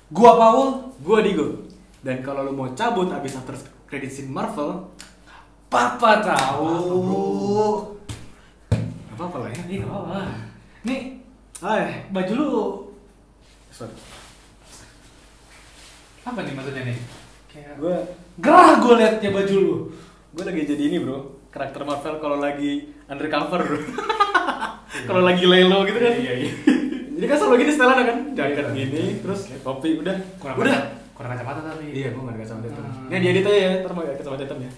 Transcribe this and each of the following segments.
Gua Paul. Gua Digo. Dan kalau lu mau cabut abis after credit scene Marvel, Papa tahu. gak apa-apa lah ya. Ini apa? Nih, Hai. baju lu Sorry. apa nih maksudnya nih? Kayak Gue gerah gue liatnya baju lu. lagi jadi ini bro, karakter Marvel kalau lagi undercover bro. Kalau lagi lelo gitu kan. Iya. Jadi kan selalu gini setelan kan, jaket Iya. gini, terus kopi udah. Kurang kacamata tapi. Iya, gue gak ada kacamata hitam. Hmm. Ini diedit aja ya, ntar mau gak kacamata hitam ya.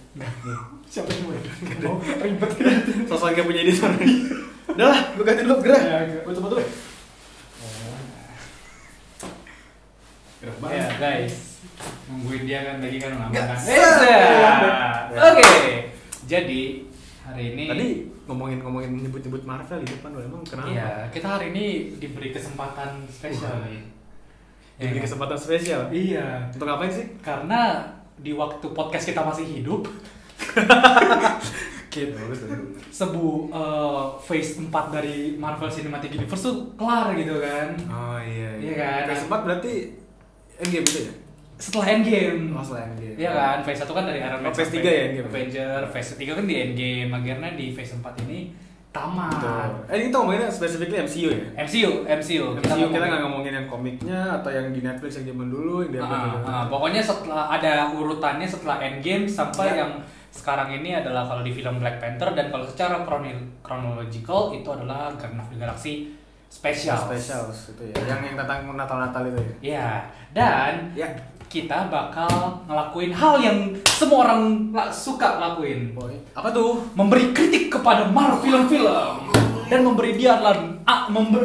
Siapa yang mau? Ribet. Sosok gak punya editor. Udah lah, gue ganti dulu, gerah. Gue coba dulu. Gerah banget. Ya guys, nungguin dia kan lagi kan lama kan. Gas. Oke. Jadi hari ini Tadi ngomongin nyebut Marvel di depan lo emang kenapa? iya, kita hari ini diberi kesempatan spesial nih. Jadi Ya, kesempatan spesial. iya, Untuk ngapain sih? karena di waktu podcast kita masih hidup, Gitu. phase 4 dari Marvel Cinematic Universe tuh kelar gitu kan. Oh iya. Iya kan? Phase 4 berarti Endgame itu ya? Setelah Endgame. Oh, setelah Endgame. Iya kan, phase 1 kan dari Iron Man Oh, phase sampai 3 ya, Endgame. Avenger, phase 3 kan di Endgame. Akhirnya di phase 4 ini tamat. Betul. Ini kita ngomonginnya specifically MCU ya? MCU. MCU kita ngomongin- nggak ngomongin yang komiknya atau yang di Netflix yang zaman dulu yang dia pokoknya setelah ada urutannya setelah Endgame sampai Ya. yang sekarang ini adalah kalau di film Black Panther, dan kalau secara chronological itu adalah Guardians of the Galaxy Specials. itu ya. Yang tentang Natal itu ya. Iya, dan Ya. kita bakal ngelakuin hal yang semua orang suka lakuin. Boy. Apa tuh? Memberi kritik kepada Marvel film-film dan memberi dia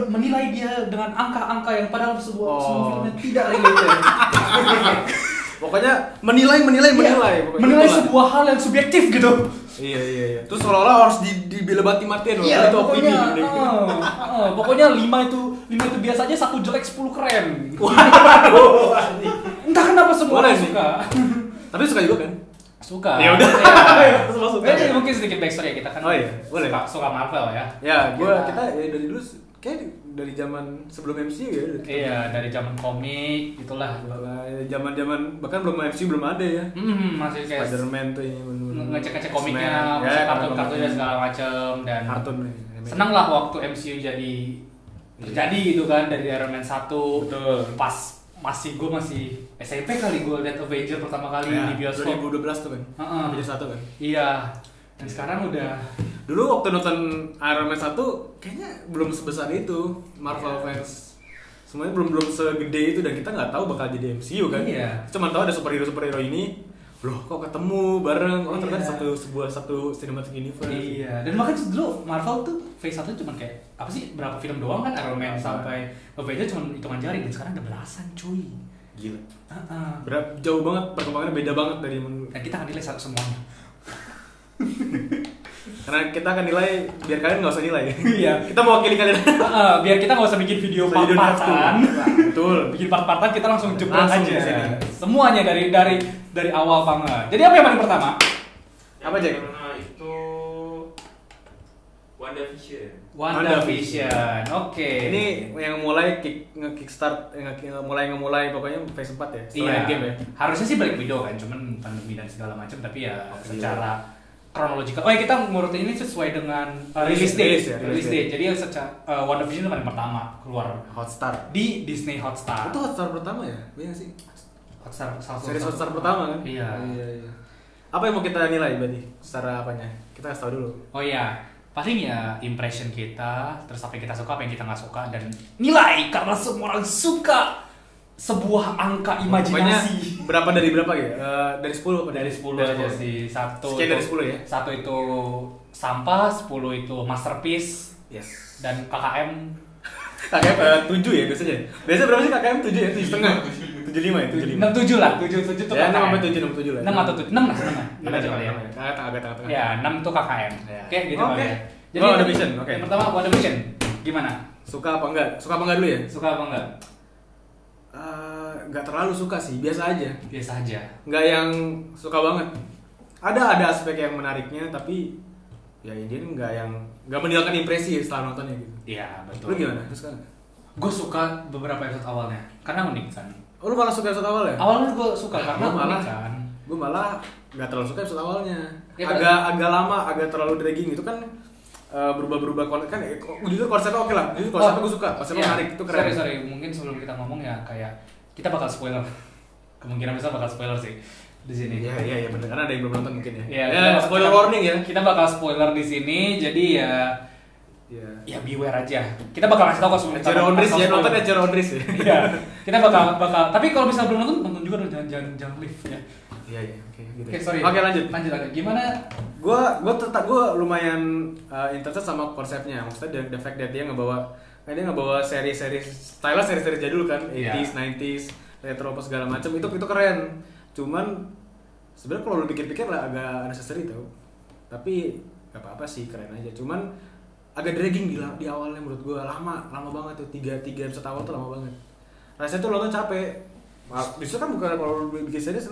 menilai dia dengan angka-angka yang padahal semua filmnya tidak related. Pokoknya menilai. Menilai Itulah. sebuah hal yang subjektif gitu. Iya. Terus seolah-olah harus dibelebati matian loh. Iya, Itu opini. pokoknya 5 itu biasanya 1 jelek 10 keren. Waduh. Entah kenapa semua Boleh orang sih. suka. Tapi suka juga kan? Suka. Ya udah. Iya. Terus masuk. Jadi mungkin sedikit backstory ya, kita kan. Oh iya, boleh. Suka Marvel ya. Ya, kita ya dari dulu kayak dari zaman sebelum MCU ya. Iya, dari zaman komik itulah. Zaman bahkan belum MCU belum ada ya. Masih kayak Spider-Man tuh ini ngecek-ngecek komiknya, X-Men. masih Ya, kartun-kartunnya segala macem, dan kartun. senang lah waktu MCU terjadi gitu kan, dari Iron Man 1. Betul. Pas gue masih SMP kali gue liat Avenger pertama kali Ya, di bioskop. 2012 tuh kan. Heeh. Avenger 1 kan. Iya. Dan sekarang udah Dulu waktu nonton Iron Man 1 kayaknya belum sebesar itu Marvel fans. Semuanya belum segede itu dan kita nggak tahu bakal jadi MCU kan. Iya. Cuma tahu ada superhero ini. Loh, kok ketemu bareng? Oh, ternyata Iya. satu cinematic universe. Iya, dan makanya dulu Marvel tuh phase 1 cuma kayak apa sih, berapa film doang kan, Iron Man sampai Avengers cuma hitungan jari, dan sekarang ada belasan cuy. Gila. Heeh. Jauh banget, perkembangannya beda banget dari Dan kita akan nilai semuanya. karena kita akan nilai biar kalian nggak usah nilai. Iya. Kita mewakili kalian. Biar kita nggak usah bikin video Bisa jadi part-partan. Betul. Bikin part-partan, kita langsung jebol Langsung aja. di sini. Semuanya dari awal banget. Jadi apa yang paling pertama? Apa, Jack? Karena itu WandaVision. WandaVision. Oke. Ini yang mulai nge-kickstart, mulai pokoknya phase 4 ya. Setelah Iya. Endgame ya. Harusnya sih Black Widow kan, cuman pandemi dan segala macam, tapi ya Oke. secara chronological. Oh ya, kita ngurutin ini sesuai dengan release date. Release date. Jadi yang secara WandaVision itu paling pertama keluar Hotstar. di Disney Hotstar. Itu Hotstar pertama ya? Iya nggak sih? Hotstar Series Hotstar pertama kan? Iya. Iya. Apa yang mau kita nilai berarti? Secara apanya? Kita kasih tahu dulu. Oh iya, paling ya impression kita, terus apa yang kita suka, apa yang kita nggak suka, dan nilai karena semua orang suka sebuah angka imajinasi. Pokoknya berapa dari berapa ya? Dari 10 apa? Dari 10 aja sih. Satu Sekian dari 10 ya? Satu itu sampah, 10 itu masterpiece, Yes. dan KKM KKM 7 ya biasanya. Biasanya berapa sih KKM 7 ya? 7,5. 75 ya? 75. 67 lah, 7 tuh Ya, 6 KKM. sampai 7, 67 lah. 6 atau 7, 6 lah, 6 aja kali ya. Agak tengah-tengah. Ya, 6 tuh KKM. Ya. Oke, gitu Oke. kali ya. Oh, WandaVision, oke. Yang pertama WandaVision. Gimana? Suka apa enggak? Suka apa enggak dulu ya? Suka apa enggak? Enggak terlalu suka sih, biasa aja. Biasa aja. Enggak yang suka banget. Ada aspek yang menariknya tapi ya ini enggak meninggalkan impresi setelah nontonnya gitu. Iya, betul. Lu gimana? Terus kan? Gue suka beberapa episode awalnya karena unik kan. Oh, lu malah suka episode awal ya? Awalnya gue suka karena Gua malah- unik kan. Gue malah nggak terlalu suka episode awalnya. Ya, agak lama, agak terlalu dragging itu kan. Berubah kan jujur konsepnya oke lah. Jujur konsepnya gue suka. Konsepnya menarik, itu keren. Sorry, mungkin sebelum kita ngomong ya kayak kita bakal spoiler. Kemungkinan besar bakal spoiler sih di sini. Iya benar, karena ada yang belum nonton mungkin ya. Iya, Spoiler warning ya. Kita bakal spoiler di sini, jadi Iya. ya beware aja. Kita bakal kasih tahu kok sebelum Cara Ondris ya, nonton ya cara Ondris ya. Iya. Kita bakal tapi kalau misalnya belum nonton juga dong, jangan live ya. Iya, oke gitu. Oke, sorry. Oke, lanjut. Gimana? Gue lumayan interested sama konsepnya. Maksudnya the fact that dia ngebawa seri-seri seri-seri jadul kan, 80s, 90s, retro apa segala macam itu keren. Cuman sebenarnya kalau lu pikir-pikir lah agak unnecessary tau. Tapi gak apa-apa sih, keren aja. Cuman agak dragging di awalnya menurut gue, lama banget tuh. 3 episode awal tuh lama banget. Rasanya tuh nonton capek. Justru kan bukan kalau lu bikin series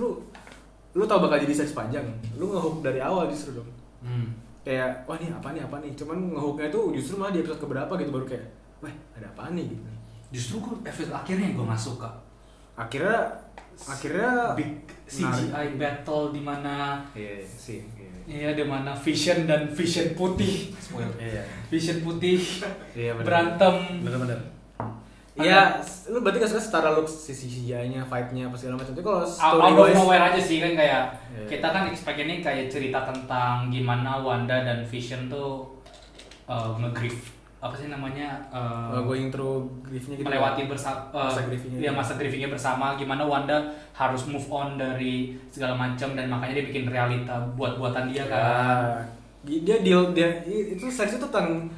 lu tau bakal jadi series panjang. Lu ngehook dari awal justru dong. Kayak wah ini apa nih. Cuman ngehooknya tuh justru malah di episode keberapa gitu baru kayak wah ada apa nih gitu. Justru gue episode akhirnya yang gue gak suka. Akhirnya big CGI battle di mana Iya, di mana Vision dan Vision putih. Iya. Vision putih Iya, berantem. Bener. Iya, lu berarti gak suka setara look CGI-nya, fight-nya apa segala macam. Tapi kalau story Out of wise nowhere aja sih kan kayak Iya. kita kan expect ini kayak cerita tentang gimana Wanda dan Vision tuh nge-grief apa sih namanya going through grief-nya gitu. melewati masa grievingnya bersama, gimana Wanda harus move on dari segala macam dan makanya dia bikin realita buatan dia kan. Dia itu series itu tentang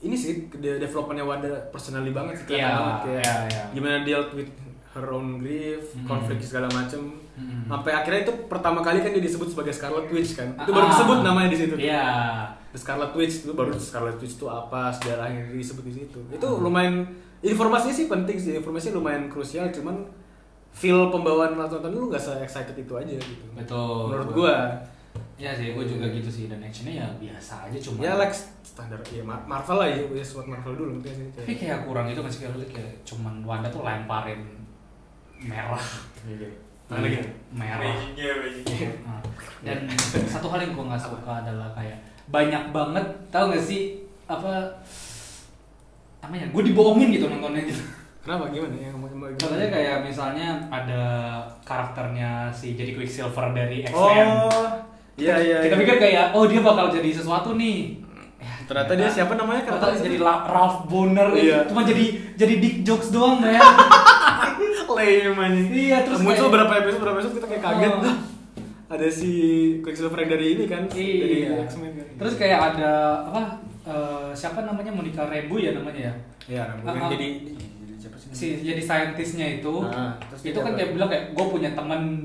ini sih developmentnya Wanda personally banget sih, kelihatan banget kayak gimana deal with her own grief, konflik segala macem. Sampai akhirnya itu pertama kali kan dia disebut sebagai Scarlet Witch kan. Itu baru disebut namanya di situ. Iya. The Scarlet Witch itu baru Scarlet Witch itu apa, sejarahnya disebut di situ. Itu lumayan informasinya sih penting sih, informasinya lumayan krusial, cuman feel pembawaan nonton lu nggak se-excited itu aja gitu. Betul. Menurut gua. Ya sih, gue juga gitu sih, dan actionnya ya biasa aja cuma. Ya like standar ya Marvel lah ya, buat Marvel dulu mungkin sih. Tapi kayak kurang itu masih kayak cuman Wanda tuh lemparin merah. Mana gitu? Merah. Magicnya. Nah, dan satu hal yang gue nggak suka adalah kayak banyak banget, tau gak sih apa namanya? Gue dibohongin gitu nontonnya gitu. Kenapa gimana ya? Contohnya kayak misalnya ada karakternya si jadi Quicksilver dari X-Men. Oh, iya. Kita pikir kayak oh dia bakal jadi sesuatu nih. Ternyata dia siapa namanya? Ternyata jadi Ralph Bonner. Iya. Cuma jadi dick jokes doang ya. Lame aja. Iya, terus muncul kayak- berapa episode kita kayak kaget. Oh. Hah, ada si Quicksilver yang dari ini kan? Dari Iya. X-Men kan. Terus kayak ada apa? Siapa namanya Monica Rambeau ya namanya ya? Iya, mungkin jadi siapa sih? Jadi saintisnya itu. Terus Itu kan dia bilang kayak gue punya teman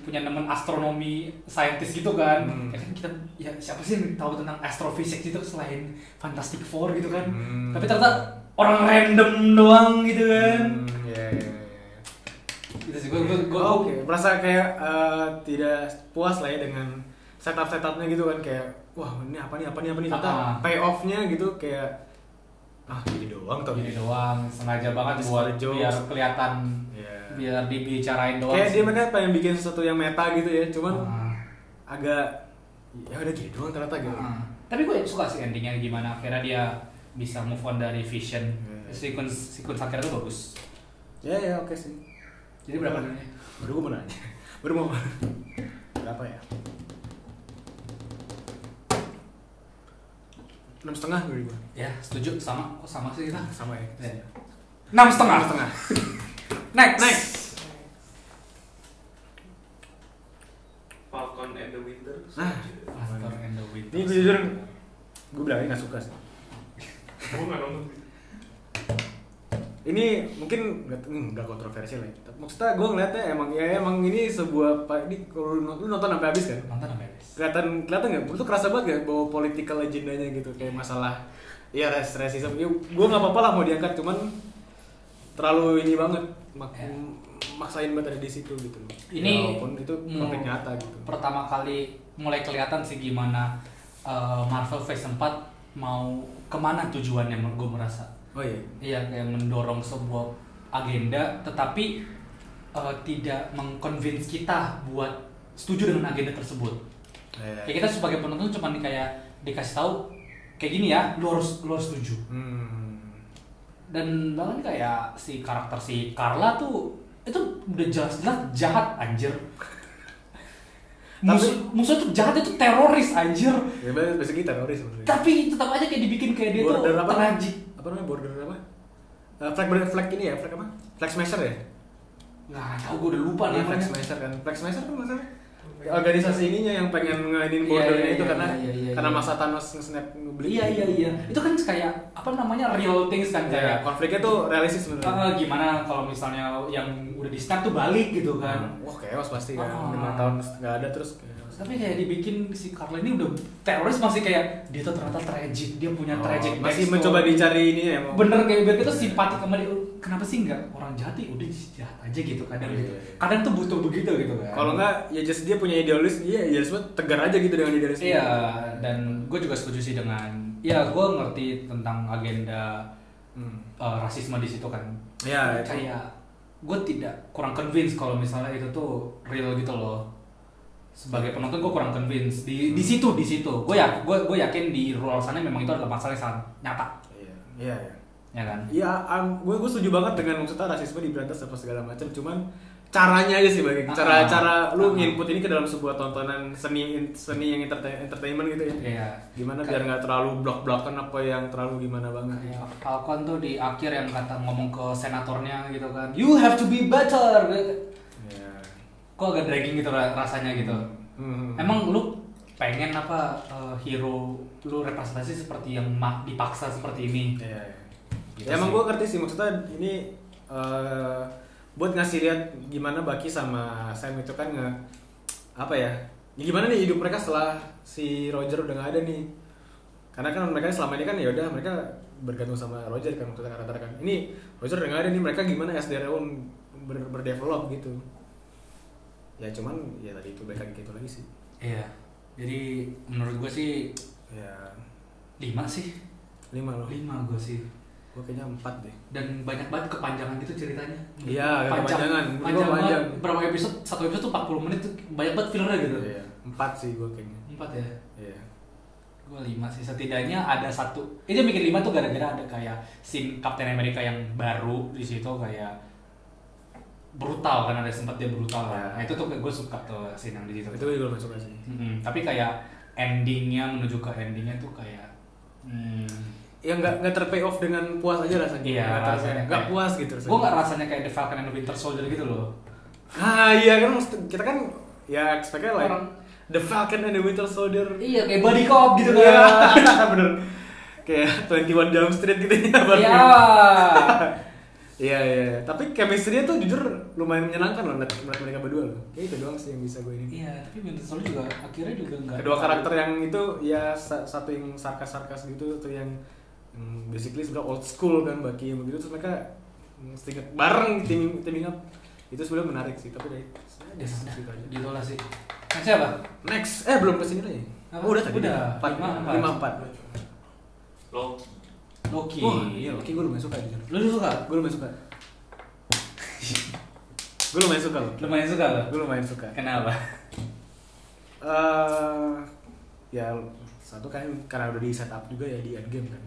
punya teman astronomi saintis gitu kan. Ya kan kita ya siapa sih yang tahu tentang astrophysics itu selain Fantastic Four gitu kan. Tapi ternyata orang random doang gitu kan. Iya. Gitu sih gue Oke, merasa kayak tidak puas lah ya dengan setupnya gitu kan, kayak wah ini apa nih ternyata payoff-nya gitu kayak gini doang tau gini doang, sengaja banget buat jokes. biar kelihatan, biar dibicarain doang. Kayak sih. dia mereka pengen bikin sesuatu yang meta gitu ya, cuman Ah. agak ya udah gitu doang ternyata gitu. Tapi gue suka sih endingnya gimana akhirnya dia bisa move on dari Vision. Yeah. Sequence akhirnya tuh bagus. Ya oke sih. Jadi berapa nilainya? Baru gue mau nanya. Berapa ya? 6,5 gue. Ya setuju, sama kok sama sih kita. Sama ya. 6,5. Next. Falcon and the Winter. Falcon and the Winter. Ini gue jujur, gue bilangnya nggak suka sih. Gue nggak nonton. Ini mungkin nggak kontroversial ya. Maksudnya gue ngeliatnya emang ini sebuah ini kalau lu nonton sampai habis kan? Nonton sampai habis. Kelihatan nggak? Itu kerasa banget gak bawa political agendanya gitu, kayak masalah ya racism. Ya, gue nggak apa-apa lah mau diangkat, cuman terlalu ini banget maksain banget ada di situ gitu. Ini walaupun itu konflik nyata gitu. Pertama kali mulai kelihatan sih gimana Marvel Phase 4 mau kemana tujuannya, gue merasa. Oh iya. Iya, kayak mendorong sebuah agenda tetapi tidak mengconvince kita buat setuju dengan agenda tersebut. Kayak kita sebagai penonton cuma kayak dikasih tahu kayak gini ya, lu harus setuju. Dan bahkan kayak si karakter si Carla tuh itu udah jelas-jelas jahat anjir. Musuh tuh jahat, itu teroris anjir. Ya basically teroris sebenarnya. Tapi tetap aja kayak dibikin kayak dia border tuh tragik. Apa namanya border apa? Flag ini ya, flag apa? Flag smasher ya? Nggak tahu, gue udah lupa Flag namanya. smasher kan masalahnya. Organisasi ininya yang pengen ngelainin bordernya itu karena masa Thanos nge-snap ngebeli. Iya. Itu kan kayak apa namanya real things kan kayak konfliknya tuh realistis sebenarnya. Gimana kalau misalnya yang udah di snap tuh balik gitu kan. Wah chaos pasti kan. 5 tahun nggak ada terus chaos. Tapi kayak dibikin si Carla ini udah teroris masih kayak dia tuh ternyata tragic, dia punya tragic masih mencoba dicari ini ya. Bener kayak biar kita simpatik sama dia. Kenapa sih nggak orang jahat ya udah jahat aja gitu kadang gitu. Kadang tuh butuh begitu gitu kan. Kalau nggak ya just dia punya idealis, idealisme tegar aja gitu dengan idealisme. Iya, dan gue juga setuju sih dengan ya gue ngerti tentang agenda rasisme di situ kan. Iya, kayak gue tidak kurang convince kalau misalnya itu tuh real gitu loh. Sebagai penonton gue kurang convince di situ gue yakin di luar sana memang itu adalah masalah yang sangat nyata. Iya ya kan. Iya, gue setuju banget dengan maksudnya rasisme diberantas apa segala macam, cuman caranya aja sih bagi cara lu nginput ini ke dalam sebuah tontonan seni yang entertainment gitu ya. Iya. Gimana biar nggak terlalu blok-blokan apa yang terlalu gimana banget. Iya, Falcon tuh di akhir yang ngomong ke senatornya gitu kan, you have to be better. Kok agak dragging gitu rasanya gitu. Emang lu pengen apa hero lu representasi seperti yang dipaksa seperti ini? Iya. Gitu ya emang gue ngerti sih maksudnya ini buat ngasih lihat gimana Bucky sama Sam itu kan gimana nih hidup mereka setelah si Roger udah nggak ada nih. Karena kan mereka selama ini kan ya udah mereka bergantung sama Roger kan maksudnya kan. Ini Roger udah nggak ada nih, mereka gimana as their own berdevelop gitu. Ya cuman ya tadi itu balik lagi gitu lagi sih. Iya. Jadi menurut gue sih ya 5 sih. 5 loh. 5 gue sih. Gue kayaknya 4 deh. Dan banyak banget kepanjangan gitu ceritanya. Iya, panjang banget. Berapa episode? Satu episode tuh 40 menit tuh banyak banget fillernya gitu. Iya. 4 sih gue kayaknya. 4 ya? Iya. Gue 5 sih, setidaknya ada satu. Itu bikin 5 tuh gara-gara ada kayak scene Captain America yang baru di situ kayak brutal kan, ada sempat dia brutal kan. Nah, itu tuh gue suka tuh scene yang di situ. Itu gue suka sih. Tapi kayak endingnya menuju ke endingnya tuh kayak ya nggak terpay off dengan puas aja rasanya. Iya, nggak puas gitu. Gue nggak rasanya kayak The Falcon and the Winter Soldier gitu loh. Iya kan kita kan ya expect-nya like The Falcon and the Winter Soldier. Iya, kayak body cop gitu kan. Bener. Kayak 21 Jump Street gitu ya. Iya. Iya. Tapi chemistry-nya tuh jujur lumayan menyenangkan loh ngeliat mereka berdua loh. Kayak itu doang sih yang bisa gue ini. Iya, tapi Winter Soldier juga akhirnya juga enggak. Kedua karakter yang itu ya satu yang sarkas gitu tuh yang basically sebenarnya old school kan Bucky yang begitu, terus mereka bareng teaming up. Itu sebenarnya menarik sih, tapi dari gitu lah sih. Next siapa? Next, belum kesini lagi. Udah tadi. Udah. 5-4. Loki. Wah, iya Loki gue lumayan suka jujur. Lu suka? Gue lumayan suka. Gue lumayan suka. Kenapa? Ya satu kan karena udah di setup juga ya di Endgame kan.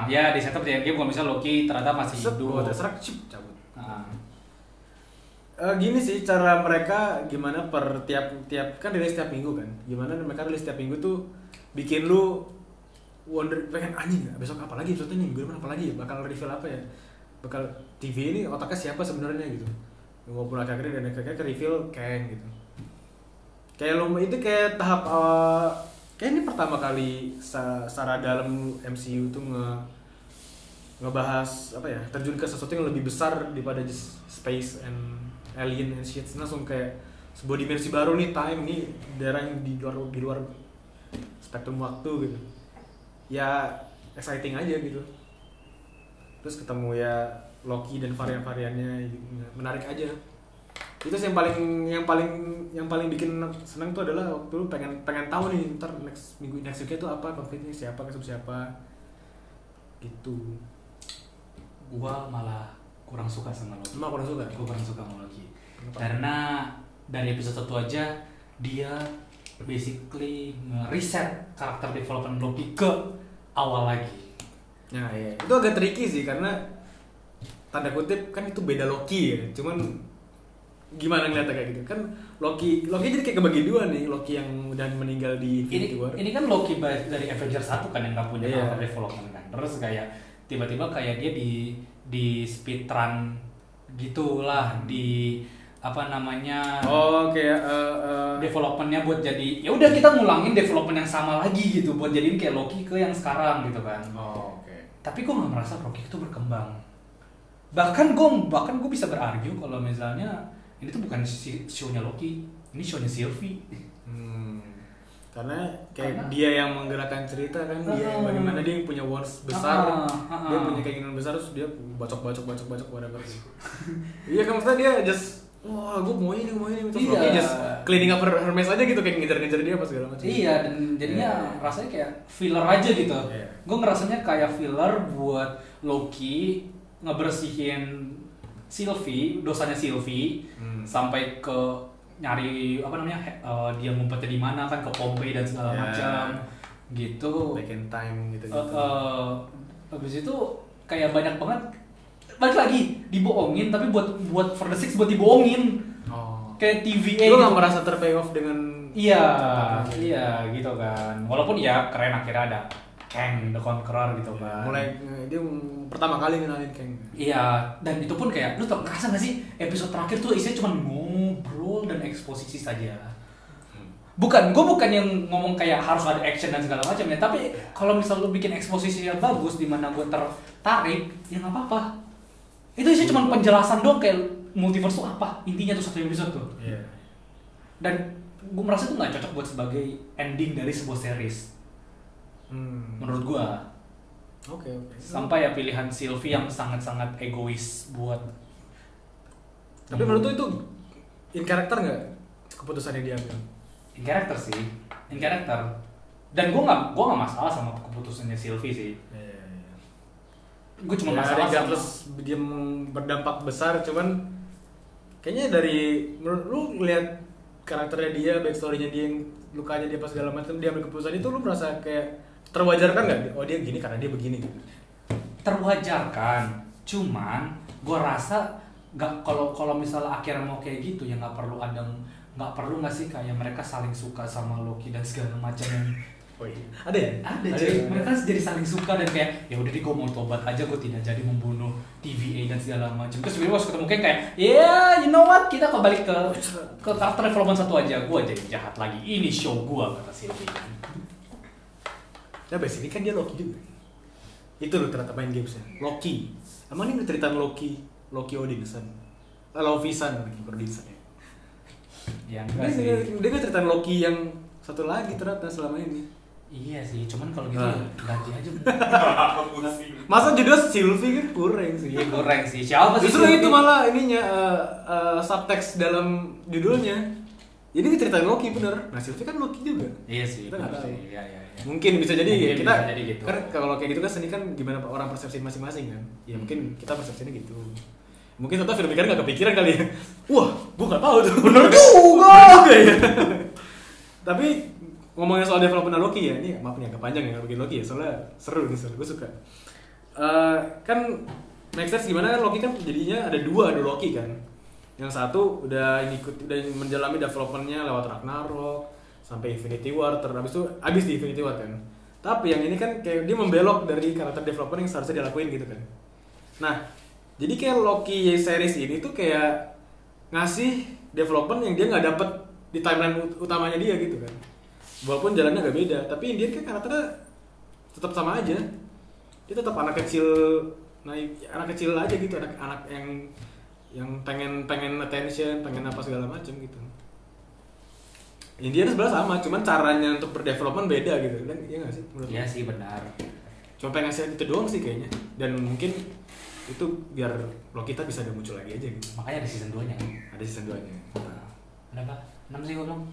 Ya di setup di Endgame kalau misalnya Loki ternyata masih hidup. Terserah cabut. Gini sih cara mereka gimana per tiap kan rilis tiap minggu kan, gimana mereka rilis tiap minggu tuh bikin lu wonder, pengen anjing nggak besok apa lagi episode ini, minggu depan apa lagi, bakal reveal apa ya, bakal TV ini otaknya siapa sebenarnya gitu, walaupun akhirnya dan akhirnya ke reveal Kang gitu. Kayak lu itu kayak tahap kayak ini pertama kali secara dalam MCU tuh ngebahas apa ya, terjun ke sesuatu yang lebih besar daripada just space and alien and shit, langsung kayak sebuah dimensi baru nih, time nih, daerah yang di luar spektrum waktu gitu. Ya exciting aja gitu. Terus ketemu ya Loki dan varian-variannya menarik aja. Itu sih yang paling bikin seneng tuh adalah waktu lu pengen tahu nih ntar next weeknya tuh apa konfliknya, siapa gitu. Gua malah kurang suka sama Loki. Emang kurang suka? Gue kurang suka sama Loki. Karena dari episode 1 aja dia basically nge-reset karakter development Loki ke awal lagi. Nah iya, itu agak tricky sih karena tanda kutip kan itu beda Loki ya. Cuman gimana ngeliatnya kayak gitu kan Loki jadi kayak kebagi dua nih, Loki yang udah meninggal di Infinity War. Ini kan Loki dari Avengers 1 kan yang nggak punya Iya. karakter development kan. Terus kayak tiba-tiba kayak dia di speedrun gitulah di apa namanya Kayak developmentnya buat jadi ya udah kita ngulangin development yang sama lagi gitu buat jadiin kayak Loki ke yang sekarang gitu kan. oke. Tapi gue nggak merasa Loki itu berkembang. Bahkan gue bisa berargue kalau misalnya ini tuh bukan show-nya Loki, ini show-nya Sylvie. Karena dia yang menggerakkan cerita kan, dia bagaimana dia yang punya wars besar, dia punya keinginan besar terus dia bacok whatever. Iya kan maksudnya dia just wah gue mau ini terus Loki just cleaning up Hermes aja gitu kayak ngejar-ngejar dia apa segala macam. Iya dan jadinya rasanya kayak filler aja gitu. Gue ngerasanya kayak filler buat Loki ngebersihin Sylvie, dosanya Sylvie sampai ke nyari apa namanya dia ngumpetnya di mana kan ke Pompeii dan segala macam gitu. Back in time gitu. Habis itu kayak banyak banget balik lagi dibohongin tapi buat for the six buat dibohongin. Kayak TVA. Lu gitu. nggak merasa terpay off dengan Iya gitu kan. Walaupun ya keren akhirnya ada Kang the Conqueror gitu kan. mulai dia pertama kali kenalin Kang. Iya, dan itu pun kayak lu tau ngerasa gak sih episode terakhir tuh isinya cuma ngobrol dan eksposisi saja. Gue bukan yang ngomong kayak harus ada action dan segala macam ya, tapi kalau misal lu bikin eksposisi yang bagus di mana gue tertarik, ya nggak apa-apa. Itu isinya cuma penjelasan doang kayak multiverse tuh apa intinya tuh satu episode tuh. Iya. Dan gue merasa itu nggak cocok buat sebagai ending dari sebuah series. Menurut gue. Oke. Sampai ya pilihan Sylvie yang sangat-sangat egois buat. Tapi menurut lu itu in karakter nggak keputusan yang diambil? In karakter sih, in karakter. Dan gue nggak masalah sama keputusannya Sylvie sih. Gue cuma masalah sama terus dia berdampak besar, cuman kayaknya dari menurut lu lihat karakternya dia, backstory-nya dia yang lukanya dia pas segala macam dia ambil keputusan itu, lu merasa kayak terwajarkan nggak? Oh dia gini karena dia begini. Terwajarkan, cuman gue rasa nggak kalau misalnya akhirnya mau kayak gitu ya nggak perlu nggak sih kayak mereka saling suka sama Loki dan segala macam yang ada ya? Ada jadi mereka jadi saling suka dan kayak ya udah gue mau tobat aja, gue tidak jadi membunuh TVA dan segala macam. Terus sebenarnya pas ketemu kayak you know what, kita kembali ke karakter development satu aja, gue jadi jahat lagi, ini show gue kata Sylvie. Nah base ini kan dia Loki juga. Itu loh ternyata main gamesnya Loki. Emang ini ceritaan Loki Odinson, Lovisan Odinson ya. Ya enggak sih. Dia kan ceritaan Loki yang satu lagi ternyata selama ini. Iya sih, cuman kalau gitu ganti aja. Masa judul Sylvie kan kurang sih. Iya kurang sih. Siapa sih? Justru itu malah ininya subtext dalam judulnya. Jadi ini ceritain Loki bener. Nah Sylvie kan Loki juga. Iya sih. Kita nggak tahu. Iya. Mungkin bisa jadi Mungkin kita bisa jadi gitu. Kan kalau kayak gitu kan seni kan gimana orang persepsi masing-masing kan. Ya mungkin kita persepsinya gitu. Mungkin ternyata filmmaker nggak kepikiran kali ya. Wah, gua nggak tahu tuh. Bener juga ya. Tapi ngomongin soal development Loki ya, ini maaf nih agak panjang ya bikin Loki ya, soalnya seru nih, gue suka. Kan next stage gimana kan Loki kan jadinya ada Loki kan. Yang satu udah menjalani developmentnya lewat Ragnarok sampai Infinity War, habis di Infinity War kan. Tapi yang ini kan kayak dia membelok dari karakter development yang seharusnya dilakuin gitu kan. Nah, jadi kayak Loki series ini tuh kayak ngasih development yang dia nggak dapet di timeline utamanya dia gitu kan. Walaupun jalannya agak beda, tapi Indian kan karakternya tetap sama aja. Dia tetap anak kecil aja gitu, anak yang pengen attention, pengen apa segala macam gitu. Indian sebenarnya sama, cuman caranya untuk berdevelopment beda gitu kan, iya nggak sih? Iya sih benar. Cuma pengen ngasih itu doang sih kayaknya, dan mungkin itu biar kita bisa ada muncul lagi aja gitu. Makanya ada season 2-nya kan? Ada season 2-nya. Berapa? 6 sih gue bilang.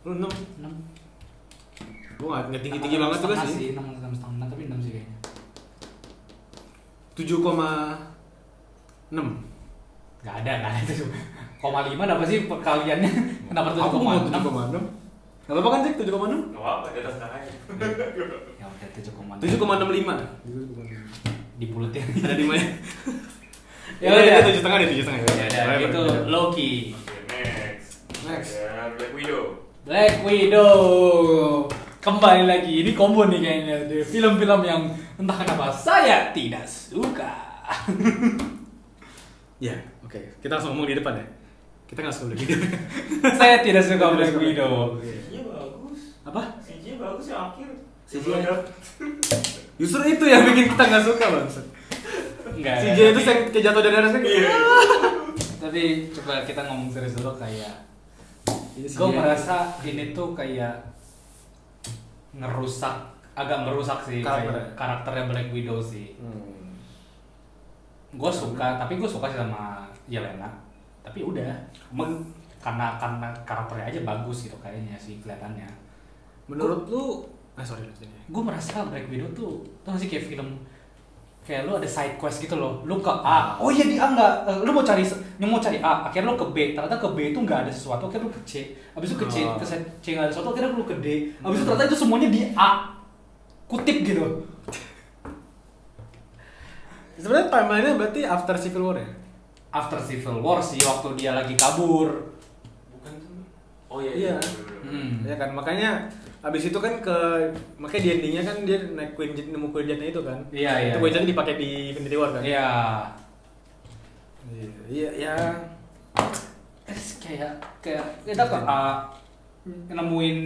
Lu 6? 6. Gue nggak tinggi-tinggi banget juga sih. 6,5 tapi 6 sih kayaknya. 7,6 Nggak ada 7,5 apa sih perkaliannya? Kenapa 7,6? 7,6. Gak apa-apa kan sih 7,6? Gak apa-apa, di atas tangannya. Ya udah 7,6. 7,65. Di bulat ya. Ada di mana? Ya udah udah. 7,5 deh, 7,5. Ya udah itu Loki. Oke, next. Next. Ada Black Widow. Black Widow. Kembali lagi, ini combo nih kayaknya di film-film yang entah kenapa saya tidak suka. Ya, oke. Kita langsung ngomong di depan ya. Kita nggak suka Black Widow. Saya tidak suka Black Widow. CG bagus. Apa? CG bagus yang akhir. CG -nya. Justru itu yang bikin kita nggak suka bang. Enggak. CJ itu yang kayak jatuh dari atas kan? Tapi coba kita ngomong serius dulu kayak. Iya, Gue merasa ini tuh kayak agak ngerusak sih karakternya Black Widow sih. Gue suka, tapi gue suka sih sama Yelena. Tapi udah, karena karakternya aja bagus gitu kayaknya sih kelihatannya. Menurut lu, sorry. Gue merasa Black Widow tuh nggak sih kayak film kayak lu ada side quest gitu loh, lu ke A, oh iya di A nggak, lu mau cari A, akhirnya lu ke B, ternyata ke B itu nggak ada sesuatu, akhirnya lu ke C, abis itu ke C nggak ada sesuatu, akhirnya lu ke D, abis itu ternyata itu semuanya di A, kutip gitu. Sebenarnya timeline-nya berarti after Civil War ya? After Civil War sih, waktu dia lagi kabur. Bukan tuh. Oh iya. Ya kan, makanya abis itu kan makanya di endingnya kan dia naik nemu Queen Jet-nya itu kan. Iya. Itu Queen Jet dipakai di Infinity War kan. Iya. Iya. Kayak kita ke A nemuin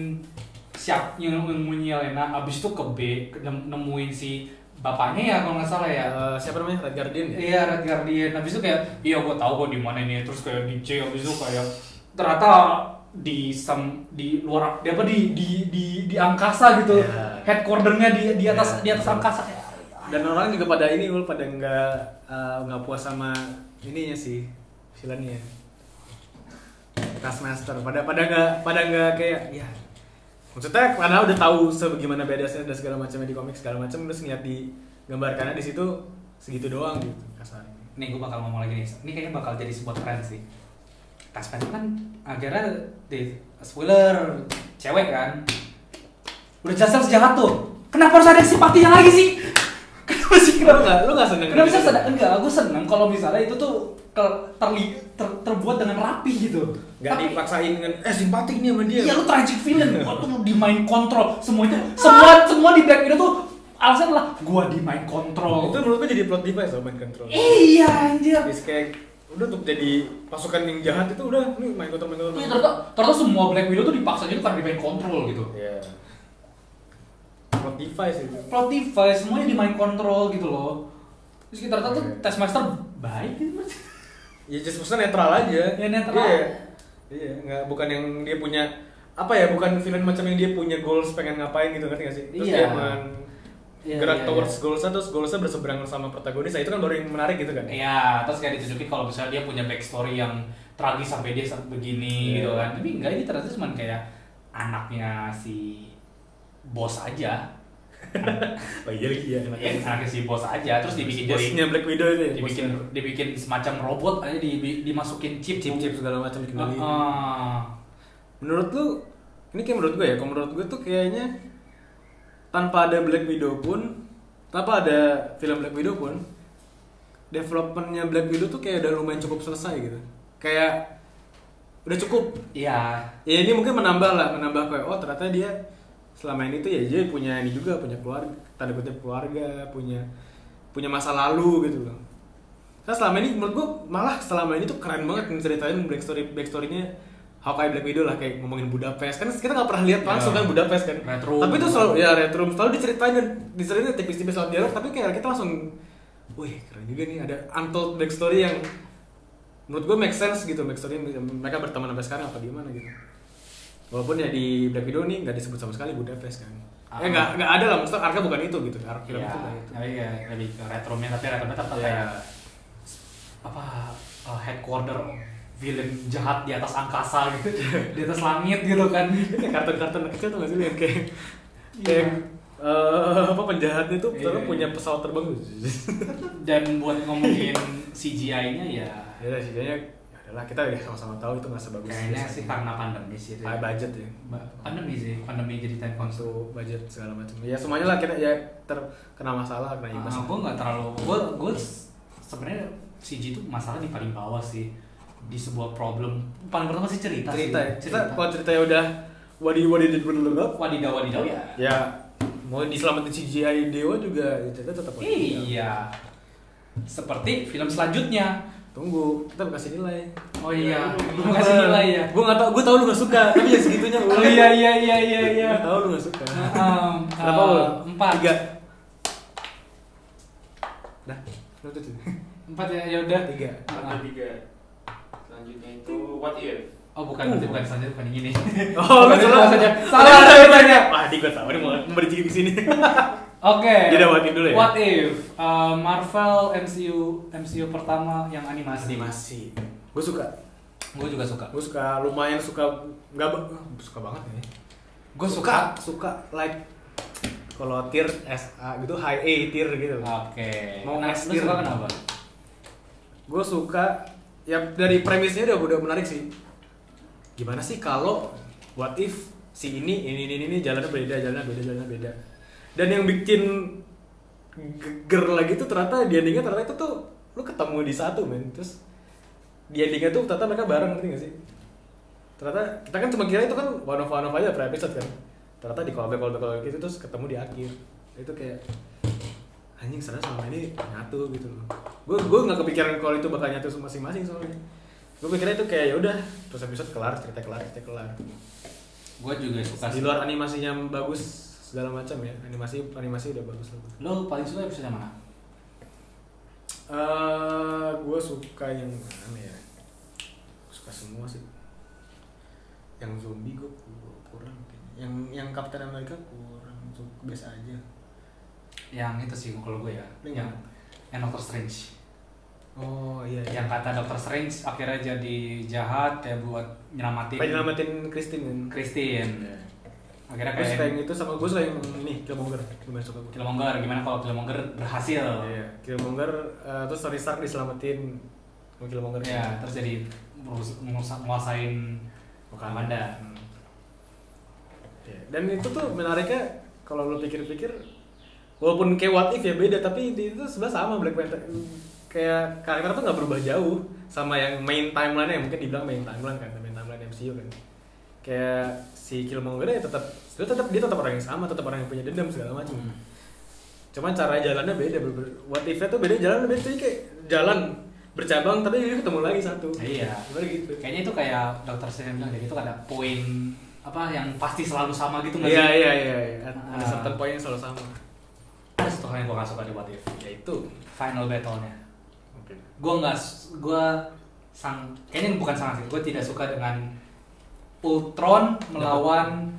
nemuin Yelena, abis itu ke B nemuin si bapaknya ya kalau nggak salah ya. Siapa namanya? Red Guardian ya? Iya, Red Guardian. Abis itu kayak iya gua tahu kok di mana ini, terus kayak di C, abis itu kayak ternyata di luar di angkasa gitu. Yeah. Headquarter-nya di atas angkasa. Dan orang juga pada pada nggak puas sama ininya sih, villainnya. Taskmaster pada nggak kayak ya. Maksudnya karena udah tahu sebagaimana bedanya dan segala macamnya di komik segala macam, terus ngeliat di gambarkannya di situ segitu doang gitu kasarnya. Nih gue bakal ngomong lagi nih. Ini kayaknya bakal jadi sebuah tren sih. Taskmaster kan akhirnya spoiler cewek kan. Udah jelas sejahat tuh. Kenapa harus ada simpatinya lagi sih? Kenapa sih? Lu nggak seneng? Kenapa bisa seneng? Enggak, aku seneng kalau misalnya itu tuh terbuat dengan rapi gitu. Gak dipaksain dengan simpatik nih sama dia. Iya, lu tragic villain. Gua tuh di mind control. Semua di Black Widow tuh alasan lah gua di mind control. Itu menurut gue jadi plot device loh, mind control. Iya, anjir. Terus kayak udah tuh jadi pasukan yang jahat itu udah nih mind control. Iya, ternyata semua Black Widow tuh dipaksa gitu karena di mind control gitu. Iya. Plot device itu. Plot device semuanya di mind control gitu loh. Terus kita ternyata tuh Taskmaster baik gitu mas. Ya just maksudnya netral aja. Ya netral. Iya, nggak bukan yang dia punya apa ya, bukan villain macam yang dia punya goals pengen ngapain gitu, ngerti nggak sih? Terus dia gerak towards goalsnya, terus goalsnya berseberangan sama protagonis, itu kan baru yang menarik gitu kan? Iya, terus kayak ditunjukin kalau misalnya dia punya backstory yang tragis sampai dia begini gitu kan. Tapi enggak, ini ternyata cuma kayak anaknya si bos aja. Oh iya, Anaknya si bos aja, terus dibikin bosnya Black Widow itu ya? dibikin semacam robot aja, dimasukin chip segala macam dikendaliin. Menurut lu, ini kayak menurut gue ya, kalau menurut gue tuh kayaknya tanpa ada Black Widow pun, tanpa ada film Black Widow pun, developmentnya Black Widow tuh kayak udah lumayan cukup selesai gitu. Kayak udah cukup. Iya. Ya ini mungkin menambah kayak oh ternyata dia selama ini tuh ya dia punya ini juga, punya keluarga, tanda kutip keluarga, punya masa lalu gitu loh. Karena selama ini menurut gue malah selama ini tuh keren banget ceritain backstory-nya Hawkeye, Black Widow lah, kayak ngomongin Budapest kan kita nggak pernah lihat langsung kan Budapest kan. Red Room, tapi itu selalu Red Room selalu diceritain tipis-tipis lewat dialog, tapi kayak kita langsung, wih keren juga nih ada untold backstory yang menurut gue make sense gitu, backstory mereka berteman sampai sekarang apa gimana gitu. Walaupun ya di Black Widow nih nggak disebut sama sekali Budapest kan. Nggak ada lah, maksudnya arka bukan itu gitu, arka film itu bukan itu. Iya, lebih ke Red Room-nya, tapi Red Room-nya tetap kayak headquarter villain jahat di atas angkasa gitu, di atas langit gitu kan. Kayak kartun-kartun kecil tuh nggak sih yang kayak penjahatnya tuh ternyata punya pesawat terbang. Dan buat ngomongin CGI-nya ya CGI-nya adalah kita udah sama-sama tahu itu nggak sebagus kayaknya sih karena pandemi sih. High budget ya. Pandemi jadi time untuk budget segala macam. Ya semuanya lah kita ya terkena masalah kena imbas. Gue nggak terlalu gue sebenarnya CG itu masalah di paling bawah sih di sebuah problem. Paling pertama sih cerita. Kalau ceritanya udah wadidaw ya. Ya mau diselamatin CGI Dewa juga ya cerita tetap iya. Seperti film selanjutnya. Tunggu, kita kasih nilai. Oh iya, lu kasih nilai ya. Gue tau lu gak suka, tapi ya segitunya. Oh iya. Gue tau lu gak suka. Berapa lu? 4. 3. Nah, lu tuh 4 ya udah. 3. Ada 3. Selanjutnya itu What If? Oh bukan selanjutnya bukan yang gini. Oh, salah. Salah. Wah, gue tau, ini mau berjigi di sini. Oke. Jadi What If dulu ya. What If Marvel MCU pertama yang animasi. Gue suka. Gue juga suka. Gue suka, lumayan suka, suka banget ya. Gue suka like kalau tier SA gitu, high A tier gitu. Oke. Mau Nah, S lu tier suka kenapa? Gue suka ya dari premisnya udah menarik sih. Gimana sih kalau what if si ini jalannya beda. Dan yang bikin geger lagi tuh ternyata di endingnya ternyata itu tuh lu ketemu di satu men. Terus di endingnya tuh ternyata mereka bareng, ngerti gak sih? Ternyata kita kan cuma kira itu kan one of aja per episode kan. Ternyata di callback gitu terus ketemu di akhir. Itu kayak anjing sebenarnya selama ini nyatu gitu loh. Gue nggak kepikiran kalau itu bakal nyatu masing-masing soalnya. Gue pikirnya itu kayak ya udah terus episode kelar, cerita kelar. Gue juga suka. Di luar animasinya bagus segala macam ya, animasi udah bagus lah. Lo paling suka episode yang mana? Gue suka yang mana ya? Suka semua sih. Yang zombie gue kurang. Yang Captain America kurang, biasa aja. Yang itu sih kalau gue ya. Yang Doctor Strange. Oh iya. Yang kata Doctor Strange akhirnya jadi jahat kayak buat nyelamatin Christine. Yeah. Akhirnya kayak yang itu sama gue suka yang ini Killmonger, lumayan suka gue. Killmonger, gimana kalau Killmonger berhasil? Iya, Killmonger terus Tony Stark diselamatin sama Killmonger. Iya, terus jadi menguasain Wakanda. Ya, dan itu tuh menariknya kalau lo pikir-pikir, walaupun kayak what if ya beda, tapi itu sebenarnya sama Black Panther. Kayak karakter tuh nggak berubah jauh sama yang main timeline-nya, mungkin dibilang main timeline kan, main timeline MCU kan. Kayak si Killmonger ya dia tetap orang yang sama, tetap orang yang punya dendam segala macam. Cuman cara jalannya beda. What if-nya tuh beda, jalannya beda, jadi kayak jalan bercabang tapi dia ketemu lagi satu. Iya. Gitu. Kayaknya itu kayak Dr. Strange bilang itu ada poin apa yang pasti selalu sama gitu nggak sih? Iya. Ada certain poin yang selalu sama. Ada satu hal yang gue gak suka di What If, yaitu final battle-nya. Okay. Kayaknya bukan sangat sih. Gue tidak suka dengan Ultron melawan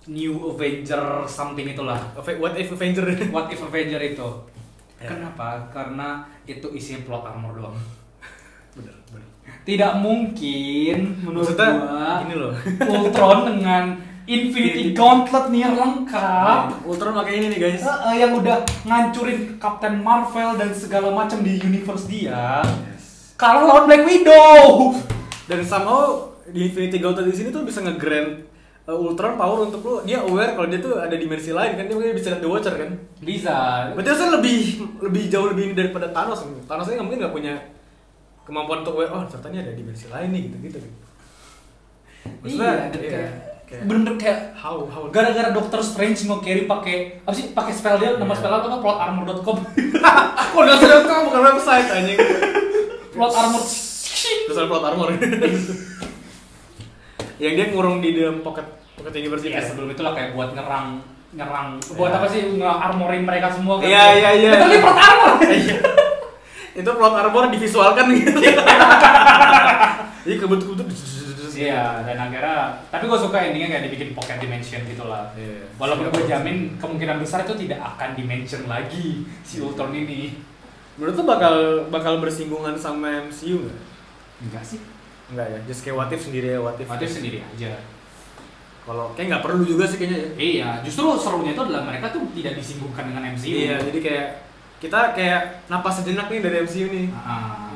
New Avenger something itulah. What if Avenger itu. Ya. Kenapa? Karena itu isinya plot armor doang. Bener. Tidak mungkin menurut gua ini loh. Ultron dengan Infinity Gauntlet nih yang lengkap. Ultron pakai ini nih guys. Yang udah ngancurin Captain Marvel dan segala macam di universe dia. Yes. Kalau lawan Black Widow. Dan somehow di Infinity Gauntlet di sini tuh bisa nge-grant Ultron power untuk lu, dia aware kalau dia tuh ada dimensi lain kan, dia mungkin bisa lihat The Watcher kan? Bisa. Berarti harusnya lebih jauh lebih daripada Thanos. Thanos aja mungkin nggak punya kemampuan untuk ternyata ini ada dimensi lain nih gitu. Maksudnya, kayak bener kayak how gara-gara Doctor Strange nge-carry pakai apa sih, pakai spell dia, nama spell apa, plotarmor.com. Plotarmor.com bukan website anjing. Plot armor. Terus ada plot armor. Yang dia ngurung di dalam pocket universe. Iya, sebelum itulah kayak buat nyerang buat apa sih, nge-armorin mereka semua kan. Iya. Itu dia plot armor. Itu plot armor divisualkan gitu. Jadi kebut-kebut. Iya, dan akhirnya tapi gue suka endingnya kayak dibikin pocket dimension gitu lah. Walaupun gue jamin kemungkinan besar itu tidak akan dimension lagi si Ultron ini. Menurut lu bakal bersinggungan sama MCU nggak? Enggak sih. Enggak ya, just kayak what if sendiri ya, what if sendiri aja. Kalau kayak nggak perlu juga sih kayaknya ya. Iya, justru serunya itu adalah mereka tuh tidak disinggungan dengan MCU. Iya, jadi kayak kita kayak napas sejenak nih dari MCU nih.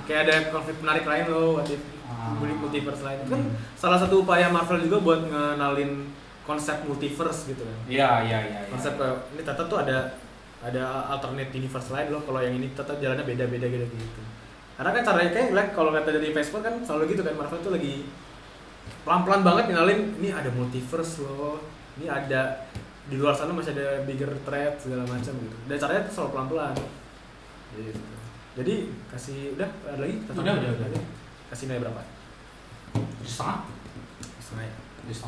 Kayak ada konflik menarik lain loh, what if multiverse lain. Kan salah satu upaya Marvel juga buat ngenalin konsep multiverse gitu kan. Iya. Konsep ini ternyata tuh ada alternate universe lain loh, kalau yang ini ternyata jalannya beda-beda gitu. Karena kan caranya kayak kalau kata dari Facebook kan selalu gitu kan, Marvel tuh lagi pelan-pelan banget kenalin ini ada multiverse loh, ini ada di luar sana masih ada bigger threat segala macam gitu. Dan caranya tuh selalu pelan-pelan. Gitu. Jadi kasih udah ada lagi? Udah. Kasih nilai berapa? 7,5. Setengah ya? 7,5 sih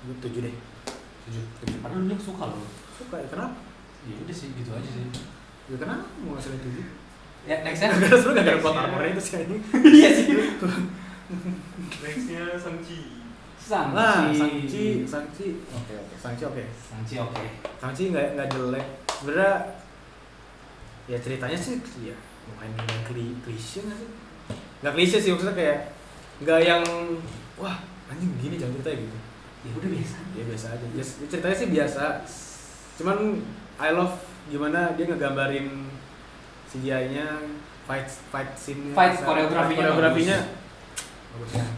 Gue 7 deh. 7. Padahal lu suka loh. Suka ya, kenapa? Ya udah sih, gitu aja sih. Ya kenapa mau ngasih 7? Ya, next ya. Sebenernya gak ada plot armornya itu sih anjing. Iya sih. Nextnya Shang-Chi. Shang-Chi. Oke. Shang-Chi oke. Shang-Chi nggak jelek. Sebenarnya ya ceritanya sih ya lumayan klise nggak sih? Nggak klise sih, maksudnya kayak nggak yang wah anjing gini jangan ceritanya gitu. Ya udah biasa. Ya biasa aja. Ya, ceritanya sih biasa. Cuman I love gimana dia ngegambarin CGI-nya, fight scene-nya, koreografinya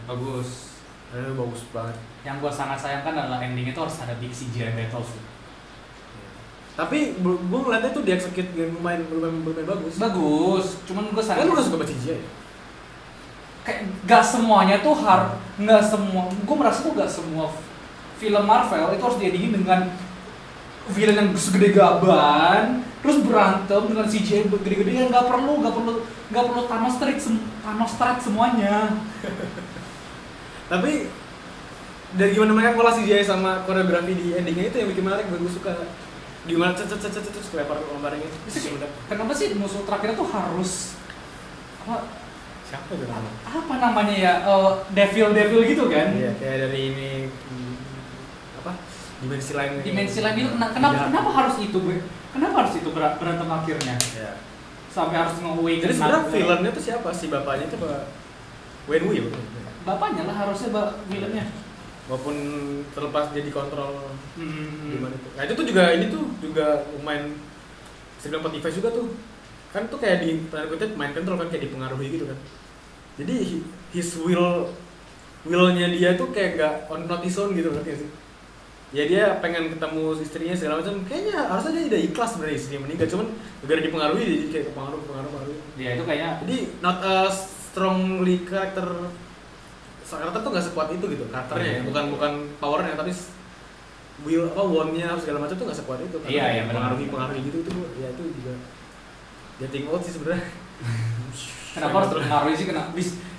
bagus. Bagus banget. Yang gua sangat sayangkan adalah ending itu harus ada big CGI battle sih. Tapi gua ngeliatnya tuh dia execute lumayan bagus. Cuman gua sangat. Kan lu gak suka CGI ya? Kayak gak semuanya tuh nggak semua. Gua merasa tuh gak semua film Marvel itu harus diedingin dengan villain yang segede gaban, terus berantem dengan CGI gede-gede yang nggak perlu Thanos strike semuanya. Tapi dari gimana mereka ngolah CGI sama koreografi di endingnya itu yang bikin menarik, gue suka. Gimana terus lempar-lemparin itu. Kenapa sih musuh terakhir tuh harus siapa itu namanya? Apa namanya ya? Devil gitu kan? Iya, kayak dari ini dimensi lain itu kenapa harus itu gue? Kenapa harus itu berantem akhirnya? Iya. Sampai harus nge-wake. Jadi sebenarnya villainnya tuh siapa sih, bapaknya itu Pak Wenwu ya? Bapaknya lah harusnya villainnya. Walaupun terlepas dia dikontrol gimana itu. Nah itu tuh juga lumayan sebelum device juga tuh. Kan tuh kayak di tanda kutip main control kan, kayak dipengaruhi gitu kan. Jadi his willnya dia tuh kayak nggak not his own gitu kan sih. Ya dia pengen ketemu istrinya segala macam, kayaknya harusnya dia tidak ikhlas sebenarnya istrinya meninggal, cuman gara dipengaruhi jadi kayak pengaruh. Ya itu kayaknya. Jadi not a strongly karakter tuh nggak sekuat itu gitu karakternya ya, bukan powernya tapi won-nya segala macam tuh nggak sekuat itu. Iya pengaruhi gitu tuh ya itu juga getting old sih sebenarnya. Kenapa harus pengaruhi sih?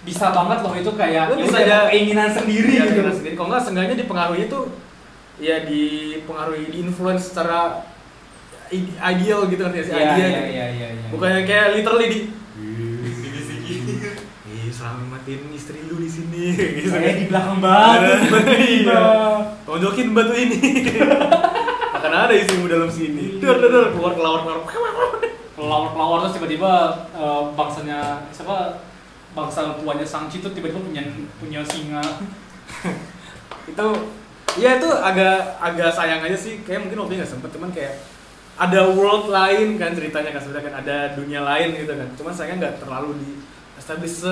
Bisa banget loh itu kayak bisa ada keinginan sendiri ya, gitu. Kalau nggak seenggaknya dipengaruhi tuh ya dipengaruhi, di-influence secara ideal gitu kan ya sih. Iya. Bukan yang kayak literally di selamatin istri lu di sini gitu. Saya di belakang batu. Iya. Tonjokin batu ini. Akan ada istrimu dalam sini. Keluar Kelawar terus tiba-tiba bangsa tuanya Shang-Chi tuh tiba-tiba punya singa. itu agak sayang aja sih, kayak mungkin waktu nggak sempet, cuman kayak ada world lain kan ceritanya kan, sebenarnya kan ada dunia lain gitu kan, cuman sayangnya nggak terlalu di establish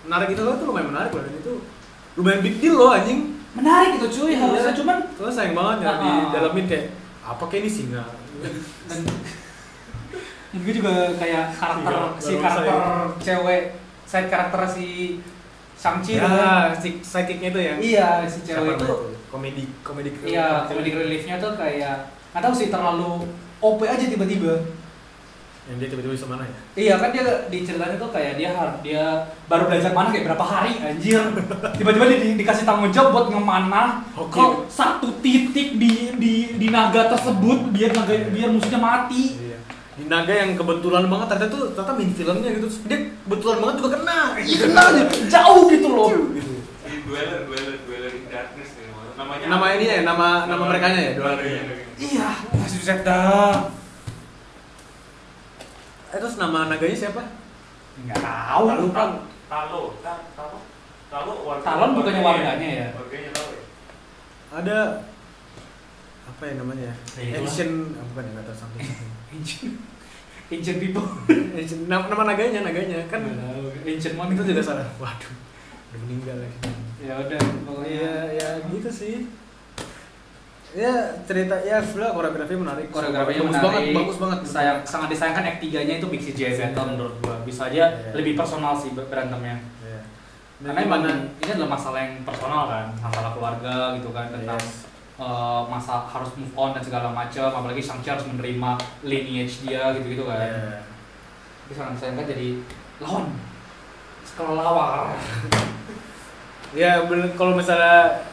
menarik itu loh, itu lumayan menarik loh, dan itu lumayan big deal loh anjing. Menarik itu cuy, harusnya cuman sayang banget ya di dalamin kayak apa kayak ini singa. Dan gue juga kayak karakter cewek, side karakter si Shang-Chi ya, si sidekicknya itu ya. Iya, si cewek itu komedi. Iya, komedi reliefnya tuh kayak nggak tahu sih, terlalu OP aja tiba-tiba. Yang dia tiba-tiba bisa mana ya? Iya kan, dia di ceritanya tuh kayak dia baru belajar mana kayak berapa hari anjir. Tiba-tiba dikasih tanggung jawab buat ngemanah ke satu titik di naga tersebut biar musuhnya mati. Iya. Di naga yang kebetulan banget ternyata main filmnya gitu. Dia kebetulan banget juga kena. Iya kena jauh gitu loh. Gitu. Dueler in Darkness nih namanya. Nama ini ya, nama merekanya ya, Dueler. Iya, masih buset dah. Terus nama naganya siapa? Enggak tahu. Talon. Talon bukannya warganya ya? Warganya tahu ya. ada apa ya namanya? Ya, Ancient, bukan ya, nggak tahu something. Ancient people. Nama naganya kan Ancient one itu juga salah. Waduh, udah meninggal lagi. Ya udah pokoknya Ya gitu sih. Ya cerita ya sebenarnya koreografi menarik. Koreografinya bagus banget. Sangat disayangkan act 3-nya itu Big CGI battle menurut gua. Bisa aja lebih personal sih berantemnya. Iya. Karena emang ini adalah masalah yang personal kan, masalah keluarga gitu kan, tentang masa harus move on dan segala macam, apalagi Shang-Chi harus menerima lineage dia gitu-gitu kan. Itu sangat disayangkan jadi lawan kelelawar. Ya kalau misalnya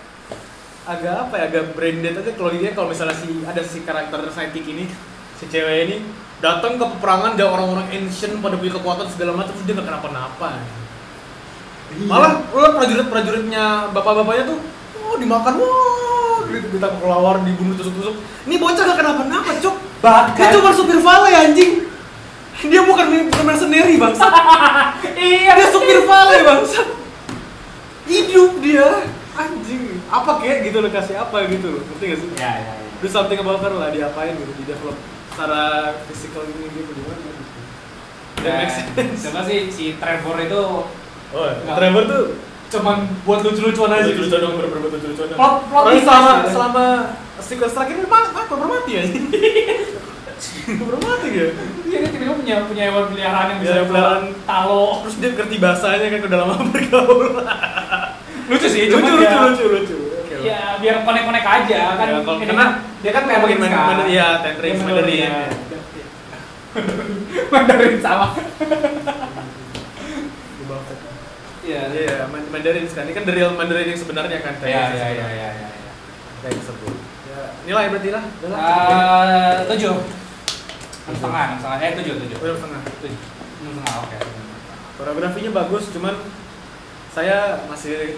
agak apa ya, agak branded aja kalau dia, kalau misalnya ada si karakter sidekick ini, si cewek ini datang ke peperangan dan orang-orang ancient pada punya kekuatan segala macam, terus dia nggak kenapa-napa. Malah prajuritnya bapak-bapaknya tuh dimakan, gitu, kita kelawar, dibunuh, tusuk-tusuk. Ini bocah gak kenapa-napa, cok. Dia cuma supir valet anjing. Dia bukan mercenary bangsa. Iya, dia supir valet bangsa. Hidup dia anjing. Apa kayak gitu lo, kasih apa gitu lo, ngerti gak sih? Ya. Do something about her lah, diapain gitu, di develop secara physical ini gitu gimana gitu. Coba sih si Trevor itu Trevor tuh cuman buat lucu-lucuan aja. Lucu-lucuan dong, bener-bener lucu-lucuan. Plot selama sequence terakhir ini mati ya. Mati ya. Iya, dia tiba-tiba punya hewan peliharaan yang bisa peliharaan talo. Terus dia ngerti bahasanya kan, udah lama bergaul. Lucu sih, lucu. Ya biar konek-konek aja kan. Ya, karena dia kan kayak bagian kan. Iya, Tenrix Mandarin. Mandarin sama. Iya, Mandarin sekarang. Ini kan the real Mandarin yang sebenarnya kan. Iya. Kayak tersebut. Ya, nilai berarti lah. 7. 6,5. 7. 6,5. Oke. Koreografinya bagus, cuman saya masih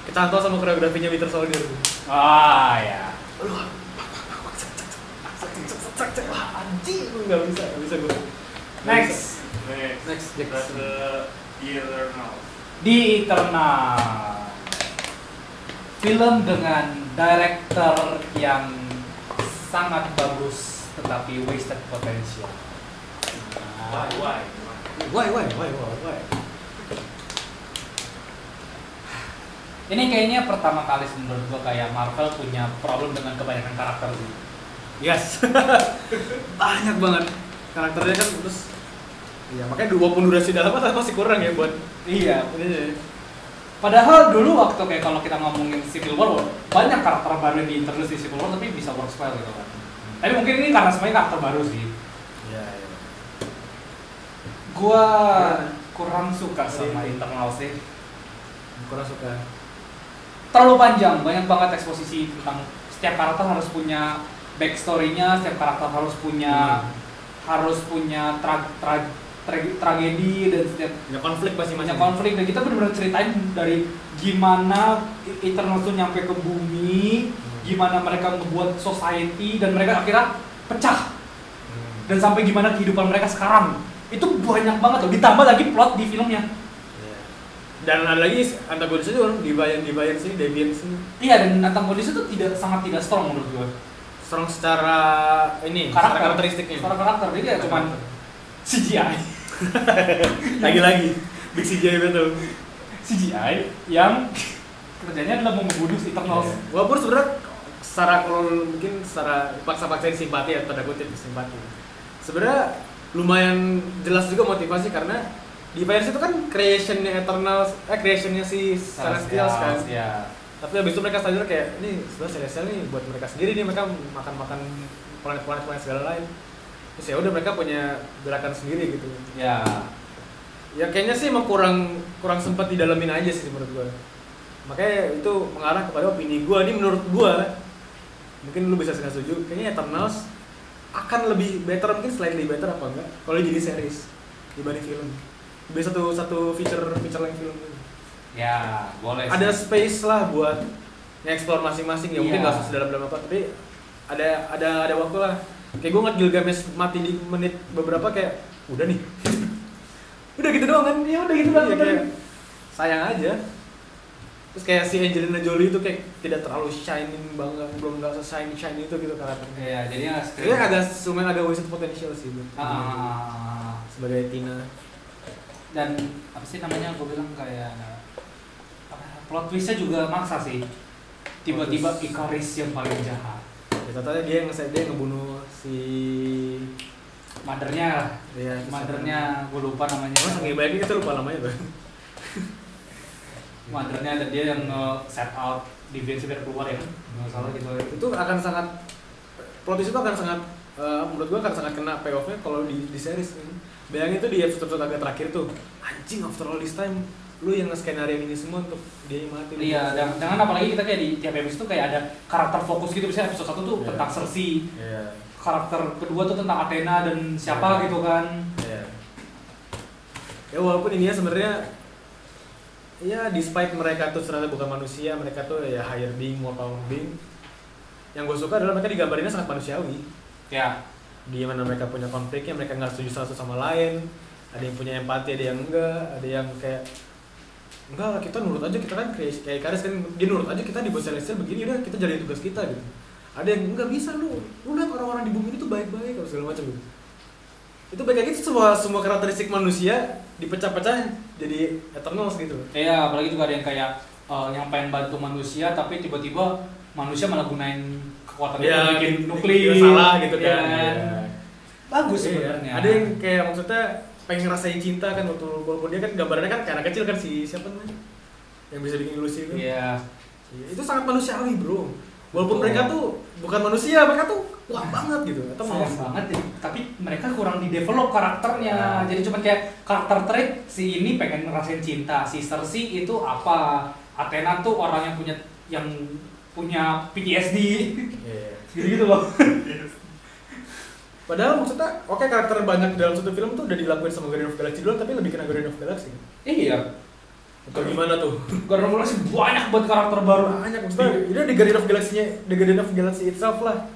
kecantol sama koreografinya Winter Soldier. Ya. Wah, anjing, nggak bisa gue. Next, The Eternal. Film dengan director yang sangat bagus tetapi wasted potential. Why? Ini kayaknya pertama kali menurut gua kayak Marvel punya problem dengan kebanyakan karakter sih. Yes. Banyak banget karakternya kan, terus iya, makanya walaupun durasi dalam masih kurang ya buat. Iya. Padahal dulu waktu kayak kalau kita ngomongin Civil War, banyak karakter baru yang diintroduce di Civil War tapi bisa work well gitu kan. Tapi mungkin ini karena semuanya karakter baru sih. Iya. Gua kurang suka sama Eternal sih. Kurang suka. Terlalu panjang, banyak banget eksposisi tentang setiap karakter harus punya backstory-nya, setiap karakter harus punya tragedi dan setiap konflik banyak konflik, dan kita benar-benar ceritain dari gimana Eternal itu nyampe ke bumi, gimana mereka membuat society dan mereka akhirnya pecah, dan sampai gimana kehidupan mereka sekarang. Itu banyak banget loh, ditambah lagi plot di filmnya. Dan ada lagi antagonisnya juga, Deviant sih. Iya, dan antagonisnya itu sangat tidak strong menurut gue. Strong secara karakteristiknya. Secara karakter, dia cuma CGI. Lagi-lagi big CGI betul. CGI yang kerjanya adalah membunuh Eternals. Walaupun sebenarnya secara paksa-paksain simpati ya, tanda kutip simpati. Sebenarnya lumayan jelas juga motivasi, karena Deviants itu kan creationnya Eternals, creationnya si Celestials kan. Ya. Tapi habis itu mereka sadar kayak, ini sebenarnya Celestial nih buat mereka sendiri nih, mereka makan planet-planet segala lain. Terus ya udah mereka punya gerakan sendiri gitu. Ya. Ya kayaknya sih emang kurang sempat didalamin aja sih menurut gua. Makanya itu mengarah kepada opini gua. Ini menurut gua, mungkin lu bisa setuju, kayaknya Eternals akan lebih better, mungkin slightly better apa enggak kalau jadi series dibanding film. Bisa satu feature length film. Ya, boleh. Ada space lah buat nge-explore masing-masing ya, mungkin nggak usah sedalam-dalam apa, tapi ada waktu lah. Kayak gue ngeliat Gilgamesh mati di menit beberapa, kayak udah nih. Udah gitu doang kan? Ya udah gitu doang. Ya, kayak sayang aja. Terus kayak si Angelina Jolie itu kayak tidak terlalu shining banget, belum nggak se-shiny itu gitu karakternya. Iya, jadinya Dia agak wasted potential sih sebagai Tina. Dan apa sih namanya, gue bilang kayak plot twistnya juga maksa sih. Tiba-tiba Ikaris yang paling jahat. Ya totalnya dia ngebunuh si mothernya. Iya, mothernya gue lupa namanya. Saking baiknya kita lupa namanya tuh. Mothernya ada dia yang set out Deviants biar keluar ya kan? Nggak salah gitu. Itu akan sangat plot twist itu akan sangat menurut gua akan sangat kena payoff-nya kalau di series kan. Bayangin tuh di episode agak terakhir tuh, anjing after all this time lu yang nge-skenario ini semua untuk dia yang mati. Iya, jangan apalagi kita kayak di tiap episode tuh kayak ada karakter fokus gitu. Misalnya episode 1 tuh tentang Cersei. Karakter kedua tuh tentang Athena dan siapa gitu kan. Ya walaupun ini ya sebenarnya ya despite mereka tuh ternyata bukan manusia, mereka tuh ya higher being, mortal being. Yang gue suka adalah mereka digambarinnya sangat manusiawi. Ya. Di mana mereka punya konfliknya, mereka nggak setuju satu sama lain. Ada yang punya empati, ada yang enggak, ada yang kayak enggak, kita nurut aja, kita kan kayak Ikaris kan, dia nurut aja, kita dibuat Celestial begini, udah kita jalin tugas kita gitu. Ada yang enggak bisa, lu lihat orang-orang di bumi ini tuh baik-baik atau segala macam gitu. Itu baik kayak gitu, semua karakteristik manusia dipecah-pecah jadi Eternals gitu. Iya, apalagi juga ada yang kayak yang pengen bantu manusia tapi tiba-tiba manusia malah gunain kekuatan itu bikin nuklir salah gitu kan. Ya. Bagus sebenarnya. Ada yang kayak maksudnya pengen ngerasain cinta kan, walaupun dia kan gambarnya kan kayak anak kecil kan, si siapa namanya yang bisa bikin ilusi itu. Iya. Itu sangat manusiawi bro. Walaupun mereka tuh bukan manusia, mereka tuh kuat banget gitu. Atau sayang banget ya. Tapi mereka kurang di develop karakternya. Jadi cuma kayak karakter trait si ini pengen ngerasain cinta, si Cersei itu apa? Athena tuh orang yang punya PTSD. Gitu loh. Padahal maksudnya karakter banyak dalam satu film tuh udah dilakuin sama Guardian of the Galaxy duluan, tapi lebih kena Guardian of the Galaxy. Iya. Atau gimana tuh? Guardian of the Galaxy banyak buat karakter baru. Banyak maksudnya. Ini di Guardian of the Guardian of the Galaxy itself lah.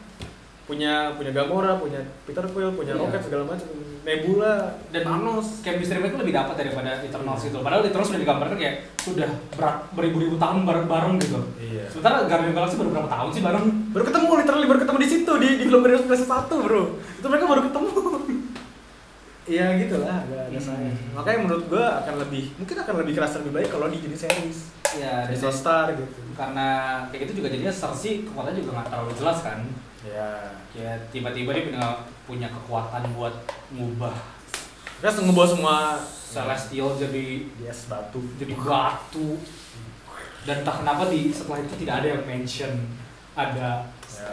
Punya Gamora, punya Peter Quill, punya Rocket segala macam, Nebula dan Thanos. Chemistry mereka lebih dapat daripada Eternals itu. Padahal Eternals sudah digambarkan kayak sudah beribu-ribu tahun bareng gitu. Iya. Sementara Guardian of the Galaxy baru berapa tahun sih bareng? Baru ketemu di situ di film Guardian of the Galaxy 1, bro. Itu mereka baru ketemu. Iya gitulah, agak sayang. Makanya menurut gua mungkin akan lebih keras, lebih baik kalau jadi series. Iya, di Star gitu. Karena kayak gitu juga jadinya Cersei kekuatannya juga nggak terlalu jelas kan. Iya. Ya tiba-tiba dia punya kekuatan buat ngubah. Terus ngebawa semua Celestial jadi batu. Dan entah kenapa setelah itu tidak ada yang mention ada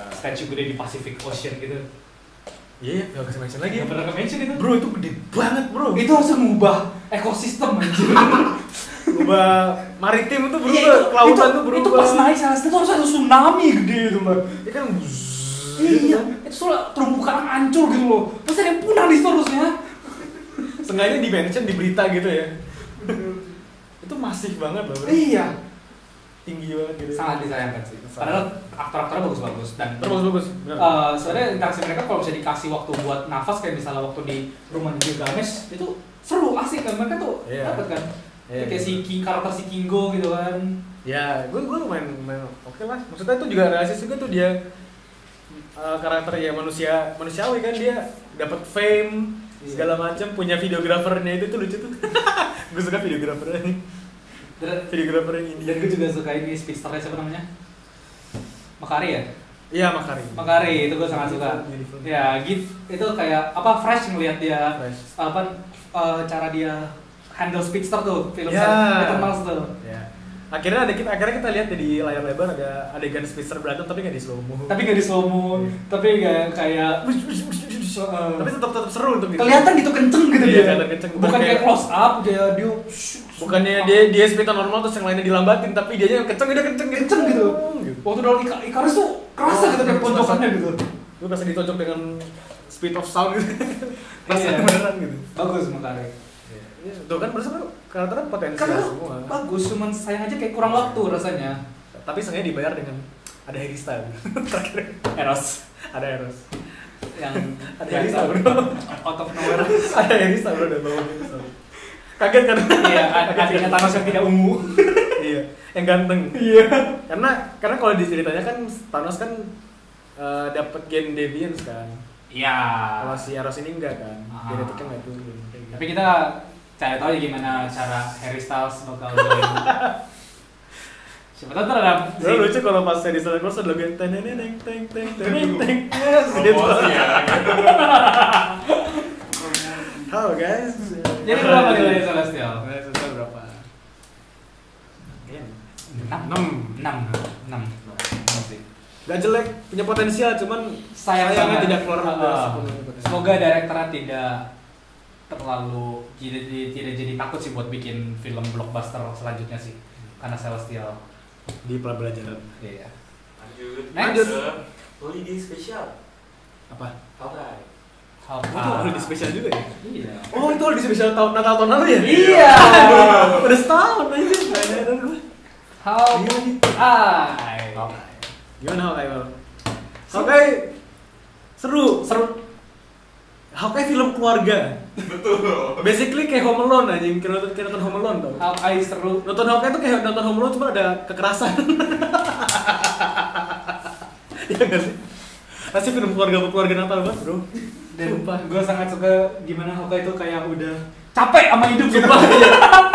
statue gede di Pacific Ocean gitu. Iya, nggak kasih mention lagi. Nggak pernah ke-mention itu. Bro, itu gede banget bro. Itu harus mengubah ekosistem anjir. Ubah maritim itu berubah, kelautan itu berubah. Itu pas naik Celestial itu harus ada tsunami gede itu mbak. Itu kan iya, itu soalnya terumbu karang hancur gitu loh. Pasti ada yang punah di situ harusnya. Sengaja di-mention di berita gitu ya. Itu masif banget loh. Iya. Tinggi banget gitu. Sangat disayangkan sih. Padahal aktor-aktornya bagus-bagus dan bagus. sebenarnya interaksi mereka kalau bisa dikasih waktu buat nafas kayak misalnya waktu di rumah Gilgamesh itu seru, asik kan, mereka tuh dapat kan. Kayak karakter si Kingo gitu kan. Ya, gue lumayan oke lah. Maksudnya itu juga realistis juga tuh dia karakter ya manusiawi kan, dia dapat fame segala macam, punya videografernya itu lucu tuh. Gue suka videografernya nih. Videografer yang ini. Dan gue juga suka ini speedsternya siapa namanya? Makari ya? Iya, Makari itu gue sangat suka. Ya, gitu. Itu kayak fresh ngelihat dia cara dia handle speedster tuh film Eternals tuh. Ya. Akhirnya kita lihat di layar lebar ada adegan speedster berantem tapi nggak di slow mo. Tapi nggak kayak. Tapi tetap seru untuk kelihatan gitu kenceng gitu dia. Bukan kayak close up dia. Bukannya dia speed normal terus yang lainnya dilambatin, tapi dia yang kenceng gitu. Waktu dalam Ikaris tuh kerasa gitu kayak tonjokannya gitu. Lu berasa ditonjok dengan speed of sound gitu. Rasanya beneran gitu. Bagus Makari. Tuh kan bersama karakternya potensial semua. Bagus, cuman sayang aja kayak kurang waktu rasanya. Tapi sengaja dibayar dengan ada Harry Styles. Terakhir Eros. Ada Eros. Yang ada Harry Styles bro. Out of nowhere. Ada Harry Styles bro, udah bawa gitu. Kaget kan? Iya, adiknya Thanos yang tidak ungu. Iya. yang ganteng. Iya. Karena kalau diceritanya kan Thanos kan dapat gen Deviants kan. Iya. Kalau si Eros ini enggak kan. Ah. Genetiknya enggak turun. Tapi kita cari tahu ya gimana cara Harry Styles bakal join. Siapa tahu terhadap Gue lucu kalau pas Harry Styles keluar ada lagu yang teng yes gitu. Promosi ya. Halo guys. Jadi berapa nilai Celestial? Nilai Celestial berapa? 6 sih. Gak jelek, punya potensial, cuman Sayangnya sayangnya tidak keluar semoga direkturnya tidak terlalu tidak jadi takut sih buat bikin film blockbuster selanjutnya sih, karena Celestial di pelajaran. iya. Lanjut ke holiday spesial. Apa? Hawkeye. Oh, itu holiday spesial juga ya? Iya. Oh, itu holiday spesial tahun Natal tahun lalu ya? Iya. Udah setahun aja. Nggak gue. Hawkeye. Gimana Hawkeye? Hawkeye seru. Hawkeye film keluarga. Betul. Basically kayak Home Alone anjing, kayak nonton Home Alone tau. Hawkeye seru. Nonton Hawkeye tuh kayak nonton Home Alone cuma ada kekerasan. Iya nggak sih? Pasti film keluarga Natal banget bro. Dan gue sangat suka gimana Hawkeye itu kayak udah capek sama hidup gitu.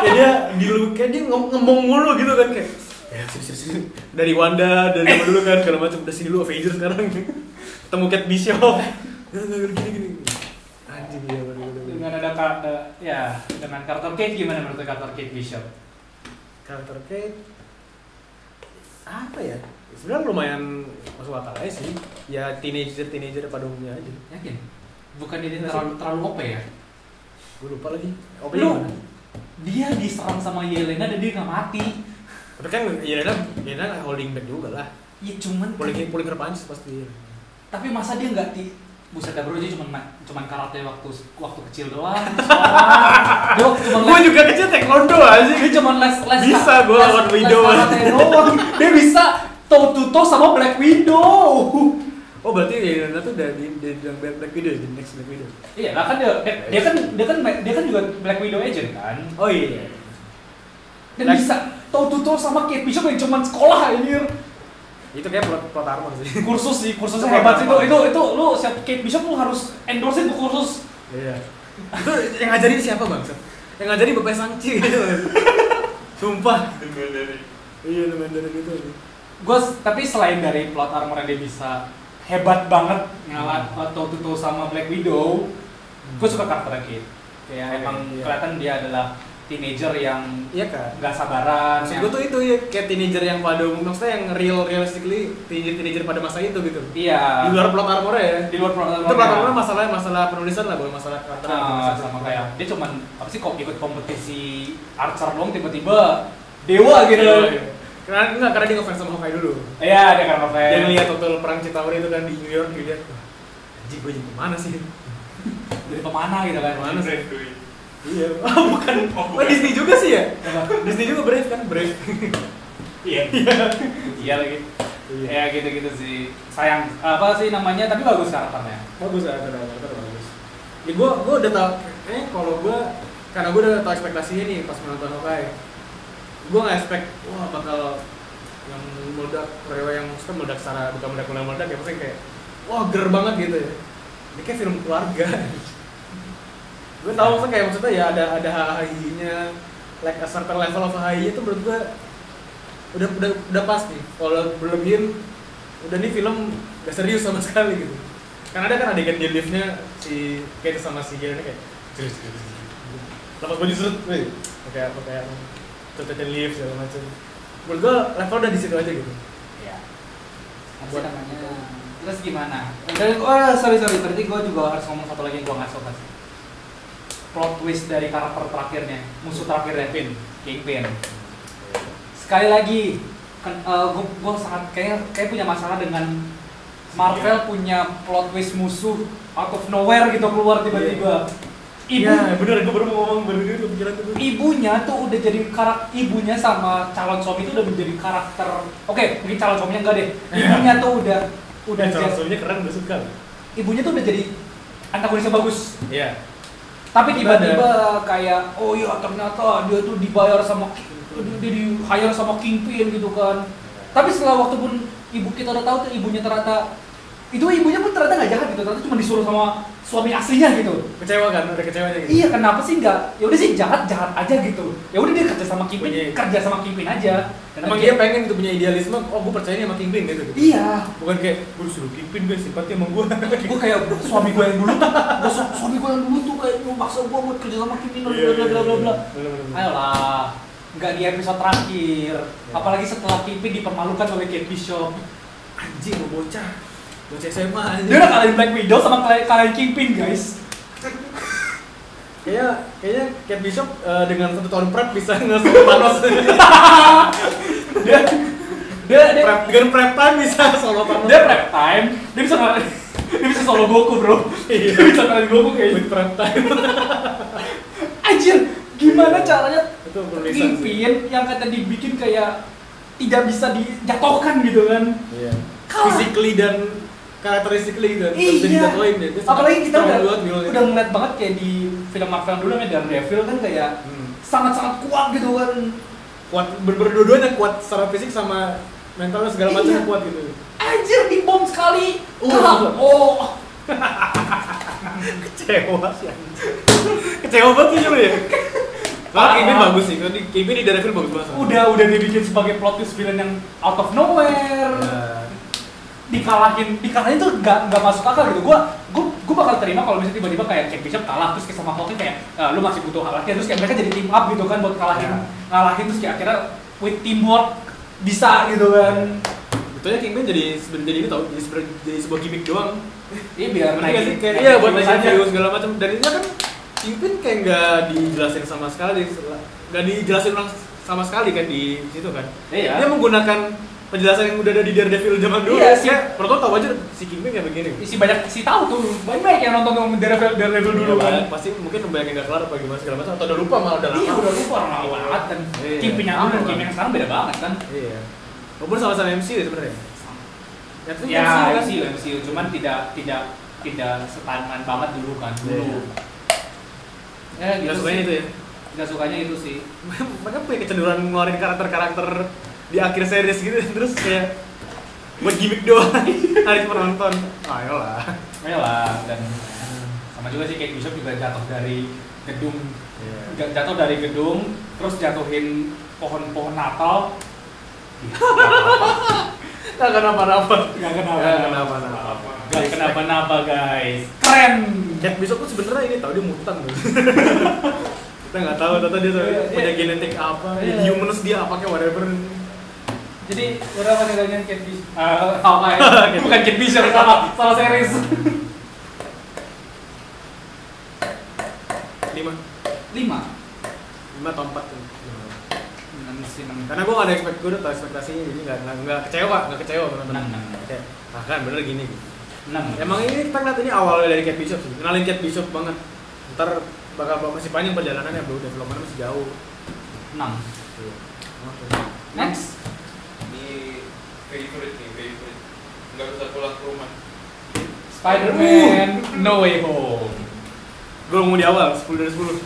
Kayak dia ngomong mulu gitu kan kayak sini. Dari Wanda, dari zaman dulu kan segala macam, udah sini dulu Avengers sekarang. Ketemu Kate Bishop. Gini. Anjing ya bener. Dengan ada dengan karakter Kate, gimana menurut karakter Kate Bishop? Karakter Kate apa ya? Sebenarnya lumayan masuk akal aja sih. Ya teenager pada umumnya aja. Yakin? Bukan dia terlalu OP ya? Gue lupa lagi. OP Lu, gimana? dia diserang sama Yelena dan dia nggak mati. Tapi kan Yelena holding back juga lah. Ya cuman Pulling her punch pasti. tapi masa dia nggak buset dah bro, dia cuman karate waktu kecil doang. Gue juga kecil taekwondo aja. Dia cuman les Bisa gue lawan Widow. Karate doang. Dia bisa toe to toe sama Black Widow. Oh berarti Yelena tuh udah di Black Widow, di next Black Widow. Iya lah kan dia kan juga Black Widow agent kan. Oh iya. Dan bisa toe to toe sama Kate Bishop yang cuman sekolah anjir. Itu kayak plot armor sih. Kursusnya Itu hebat sih plot itu lu siap Kate Bishop lu harus endorse itu kursus. Iya. Itu yang ngajarin siapa bang? Yang ngajarin Bapak Sangci gitu. Sumpah. Iya Mandarin itu. Tapi selain dari plot armor yang dia bisa hebat banget ngalah toe to toe sama Black Widow, gue suka karakternya Kate. Kayak emang kelihatan dia adalah teenager yang nggak sabaran. Maksud gue tuh itu ya kayak teenager yang pada umumnya, maksudnya yang realistically teenager pada masa itu gitu. Iya. Di luar plot armornya ya. Di luar plot armornya. Itu plot armornya masalah penulisan lah, bukan masalah karakter. Sama kayak dia cuman apa sih kok ikut kompetisi Archer dong tiba-tiba dewa gitu. Iya. Karena dia ngefans sama Hawkeye dulu. Iya, dia kan ngefans. Dia ngeliat total perang Chitauri itu kan di New York, dia lihat, anjing gue jadi kemana sih? Dari pemanah gitu kan. Mana sih? Iya, bukan. Oh, Disney juga sih ya? Disney juga Brave kan? Brave. Iya. Iya lagi. Ya gitu-gitu sih. Sayang apa sih namanya, tapi bagus karakternya. Bagus karakter bagus. Ya gue udah tau, karena gue udah tau ekspektasinya nih pas menonton Hawkeye. Gue nggak expect, wah bakal yang meledak, yang meledak secara bukan meledak ya, maksudnya kayak wah ger banget gitu ya. Ini kayak film keluarga. Gue tau maksudnya ya ada HHI-nya, like a certain level of HHI itu menurut gue udah pas nih. Kalau berlebihin, udah nih film gak serius sama sekali gitu. Karena ada kan adegan di liftnya si Kate sama si Garen kayak serius. Lepas baju surut, kayak tututin lift segala macam. Menurut gue level udah di situ aja gitu. Iya. Apa namanya? Terus gimana? Sorry. Berarti gue juga harus ngomong satu lagi yang gue nggak suka. Plot twist dari karakter terakhirnya, musuh terakhirnya Kingpin. Sekali lagi, gue sangat kayak punya masalah dengan Marvel punya plot twist musuh out of nowhere gitu keluar tiba-tiba. Iya, bener, gue baru mau ngomong kepikiran itu. Ibunya tuh udah jadi ibunya sama calon suami itu udah menjadi karakter. Oke, mungkin calon suaminya enggak deh. Ibunya tuh udah calon suaminya keren, udah suka. Ibunya tuh udah jadi antagonisnya bagus. Iya. Tapi tiba-tiba kayak oh iya ternyata dia tuh dibayar sama dia di hire sama Kingpin gitu kan. Tapi setelah waktu pun ibu kita udah tahu tuh ibunya ternyata itu ibunya pun ternyata nggak jahat gitu, ternyata cuma disuruh sama suami aslinya gitu. Kecewa kan, udah kecewanya gitu. Iya, kenapa sih nggak? Ya udah sih jahat aja gitu. Ya udah dia kerja sama Kingpin aja. Emang dia pengen gitu punya idealisme, oh gue percaya nih sama Kingpin gitu. Iya. Bukan kayak gue disuruh Kingpin guys, simpati sama gue. Gue kayak suami gue yang dulu tuh, suami gue yang dulu tuh kayak maksa gue buat kerja sama Kingpin bla bla bla. Ayolah, nggak di episode terakhir. Apalagi setelah Kingpin dipermalukan oleh Kate Bishop. Anjing lo bocah SMA aja. Dia udah kalahin Black Widow sama kalahin Kingpin guys. Kayaknya Kate Bishop dengan 1 tahun prep bisa nge-solo Thanos. dia prep, dengan prep time bisa solo Thanos. Dia prep time, dia bisa solo Goku bro. Dia bisa kalahin Goku kayak with prep time. Anjir, gimana caranya Itu penulisan Kingpin yang kata dibikin kayak tidak bisa dijatuhkan gitu kan. Iya. Kalah. Physically dan karakteristikly dan iya. bisa dijatuhin deh. Apalagi kita udah gitu. ngeliat banget kayak di film Marvel dulu namanya Daredevil kan kayak sangat-sangat kuat gitu kan. Kuat berdua-duanya kuat secara fisik sama mentalnya segala macamnya kuat gitu. Anjir dibom sekali. Kecewa sih anjir. Kecewa banget sih lu ya. Kalau Kingpin bagus sih, Kingpin di Daredevil bagus banget. Udah dibikin sebagai plot twist villain yang out of nowhere. Yeah. Dikalahin tuh nggak masuk akal gitu. Gue bakal terima kalau misalnya tiba-tiba kayak Kate Bishop kalah terus kayak sama Hawkeye kayak lu masih butuh hal lagi terus kayak mereka jadi team up gitu kan buat ngalahin terus kayak akhirnya with teamwork bisa gitu kan. Betulnya Kingpin jadi ini tau, jadi sebuah gimmick doang. Iya biar naikin. Iya buat naikin view segala macam. Dan itu kan Kingpin kayak nggak dijelasin sama sekali kan di situ kan. Iya. Dia menggunakan penjelasan yang udah ada di Daredevil zaman dulu. Iya sih. Perlu tahu aja si Kingpin kayak begini. Si tahu tuh banyak yang nonton Daredevil dulu kan. Pasti mungkin banyak yang nggak kelar apa gimana segala macam atau udah lupa malah udah lama. Iya udah lupa orang lama banget kan. Kingpin yang dulu dan Kingpin yang sekarang beda banget kan. Iya. Walaupun sama-sama MCU sebenarnya. Ya MCU cuman tidak setangan banget dulu kan dulu. Ya gitu sukanya itu ya. Gak sukanya itu sih. Mereka punya kecenderungan ngeluarin karakter-karakter di akhir series gitu terus kayak buat gimmick doang tarik penonton. Ayolah dan sama juga sih Kate Bishop juga jatuh dari gedung. Jatuh dari gedung terus jatuhin pohon Natal. Gak kenapa-napa guys. Keren. Kate Bishop tuh sebenarnya ini tau dia mutant tuh. Kita nggak tahu ternyata dia punya genetik apa, humans dia apa kayak whatever. Jadi berapa nilainya Kate Bishop? Bukan Kate Bishop, salah series. 5 atau 4 tuh. Karena gue gak ada gue udah tau ekspektasinya jadi nggak kecewa benar-benar. Kayak kan bener gini. Emang ini kita ngeliat ini awalnya dari Kate Bishop sih, kenalin Kate Bishop banget. Ntar bakal masih panjang perjalanannya bro, developmentnya masih jauh. 6. Next. Favorite nggak bisa pulang ke rumah. Spider-Man No Way Home. Gue ngomong di awal 10 dari 10.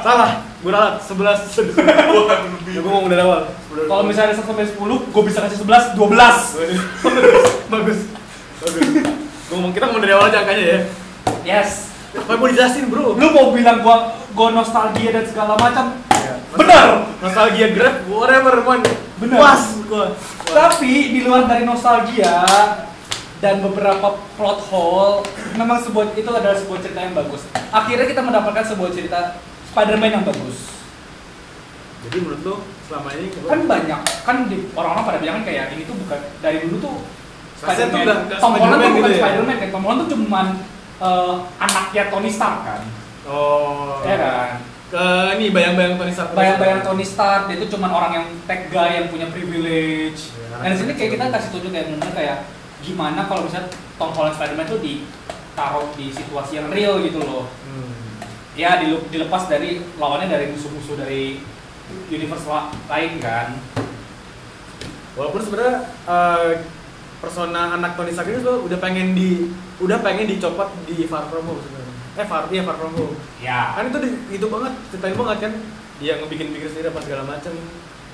Salah, gue ralat 11. Gue ngomong dari awal. Kalau misalnya 1 sampai 10, gue bisa kasih 11, 12. Bagus. Gue ngomong kita ngomong dari awal aja angkanya ya. Yes. Apa yang mau dijelasin bro? Lu mau bilang gua nostalgia dan segala macam? Bener. Nostalgia grab, whatever man. Bener. Puas gua. Tapi di luar dari nostalgia dan beberapa plot hole, memang itu adalah sebuah cerita yang bagus. Akhirnya kita mendapatkan sebuah cerita Spider-Man yang bagus. Jadi menurut lu selama ini kan banyak kan orang-orang pada bilang kan kayak ini tuh bukan dari dulu tuh Spider-Man. Tom Holland tuh bukan Spider-Man kan. Tom Holland tuh cuman anaknya Tony Stark kan. Oh. Ya kan. Ini bayang-bayang Tony Stark. Bayang-bayang Tony Stark, dia itu cuma orang yang tech guy yang punya privilege. Dan di sini kayak kita kasih tunjuk kayak gimana kalau misalnya Tom Holland Spider-Man itu ditaruh di situasi yang real gitu loh. Ya dilepas dari lawannya dari musuh-musuh dari universe lain kan. Walaupun sebenarnya persona anak Tony Stark ini udah pengen dicopot di Far From Home sebenarnya. Far From Home. Ya. Kan itu banget, ceritain banget kan. Dia ngebikin sendiri apa segala macam.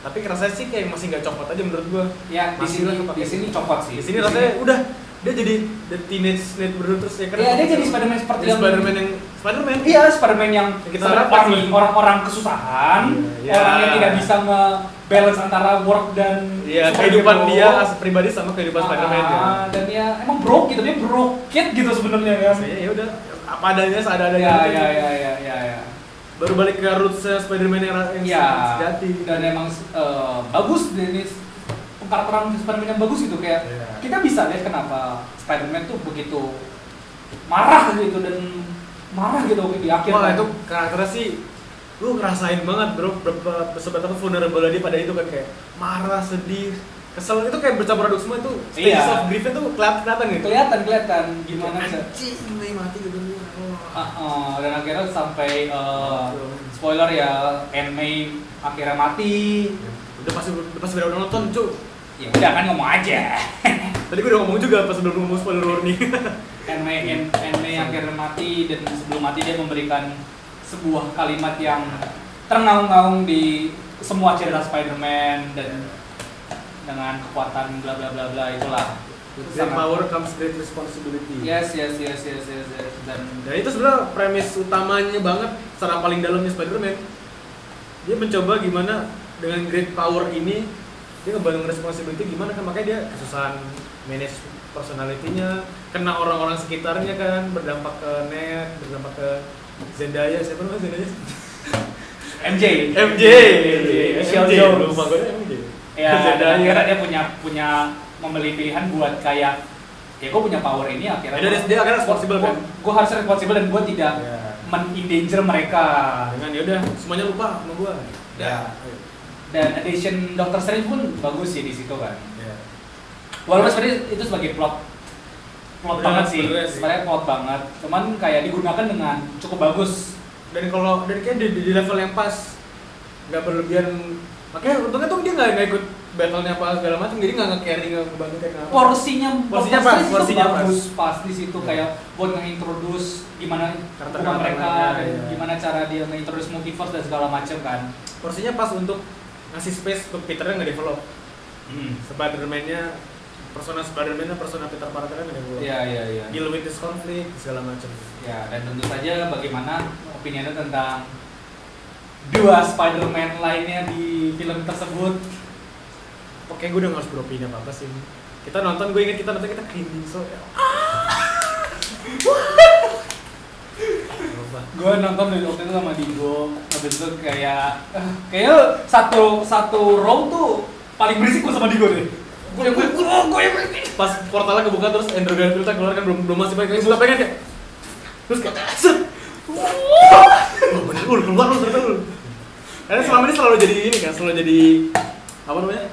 Tapi rasanya sih kayak masih nggak copot aja menurut gua. Ya, di sini copot sih. Di sini rasanya udah dia jadi the teenage Ned berdua terus ya kan. Iya, dia jadi Spider-Man seperti yang Spider-Man. Iya, Spider-Man yang kita harapkan orang kesusahan, Iya. orang yang tidak bisa nge-balance antara work dan kehidupan dia pribadi sama kehidupan Spider-Man ya. Dan ya emang broke gitu, dia broke kid gitu sebenarnya kan. Ya udah apa adanya seadanya. Ya. Baru balik ke roots Spider-Man yang sejati. Dan emang bagus ini karakteran Spider-Man yang bagus gitu kayak kita bisa lihat kenapa Spider-Man tuh begitu marah gitu di akhir. Wah, itu karakternya sih lu ngerasain banget bro, seberapa vulnerable dia pada itu kan, kayak marah, sedih, kesel, itu kayak bercampur aduk semua itu. Stages of grief-nya tuh kelihatan gitu. Kelihatan gimana sih mati gitu. Dan akhirnya sampai spoiler ya, Aunt May akhirnya mati. Udah pasti udah nonton, cu. Ya udah kan ngomong aja. Tadi gue udah ngomong juga pas sebelum ngomong spoiler warning. Aunt May akhirnya mati, dan sebelum mati dia memberikan sebuah kalimat yang terngaung-ngaung di semua cerita Spider-Man, dan dengan kekuatan bla bla bla bla itulah. Great power comes great responsibility. Yes. Dan itu sebenarnya premis utamanya banget, secara paling dalamnya Spider-Man. Dia mencoba gimana dengan great power ini dia ngebangun responsibility gimana kan, makanya dia kesusahan manage personality-nya, kena orang-orang sekitarnya kan, berdampak ke Ned, berdampak ke Zendaya, siapa namanya Zendaya? MJ. Lupa gue MJ. Ya, dan akhirnya dia punya membeli pilihan buat kayak ya gue punya power ini akhirnya dia akhirnya responsible kan. Gue harus responsible dan gue tidak men-endanger mereka. Dengan ya udah semuanya lupa sama gue. Ya. Dan addition Doctor Strange pun bagus sih di situ kan. Ya. Walaupun sebenarnya itu sebagai plot banget sih, sebenarnya plot banget. Cuman kayak digunakan dengan cukup bagus. Dan kayak di level yang pas, nggak berlebihan. Makanya untungnya tuh dia nggak ikut battle-nya apa segala macam, jadi nggak nge-carry, nggak ngebantu kayak apa. Porsinya bagus pas di situ kayak buat nge-introduce gimana hubungan mereka, gimana cara dia nge-introduce multiverse dan segala macam kan. Porsinya pas untuk ngasih space untuk Peter-nya nge-develop. Persona Peter Parker-nya nge-develop. Iya. Deal with this conflict segala macam. Ya, dan tentu saja bagaimana opininya tentang dua Spider-Man lainnya di film tersebut. Oke, gue udah nggak harus beropini apa sih. Kita ingat kita cringing so. Gue nonton dari waktu itu sama Digo, habis itu kayak satu row tuh paling berisik gue sama Digo deh. Gue yang berisik. Pas portalnya kebuka terus Andrew Garfield keluar kan belum masih pengen kayak terus kayak bener lu keluar lu ternyata lu. Karena selama ini selalu jadi ini kan, selalu jadi apa namanya?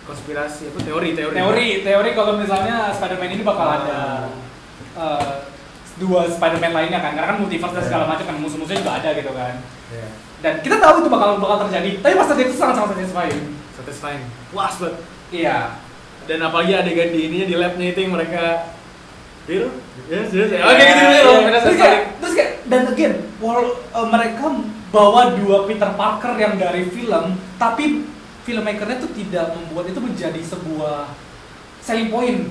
Konspirasi apa teori kalau misalnya Spider-Man ini bakal ada dua Spider-Man lainnya kan, karena kan multiverse dan segala macam kan, musuh-musuhnya juga ada gitu kan. Dan kita tahu itu bakal terjadi, tapi pas terjadi itu sangat satisfying. Puas banget. Iya. Dan apalagi adegan di ininya di labnya itu yang mereka real? Yes. Terus kayak dan again, mereka bawa dua Peter Parker yang dari film, tapi filmmaker-nya tuh tidak membuat itu menjadi sebuah selling point.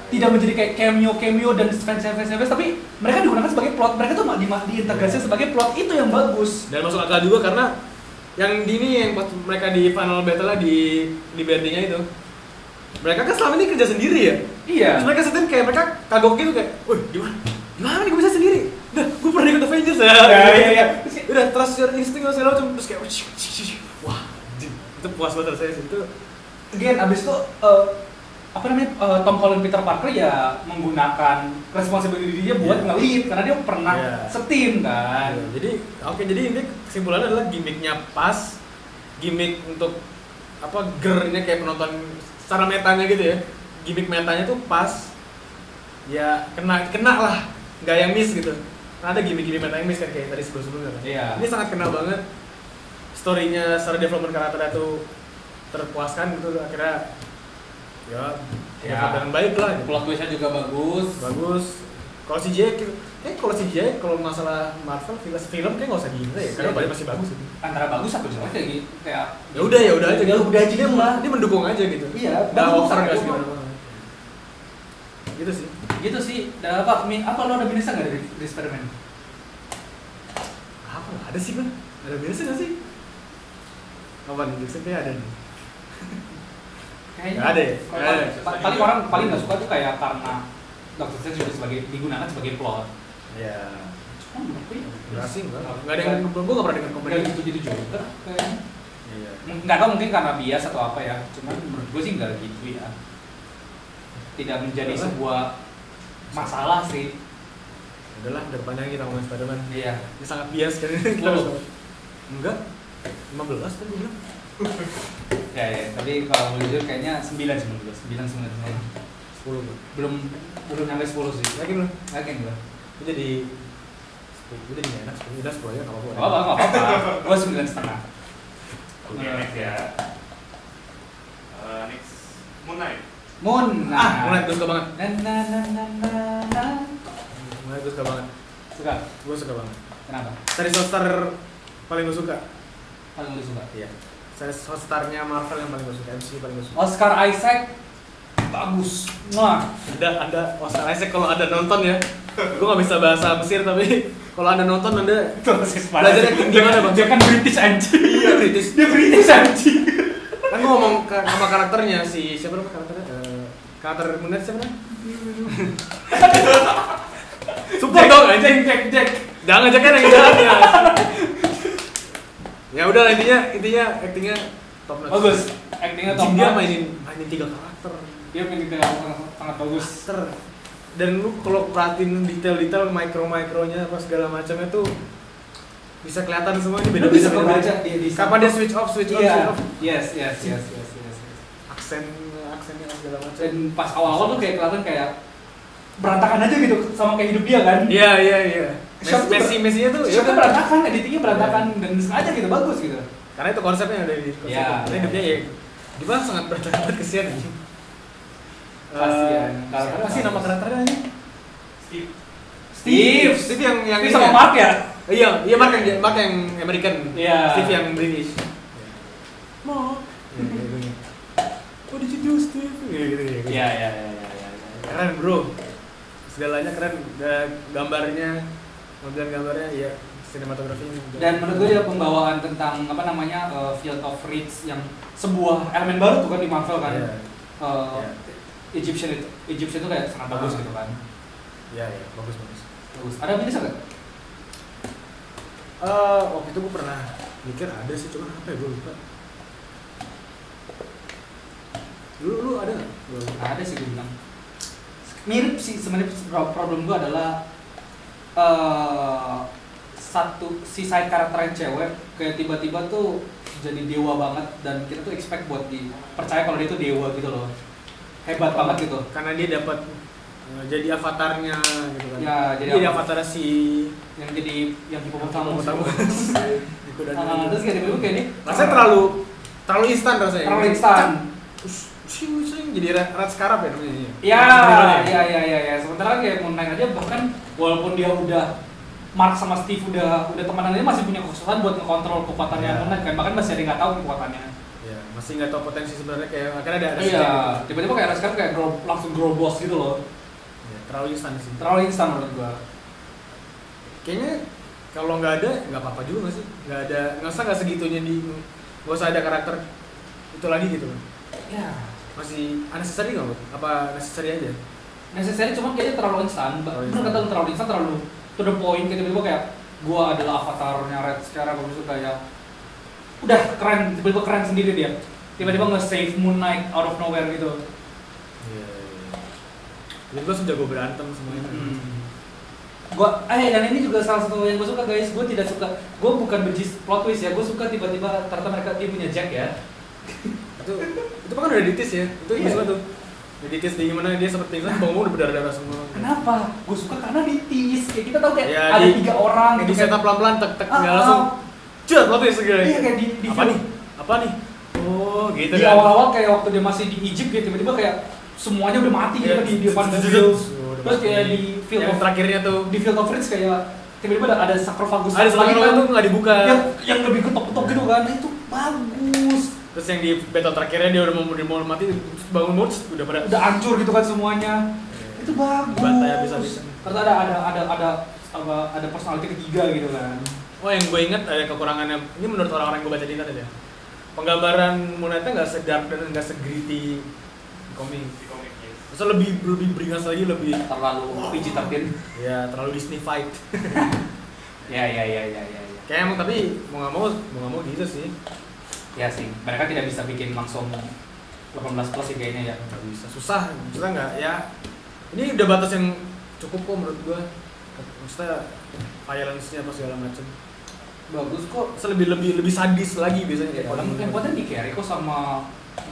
Tidak menjadi kayak cameo dan fan service, tapi mereka digunakan sebagai plot. Mereka tuh diintegrasi sebagai plot, itu yang bagus. Dan masuk akal juga karena yang pas mereka di final battle-nya di Liberty-nya itu, mereka kan selama ini kerja sendiri ya. Iya. Terus mereka setin kayak mereka kagok gitu kayak, wih gimana nih gue bisa sendiri? Udah, gue pernah ikut Avengers ya. Iya. Udah, trust your instinct segala macam, terus kayak wah, itu puas banget rasanya itu. Again, abis itu Tom Holland Peter Parker ya menggunakan responsibility dia buat nge-lead karena dia pernah setim kan. Jadi ini kesimpulannya adalah gimmicknya pas, gimmick untuk gernya kayak penonton secara metanya gitu ya, gimmick metanya tuh pas, ya kena lah, nggak yang miss gitu. Karena ada gimmick meta yang miss kan kayak tadi sebelumnya kan. Ini sangat kena banget, storynya secara development karakternya tuh terpuaskan gitu, akhirnya ya dengan baik lah. Plot twist-nya juga bagus. Kalau CGI kalau masalah Marvel film kayak nggak usah dihina ya, karena banyak masih bagus gitu. Antara bagus atau jelek kayak gitu, kayak Ya udah aja. Ya udah aja dia lah. Dia mendukung aja gitu. Iya, Nggak bagus, over nggak bagus. sih gimana. Gitu sih. Gitu sih. Dan apa lo ada minusnya nggak dari Spider-Man? Apa nggak ada sih bang? Ada minusnya nggak sih? Apa nih? Biasanya ada nih. Kayaknya Nggak ada ya? Paling orang paling nggak suka tuh kayak karena Doctor Strange juga digunakan sebagai plot. Ya. Cuma menurut gue Nggak sih, nggak ada yang gue nggak pernah dengar komen nggak gitu juga kayaknya. Iya. Nggak tahu mungkin karena bias atau apa ya. Cuman menurut gue sih nggak gitu ya. Tidak menjadi Apa? sebuah masalah sih. Udahlah, depannya kita ngomongin Spider-Man. Iya. Ini sangat bias kan ini. Kita harus- Enggak. 15 kan gue bilang. Ya, tapi kalau mau jujur kayaknya 9 sih menurut gue. 9. 10 gue. Belum nyampe 10 sih. Yakin lu? Yakin gue. Gue jadi 10. Gue jadi nggak enak. 10 udah 10 aja kalau gue. Nggak apa-apa. Gue 9,5. Oke, next ya. Next Moon Knight. Moon. Mulai gue suka banget. Na. Mulai gue suka banget. Suka. Gue suka banget. Kenapa? Series All-Star paling gue suka. Paling lu suka. Iya. Series All-Star-nya Marvel yang paling gue suka. MCU paling gue suka. Oscar Isaac bagus. Wah. Ada Oscar Isaac kalau ada nonton ya. Gue nggak bisa bahasa Mesir tapi kalau anda nonton anda belajar acting gimana bang? Dia kan British anjing. Iya British. Dia British anjing. Kan gue ngomong sama karakternya si siapa namanya karakternya? Karakter Moon Knight siapa namanya? Support dong anjing. Jack. Jangan aja kan yang jahat ya. Ya udah intinya actingnya top notch. Bagus. Actingnya top Dia notch. mainin 3 karakter. Dia mainin sangat bagus. Karakter. Dan lu kalau perhatiin detail-detail mikro-mikronya apa segala macamnya tuh bisa kelihatan semua ini Lu bisa beda-beda. kebaca di Kapan dia switch off, switch Iya. off. Yes. Aksennya segala macam. Dan pas awal-awal tuh kayak kelihatan kayak berantakan aja gitu sama kayak hidup dia kan. Iya. Shot tuh Messinya tuh ya shotnya udah. berantakan, editingnya berantakan dan sengaja gitu bagus gitu. Karena itu konsepnya ada di konsep. Iya. Karena hidupnya ya gimana sangat berantakan banget kesian anjing. Kasian. Siapa sih nama karakternya anjing? Steve yang Steve ini sama ya? Mark ya? Iya Mark yang American. Iya. Steve yang British. Mark. What did you do Steve? Gitu. Iya. Keren bro. Segalanya keren. Gambarnya, modelan gambarnya, ya sinematografinya. Dan menurut gue dia pembawaan tentang apa namanya Field of Reeds yang sebuah elemen baru tuh kan di Marvel kan. Iya. Egyptian itu kayak sangat bagus gitu kan. Iya, bagus. Ada minusnya nggak? Waktu itu gue pernah mikir ada sih, cuman apa ya gue lupa. Lu ada nggak? Ada sih gue bilang. Mirip sih sebenarnya problem gue adalah satu si side karakter yang cewek kayak tiba-tiba tuh jadi dewa banget dan kita tuh expect buat percaya kalau dia tuh dewa gitu loh. Hebat banget gitu. Karena dia dapat jadi avatarnya gitu kan. Ya, jadi dia avatar si yang hipopotamus. Terus kayak tiba-tiba kayak ini Rasanya terlalu instan rasanya. terlalu instan. Terus jadi rat scarab ya namanya. Iya. Sementara kayak Moon Knight aja bahkan walaupun dia udah Mark sama Steve udah temenan aja masih punya kesusahan buat ngekontrol kekuatannya Moon Knight kan, bahkan masih ada yang nggak tahu kekuatannya. Iya, masih nggak tahu potensi sebenarnya kayak akhirnya ada Iya, tiba-tiba kayak sekarang kayak langsung grow boss gitu loh. Ya, terlalu instan sih. Terlalu instan menurut gua. Kayaknya kalau nggak ada nggak apa-apa juga nggak sih? Nggak usah segitunya nggak usah ada karakter itu lagi gitu. Ya. Masih unnecessary nggak? Apa necessary aja? Necessary cuman kayaknya terlalu instan. Bener kata lu terlalu instan, terlalu to the point kayak tiba-tiba kayak gua adalah avatarnya Red sekarang gua suka kayak udah keren, tiba-tiba keren sendiri dia. Tiba-tiba nge-save Moon Knight out of nowhere gitu. Iya. Jadi gua sudah jago berantem semuanya. Dan ini juga salah satu yang gue suka guys, gue tidak suka, gue bukan benci plot twist ya, gue suka tiba-tiba ternyata dia punya Jack ya. itu kan udah ditis ya, itu Iya. suka tuh. Ditis di gimana dia seperti itu, bangun udah berdarah-darah semua. Kenapa? Gue suka karena ditis, kayak kita tahu kayak Ya, ada 3 orang di gitu setup pelan-pelan tek nggak Ah, langsung. Cut, lo tuh segala. Iya kayak di Apa nih? Oh, gitu di awal-awal kayak waktu dia masih di Egypt gitu, tiba-tiba kayak semuanya udah mati gitu di depan mobil. Udah Terus kayak di Field yang of terakhirnya tuh di Field of Dreams kayak tiba-tiba ada sarcophagus ada lagi lagi tuh nggak dibuka. yang lebih ketok-ketok gitu kan. Nah, itu bagus. Terus yang di battle terakhirnya dia udah mau mati, bangun udah pada Udah hancur gitu kan semuanya. Itu bagus. Dibantai habis-habisan. Terus ada personality ketiga gitu kan. Oh, yang gue inget ada kekurangannya. Ini menurut orang-orang yang gue baca di internet ya. Penggambaran Moon Knight-nya nggak sedark dan nggak segritty di komik. Terus lebih beringas lagi, lebih Terlalu PG-13. ya terlalu Disney-fied. Ya. Kayak emang tapi mau nggak mau gitu sih. Ya sih, mereka tidak bisa bikin langsung 18 plus sih kayaknya ya. Nggak bisa, susah nggak ya. Ini udah batas yang cukup kok menurut gua. Maksudnya violence-nya apa segala macem. Bagus kok. Terus lebih sadis lagi biasanya kayak Yang kuatnya di carry kok sama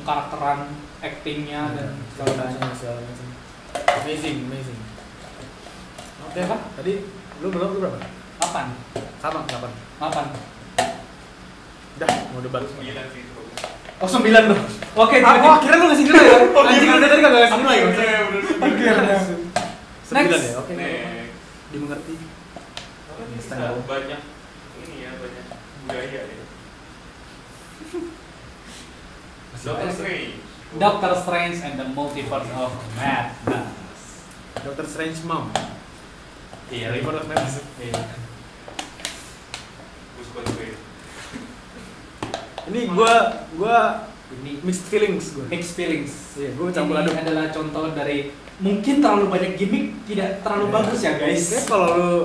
karakteran, actingnya dan segala macam. Amazing. Oke apa? Tadi lu berapa? 8. Sama 8. 8. Udah, mau debat. 9 sih itu. Oh 9 loh. Oke, Akhirnya lu ngasih 9 ya? Anjing gitu. udah tadi kagak ngasih 9 ya? Bener. 9 ya? Oke. Nih, Dimengerti. apa nih, Bisa. bisa banyak ini ya, banyak budaya ya. Doctor Strange. Doctor Strange and the Multiverse of Madness. Doctor Strange Mom. Iya, Multiverse of Madness. Iya. Gus Bantuin. Ini gua Ini mixed feelings gua. mixed feelings. Iya, gua campur Ini aduk. adalah contoh dari mungkin terlalu banyak gimmick, tidak terlalu bagus ya guys. Kayak kalau lu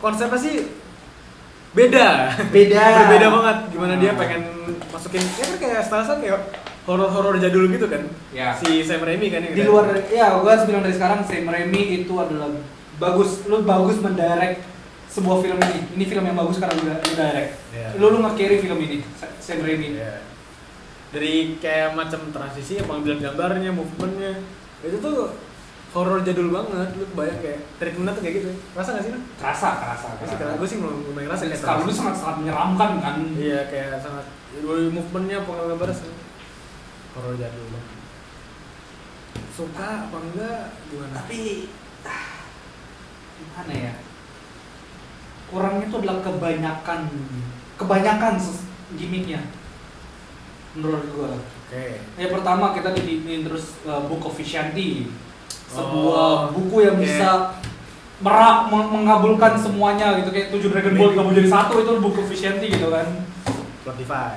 konsepnya sih beda. Beda. Berbeda banget gimana dia pengen masukin ya kan kayak style kayak horor-horor jadul gitu kan. Ya. Si Sam Raimi kan yang Di luar ya, gua harus bilang dari sekarang Sam Raimi itu adalah bagus. Lu bagus mendirect sebuah film ini. Ini film yang bagus karena lu direct. Iya. Lu nge-carry film ini, Sam Raimi. Iya. Dari kayak macam transisi, pengambilan gambarnya, movementnya, itu tuh horor jadul banget. Lu kebayang kayak treatmentnya tuh kayak gitu. Rasa nggak sih lu? Kerasa. Gue sih lumayan ngerasa kayak Sekarang lu sangat menyeramkan kan. iya kayak sangat movementnya, pengambilan gambarnya horor jadul banget. Suka apa enggak gimana? Tapi gimana ya? Kurangnya itu adalah kebanyakan gimmicknya menurut gua. Oke. Yang pertama kita dibikin terus Book of Vishanti, sebuah buku yang bisa mengabulkan semuanya gitu, kayak 7 Dragon Ball gabung jadi satu, itu Book of Vishanti gitu kan. Spotify.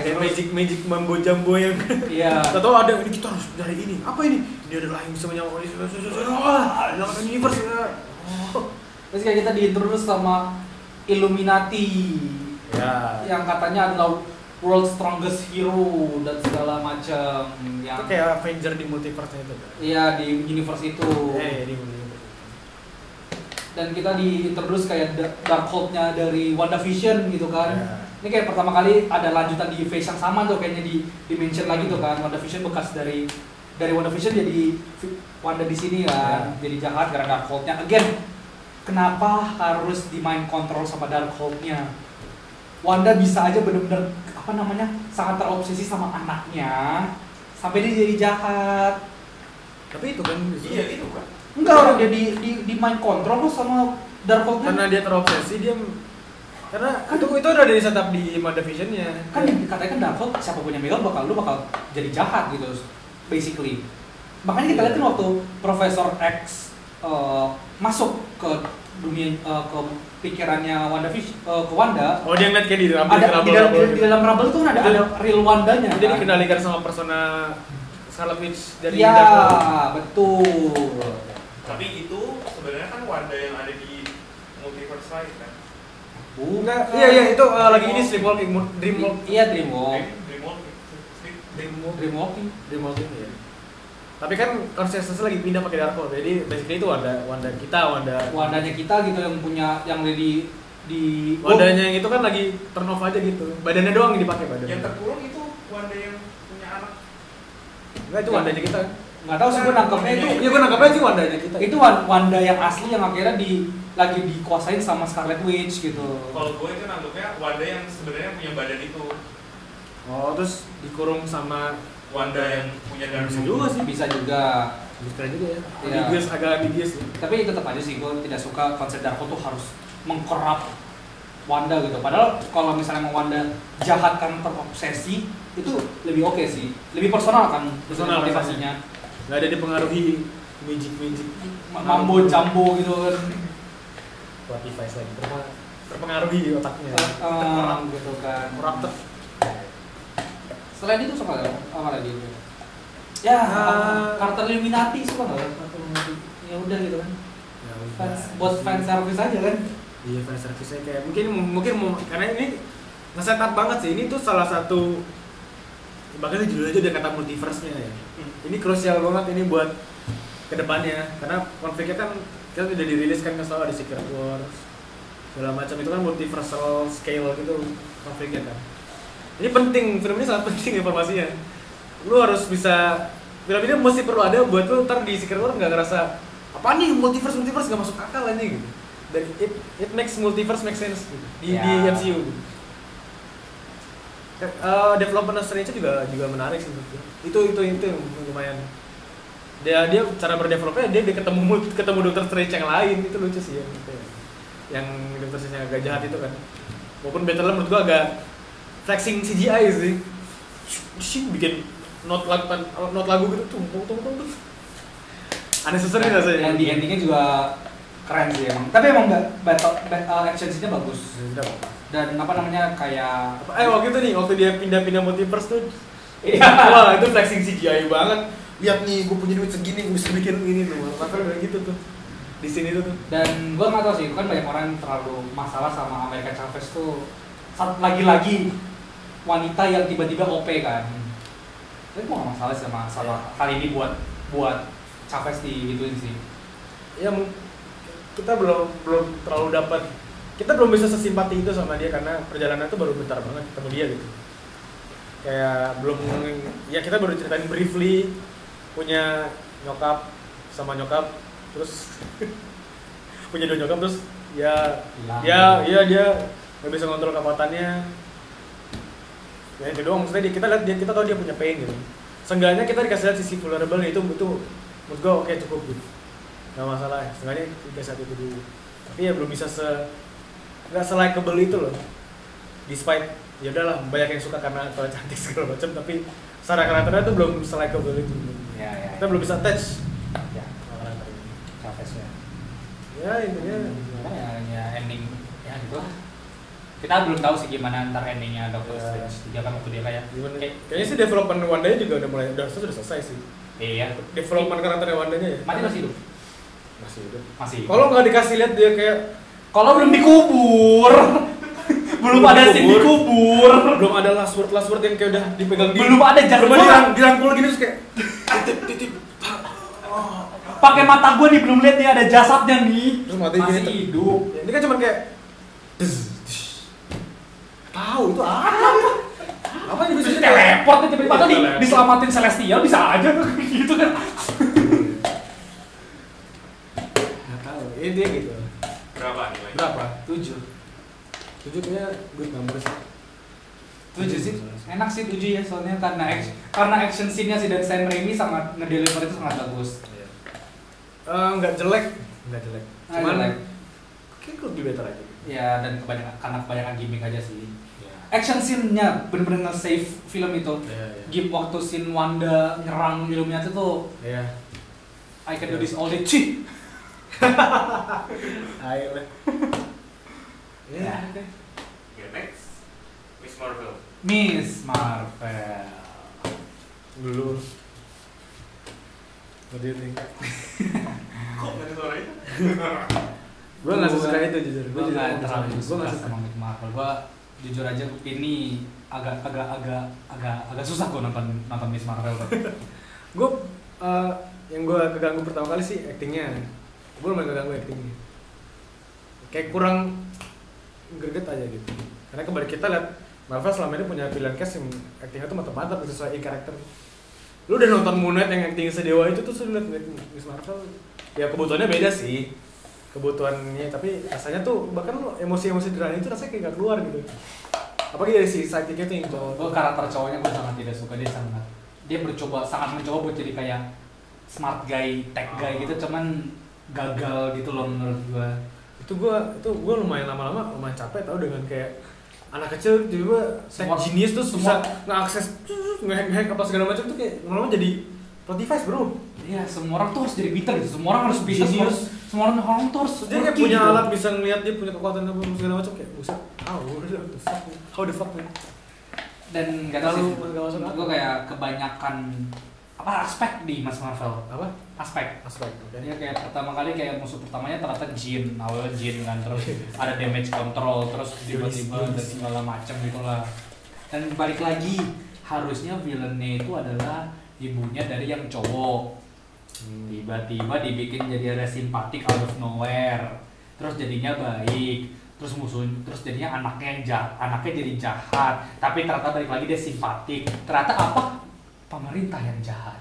Terus Magic mambo jambo yang iya. atau ada ini kita harus dari ini. Apa ini? Ini adalah yang bisa menyamakan ini. Menyamakan universe ya. Terus kayak kita diintroduce sama Illuminati. Ya. Yang katanya adalah World's Strongest Hero dan segala macam yang Itu kayak Avenger di multiverse itu. iya di universe itu. Di multiverse. Dan kita diintroduce kayak Dark Hold-nya dari WandaVision gitu kan. Ya. Ini kayak pertama kali ada lanjutan di phase yang sama tuh, kayaknya di-mention lagi tuh kan. WandaVision bekas dari WandaVision jadi Wanda di sini kan. Jadi jahat karena Dark Hold-nya. Again, kenapa harus di mind control sama Dark Hold-nya? Wanda bisa aja bener-bener sangat terobsesi sama anaknya sampai dia jadi jahat. Tapi itu kan Iya, itu kan. Enggak, orang dia di mind control kok sama Dark Hold-nya. karena dia terobsesi karena itu udah dari setup di WandaVision-nya. Kan dikatakan Dark Hold siapa punya megang lu bakal jadi jahat gitu basically. Makanya kita lihat kan waktu Profesor X masuk ke dunia ke pikirannya WandaVision ke Wanda. Oh, dia ngeliat kayak di Di dalam Rubble tuh ada real Wandanya. Dia kan? dikendalikan sama persona Scarlet Witch dari ya, Dark World. betul. Tapi itu sebenarnya kan Wanda yang ada di multiverse lain kan. Bukan. Iya itu lagi ini sleepwalking, dreamwalking. Iya, dreamwalk. Dreamwalking ya. Tapi kan consciousness lagi pindah pakai Dark World. Jadi basically itu Wandanya Wandanya kita gitu yang punya yang di Wandanya yang itu kan lagi turn off aja gitu. Badannya doang yang dipakai badannya. Yang terkurung itu Wanda yang punya anak. Enggak, itu Wandanya kita. nggak tahu sih gue nangkepnya itu. Iya, gue nangkepnya sih Wandanya kita. Itu Wanda yang asli yang akhirnya lagi dikuasain sama Scarlet Witch gitu. Kalau gue itu nangkepnya Wanda yang sebenarnya punya badan itu. Oh, terus dikurung sama Wanda yang punya darah bisa juga sih. Bisa juga. Keren juga ya. Iya. Ambiguous, agak ambiguous ya. Tapi tetap aja sih gue tidak suka konsep Darko tuh harus mengkorap Wanda gitu. Padahal kalau misalnya mau Wanda jahat kan terobsesi itu lebih oke sih, lebih personal kan Personal motivasinya. Nggak ada dipengaruhi magic Mambo jumbo gitu kan. Spotify lagi terpengaruhi otaknya. Gitu kan. Corrupted. Selain itu suka nggak? Apa lagi? Ya, karakter Illuminati suka nggak? Ya udah gitu kan. Ya udah. Buat fan service aja kan. Iya, fan service-nya kayak mungkin karena ini nge-setup banget sih. Ini tuh salah satu bahkan judulnya aja udah kata multiverse-nya ya. Ini krusial banget ini buat kedepannya karena konfliknya kan kita udah dirilis kan ada Secret Wars segala macam itu kan multiversal scale gitu konfliknya kan. Ini penting, film ini sangat penting informasinya. Lu harus bisa, film ini mesti perlu ada buat lu ntar di Secret Wars nggak ngerasa apa nih multiverse nggak masuk akal aja gitu. Dan it makes multiverse make sense gitu, di MCU. Development Strange juga menarik sih menurut gue. Itu yang lumayan. Dia cara berdevelopnya dia ketemu Doctor Strange yang lain itu lucu sih ya. Yang Doctor Strange yang agak jahat itu kan. Walaupun Battle menurut gue agak flexing CGI sih. Bikin not lagu gitu tuh. Aneh sesuatu rasanya. Yang di endingnya juga keren sih emang. Tapi emang action scene-nya bagus. Dan apa namanya kayak Waktu itu nih, waktu dia pindah multiverse tuh iya. wah itu flexing CGI banget. Lihat nih, gue punya duit segini, gue bisa bikin ini tuh. Makanya udah gitu tuh di sini tuh. Dan gue nggak tahu sih, kan banyak orang terlalu masalah sama America Chavez tuh. Lagi-lagi wanita yang tiba-tiba OP kan. Tapi gue nggak masalah sama hal ini buat Chavez gituin sih. Ya kita belum terlalu dapat. Kita belum bisa sesimpati itu sama dia karena perjalanan itu baru bentar banget ketemu dia gitu. Kayak belum, ya kita baru ceritain briefly punya nyokap sama nyokap terus punya dua nyokap terus dia nggak bisa ngontrol kekuatannya. Ya itu doang, maksudnya kita tahu dia punya pain gitu. Seenggaknya kita dikasih lihat sisi vulnerable itu menurut gue oke, cukup gitu. Nggak masalah, seenggaknya dikasih itu dulu. Tapi ya belum bisa nggak se-likeable itu loh. Despite ya udahlah banyak yang suka karena kalau cantik segala macam, tapi secara karakternya tuh belum se-likeable itu. Ya. Kita belum bisa touch. Ya. Karakter ini. Chavez ya. Ya intinya. Ya ending ya gitu lah. Kita belum tahu sih gimana ntar endingnya Doctor Strange 3 kan waktu dia kayak Kayaknya sih development Wandanya juga udah selesai sih. iya. Development karakternya Wandanya ya. Masih hidup. Masih. Kalau nggak dikasih lihat dia kayak kalau belum dikubur. Belum ada scene dikubur. Belum ada last word yang kayak udah dipegang di. Belum ada jatuh. Belum dirangkul gini terus kayak titip. Pakai mata gue nih belum lihat nih ada jasadnya nih. Terus mati masih gini hidup. Ya, ini kan cuma kayak tahu itu apa? Apa yang bisa teleport nih tiba-tiba atau diselamatin Celestial bisa aja gitu kan. Nggak tahu. Ini dia gitu. Berapa? 7 kayaknya good number sih. 7 sih. Enak sih 7 ya soalnya karena action scene-nya si dan Sam Raimi sangat ngedeliver itu sangat bagus. Nggak jelek. Cuman kayak lebih better aja. Ya dan kebanyakan gimmick aja sih. Action scene-nya bener-bener nge-save film itu. Gimmick waktu scene Wanda nyerang Illuminati tuh. Iya. I can do this all day. Cih. Ayo lah. Ya. Okay, next. Miss Marvel. Miss Marvel. Dulu. What do you think? Kok nggak ada suaranya? Gue nggak suka itu jujur. Gue nggak terlalu suka suka sama Miss Marvel. Gue jujur aja ini agak susah gue nonton Miss Marvel. Gue yang gue keganggu pertama kali sih actingnya. Gue lumayan keganggu actingnya. Kayak kurang greget aja gitu. Karena kembali kita lihat Marvel selama ini punya pilihan cast yang actingnya tuh mantap-mantap sesuai karakter. Lu udah nonton Moon Knight yang acting sedewa itu tuh sudah lihat Miss Marvel. Ya kebutuhannya beda sih. Kebutuhannya tapi rasanya tuh bahkan lu emosi-emosi drama itu rasanya kayak gak keluar gitu. Apalagi dari si sidekicknya tuh yang cowok. Karakter cowoknya gue sangat tidak suka, dia sangat mencoba buat jadi kayak smart guy, tech guy gitu, cuman gagal gitu loh menurut gua. Itu gua lumayan lama-lama lumayan capek tau dengan kayak anak kecil tiba-tiba tech genius tuh bisa nge-akses nge-hack apa segala macam tuh kayak lama-lama jadi plot device bro. Iya, semua orang tuh harus jadi pintar gitu. Semua orang harus bisa, semua orang tuh harus dia kayak punya gitu. Alat bisa ngeliat dia punya kekuatan apa segala macam kayak buset. How the fuck man. Dan gak tau sih, gue kayak kebanyakan apa aspek di Mas Marvel. Apa? Aspek. Okay. Dia kayak pertama kali kayak musuh pertamanya ternyata Jin, awalnya Jin kan, terus ada damage control, terus tiba-tiba dan segala macam gitulah. Dan balik lagi, harusnya villainnya itu adalah ibunya dari yang cowok. Tiba-tiba dibikin jadi ada simpatik out of nowhere, terus jadinya baik, terus jadinya anaknya jadi jahat, tapi ternyata balik lagi dia simpatik, ternyata apa? Pemerintah yang jahat.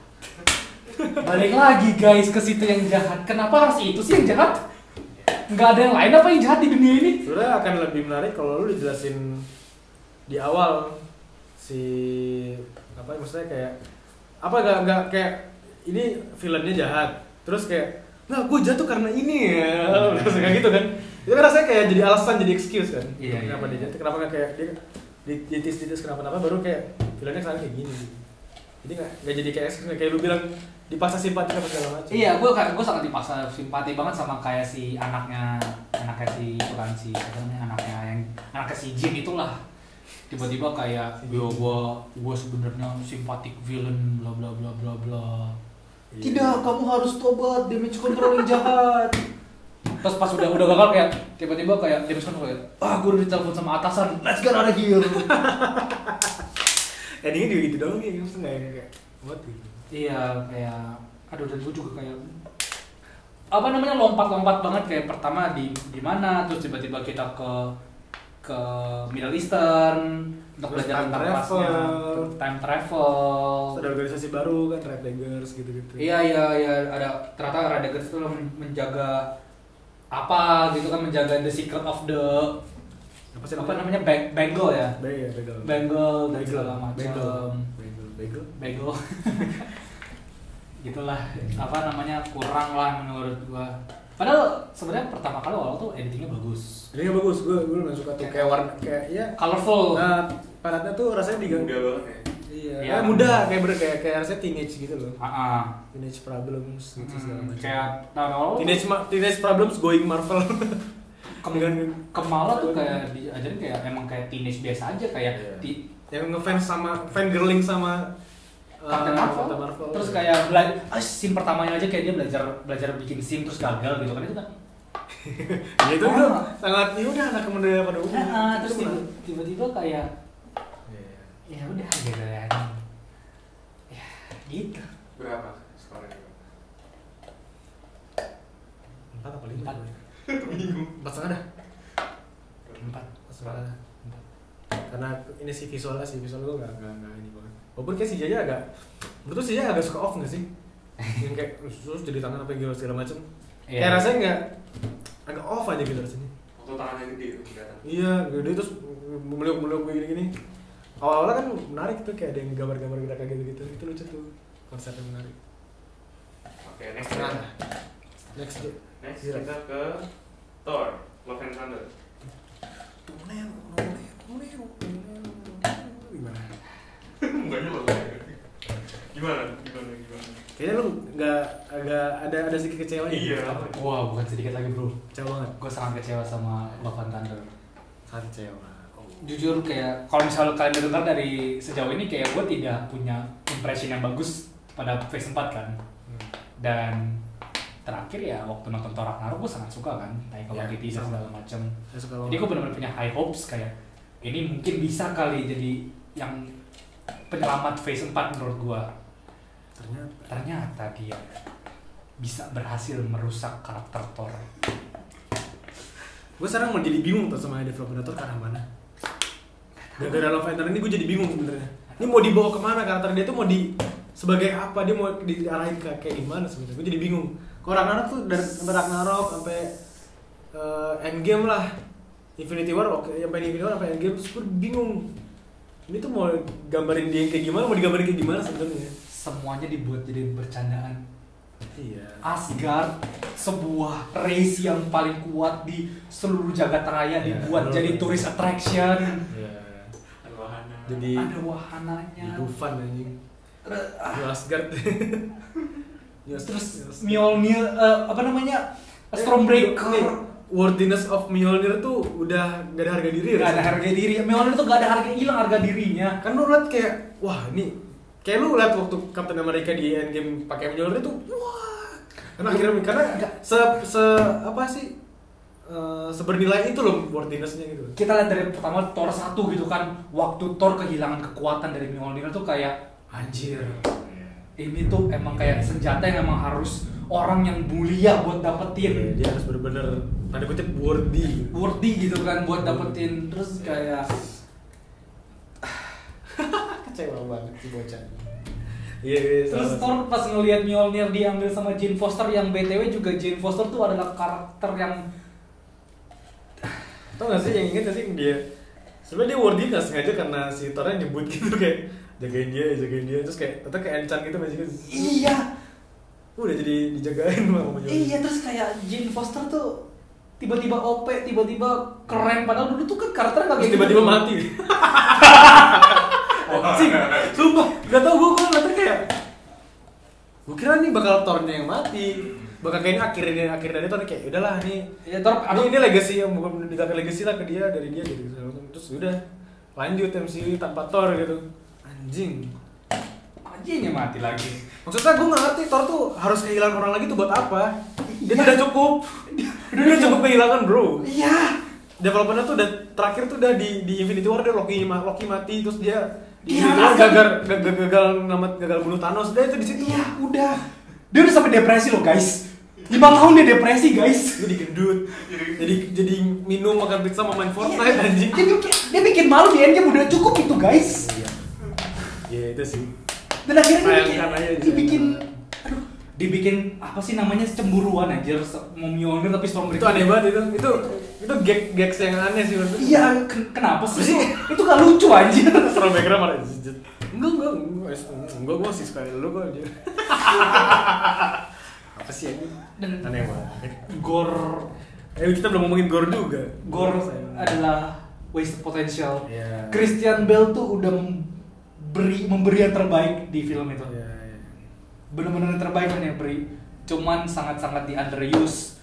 Balik lagi guys ke situ yang jahat. Kenapa harus itu sih yang jahat? Nggak ada yang lain apa yang jahat di dunia ini? Sebenarnya akan lebih menarik kalau lu dijelasin di awal si apa maksudnya kayak apa nggak kayak ini villainnya jahat terus kayak nah gue jatuh karena ini ya terus kayak gitu kan itu kan rasanya kayak jadi alasan jadi excuse kan kenapa dia jatuh kenapa nggak kayak dia ditis kenapa baru kayak villainnya sekarang kayak gini jadi nggak jadi kayak excuse kayak lu bilang dipaksa simpati apa segala macam. Iya, gue sangat dipaksa simpati banget sama kayak si anaknya si bukan si anaknya si Jin itulah. Tiba-tiba kayak gue sebenarnya simpatik villain bla bla bla bla bla. Tidak, kamu harus tobat, damage control yang jahat. Terus pas udah gagal kayak tiba-tiba kayak damage control kayak gue udah ditelepon sama atasan, let's get out of here. Endingnya juga gitu doang nih, maksudnya nggak kayak what gitu. Iya, kayak aduh dan gue juga kayak apa namanya lompat-lompat banget kayak pertama di mana terus tiba-tiba kita ke Middle Eastern untuk belajar tentang pasnya, time travel. Ada organisasi baru kan, Red Daggers gitu-gitu. Iya, ada ternyata Red Daggers itu menjaga apa gitu kan, menjaga the secret of the apa namanya Bagel ya? Bagel dan segala macam. Bagel. Gitulah apa namanya kurang lah menurut gua. Padahal sebenarnya pertama kali awal tuh editingnya bagus. Editingnya bagus, gue lumayan suka tuh kayak warna kayak ya colorful. Nah, padatnya tuh rasanya muda banget ya. Iya, ya, muda kayak rasanya teenage gitu loh. Teenage problems gitu segala macam. Kayak awal teenage problems going Marvel. Kamala tuh kayak diajarin kayak emang kayak teenage biasa aja kayak yang ngefans sama fangirling sama Captain Marvel. Terus kayak scene pertamanya aja kayak dia belajar bikin scene terus gagal gitu kan itu kan. Ya itu sangat ya udah anak muda pada umumnya. Terus tiba-tiba kayak ya udah gitu kan. Ya gitu. Berapa skornya? 4 apa 5? Bingung. 4,5 dah. 4. Karena ini sih visual gue nggak ini banget. Walaupun kayak si Jaya menurut si Jaya agak suka off nggak sih? Yang kayak terus jadi tangan apa segala macem. Kayak rasanya nggak agak off aja gitu rasanya. Waktu tangannya gede kelihatan. Iya, gede terus meliuk gini. Awalnya kan menarik tuh kayak ada yang gambar-gambar gerak kayak gitu. Itu lucu tuh konsepnya menarik. Oke, next kita ke Thor, Love and Thunder. Gimana? Banyak banget. Gimana? Kayaknya lu agak ada sedikit kecewa ya? Iya. Wah, bukan sedikit lagi bro. Kecewa banget. Gue sangat kecewa sama Love and Thunder. Sangat kecewa. Jujur kayak kalau misalnya kalian dengar dari sejauh ini kayak gue tidak punya impression yang bagus pada Phase 4 kan. Dan terakhir ya waktu nonton Thor Ragnarok gue sangat suka kan, kayak kalau teaser segala macam. Jadi gue benar-benar punya high hopes kayak ini mungkin bisa kali jadi yang penyelamat Phase 4 menurut gue. Ternyata dia bisa berhasil merusak karakter Thor. Gue sekarang mau jadi bingung tuh sama developer Thor karena mana. Gara-gara Love and Thunder ini gue jadi bingung sebenarnya. Ini mau dibawa kemana karakter dia tuh mau sebagai apa, dia mau diarahin ke kayak gimana sebenarnya. Gue jadi bingung. Kalau Ragnarok tuh dari Ragnarok sampai Endgame lah, Infinity War sampai Endgame terus gue bingung. Ini tuh mau gambarin dia kayak gimana, mau digambarin kayak gimana sebenarnya. Semuanya dibuat jadi bercandaan. Iya. Asgard, sebuah race yang paling kuat di seluruh jagat raya, dibuat jadi tourist attraction. Iya. Ada wahana. Jadi Ada wahananya. Dufan anjing. New Asgard. Terus Mjolnir, apa namanya? Stormbreaker. Worthiness of Mjolnir tuh udah gak ada harga diri ya? Gak ada harga diri. Mjolnir tuh gak ada harga, hilang harga dirinya. Kan lu liat kayak, wah ini kayak lu liat waktu Captain America di Endgame pakai Mjolnir tuh, wah. Karena sebernilai itu loh worthiness-nya gitu. Kita lihat dari pertama Thor 1 gitu kan, waktu Thor kehilangan kekuatan dari Mjolnir tuh kayak anjir. Ini tuh emang kayak senjata yang emang harus orang yang mulia buat dapetin. Dia harus bener-bener tanda kutip worthy Gitu kan buat dapetin. Terus kayak kecewa banget si bocah. Terus Thor pas ngelihat Mjolnir diambil sama Jane Foster, yang BTW juga Jane Foster tuh adalah karakter yang tau gak sih, yang inget gak sih dia sebenarnya dia worthy gak sengaja karena si Thor-nya nyebut gitu kayak jagain dia terus kayak tetep kayak encan gitu masih gitu. Iya. Udah jadi dijagain sama Mjolnir. Iya, terus kayak Jane Foster tuh tiba-tiba OP, tiba-tiba keren, padahal dulu tuh kan karakternya gak kayak tiba-tiba mati. Anjing, sumpah, gak tau gue ngeliatnya kayak gue kira nih bakal Thor-nya yang mati, bakal kayaknya akhirnya dia Thor kayak udahlah nih ya Thor ini legacy yang bukan meninggalkan legacy lah ke dia dari dia gitu. Terus udah lanjut MCU tanpa Thor gitu. Anjing ya mati lagi. maksudnya gue gak ngerti Thor tuh harus kehilangan orang lagi tuh buat apa. Dia udah cukup kehilangan bro. Iya. Developernya tuh udah terakhir tuh udah di Infinity War, dia Loki mati, terus dia gagal bunuh Thanos, dia itu di situ. Iya, udah. Dia udah sampai depresi loh, guys. 5 tahun dia depresi, guys. Jadi gendut. Jadi minum, makan pizza, main Fortnite anjing. Dia bikin malu di Endgame, udah cukup itu, guys. Iya, itu sih. Dan akhirnya dibikin apa sih namanya, cemburuan anjir, mau Mjolnir tapi Stormbreaker. Itu aneh banget itu gags yang aneh sih menurut. Iya, kenapa sih? Itu gak lucu anjir. Stormbreaker malah enggak gua sih sekali lu gua aja. Apa sih ini? Aneh banget. Gore. Kita belum ngomongin Gore juga. Gore adalah wasted potential. Yeah. Christian Bale tuh udah memberi yang terbaik di film itu. Yeah. Bener-bener yang terbaik kan yang beri. Cuman sangat-sangat di underuse,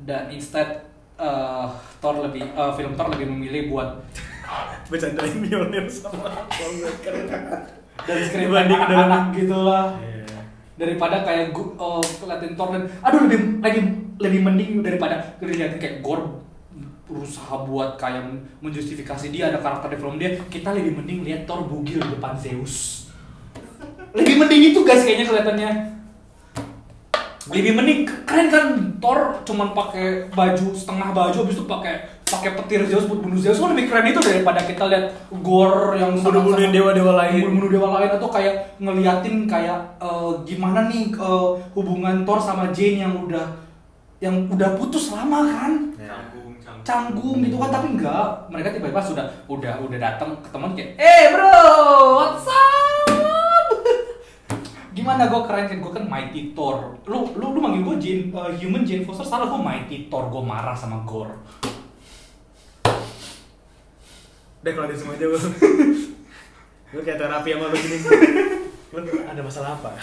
dan instead film Thor lebih memilih buat bercandain Mjolnir sama Stormbreaker dari skrip anak gitu lah. Daripada kayak ngeliatin Thor dan lebih mending daripada ngeliatin kayak Gore berusaha buat kayak menjustifikasi dia ada karakter di film dia. Kita lebih mending lihat Thor bugil di depan Zeus. Lebih mending itu guys kayaknya kelihatannya. Lebih mending keren kan Thor cuman pakai baju setengah baju, habis itu pakai petir Zeus buat bunuh Zeus. Lebih keren itu daripada kita lihat Gore yang bunuh dewa-dewa lain atau kayak ngeliatin kayak gimana nih hubungan Thor sama Jane yang udah putus lama kan. Canggung gitu kan, tapi enggak, mereka tiba-tiba udah datang ke teman kayak bro, what's up? Gimana, gue keren kan, gue kan Mighty Thor. Lu manggil gue Human Jane Foster, salah, gue Mighty Thor. Gue marah sama Gore. Udah keluarin semua aja gue kayak terapi sama lo gini. Ada masalah apa?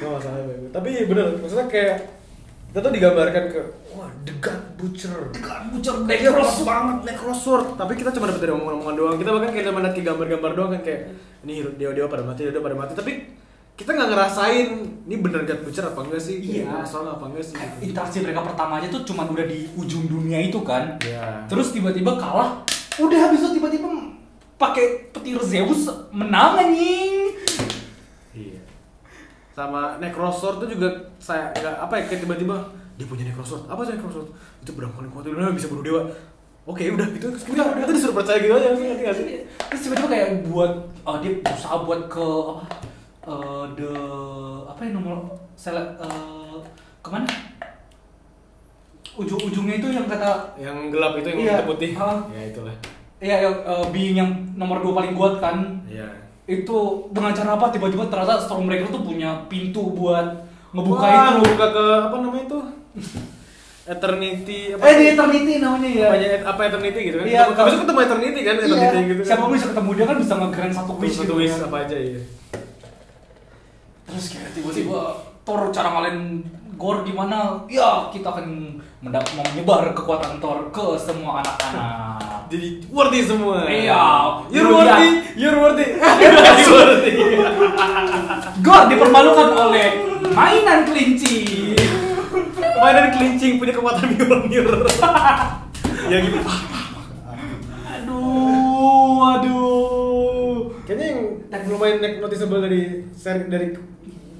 Gak masalah apa. Tapi bener, maksudnya kayak kita tuh digambarkan ke wah, The God Butcher, Necrosword. Tapi kita cuma dapat dari omongan doang. Kita bahkan kayak cuma lihat ke gambar-gambar doang kan, kayak ini dewa pada mati. Tapi kita nggak ngerasain ini bener God Butcher apa enggak sih? Iya. Soalnya apa enggak sih? Interaksi mereka pertama aja tuh cuma udah di ujung dunia itu kan. Iya. Terus tiba-tiba kalah. Udah habis itu tiba-tiba pakai petir Zeus menang anjing. Iya. Sama Necrosword tuh juga saya nggak apa ya, kayak tiba-tiba dia punya Necrosword. Apa sih Necrosword? Itu pedang paling kuat, udah bisa bunuh dewa. Oke, udah itu kita disuruh percaya gitu aja sih. Terus tiba-tiba kayak buat dia berusaha buat ke kemana? Ujungnya itu yang kata yang gelap itu yang hitam putih. Ya itulah. Iya, being yang nomor 2 paling kuat kan. Iya. Itu dengan cara apa tiba-tiba ternyata Stormbreaker tuh punya pintu buat ngebuka Wah, itu. buka ke apa namanya itu? Eternity apa? Di Eternity namanya ya. Apa Eternity gitu kan? Iya, Habis itu ketemu Eternity kan, Eternity gitu kan. Siapa pun bisa ketemu dia kan bisa nge-grant satu wish Satu gitu wish ya. apa aja ya. Terus kayak tiba-tiba Thor cara ngalahin Gore gimana? Ya, kita akan menyebar kekuatan Thor ke semua anak-anak. Jadi worthy semua. Iya, You're worthy. You're worthy. Gore dipermalukan oleh mainan kelinci. Mainan kelincing punya kekuatan mirror. Ya gitu. Aduh. Kayaknya yang lumayan noticeable dari seri dari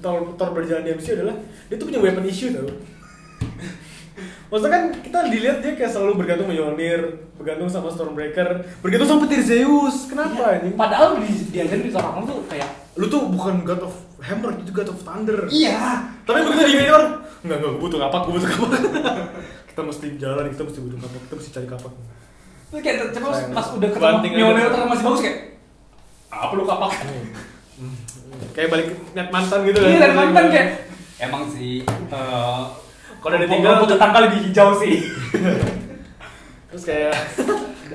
Thor berjalan di MCU adalah dia tuh punya weapon issue tau. Maksudnya kan kita dilihat dia kayak selalu bergantung sama Mjolnir, bergantung sama Stormbreaker, bergantung sama petir Zeus. Kenapa ini? Padahal diajarin di Thor tuh kayak Lu tuh bukan God of Hammer, itu God of Thunder. iya. Tapi begitu di Mjolnir, enggak gue butuh kapak. Kita mesti jalan, kita mesti butuh kapak, kita mesti cari kapak. Terus kayak coba pas udah Banting ketemu aja. Mjolnir terus masih bagus kayak apa lu kapak? Kayak balik net mantan gitu kan. Iya, dan mantan kayak emang sih Kalau udah ditinggal rumput tetangga lebih hijau sih. terus kayak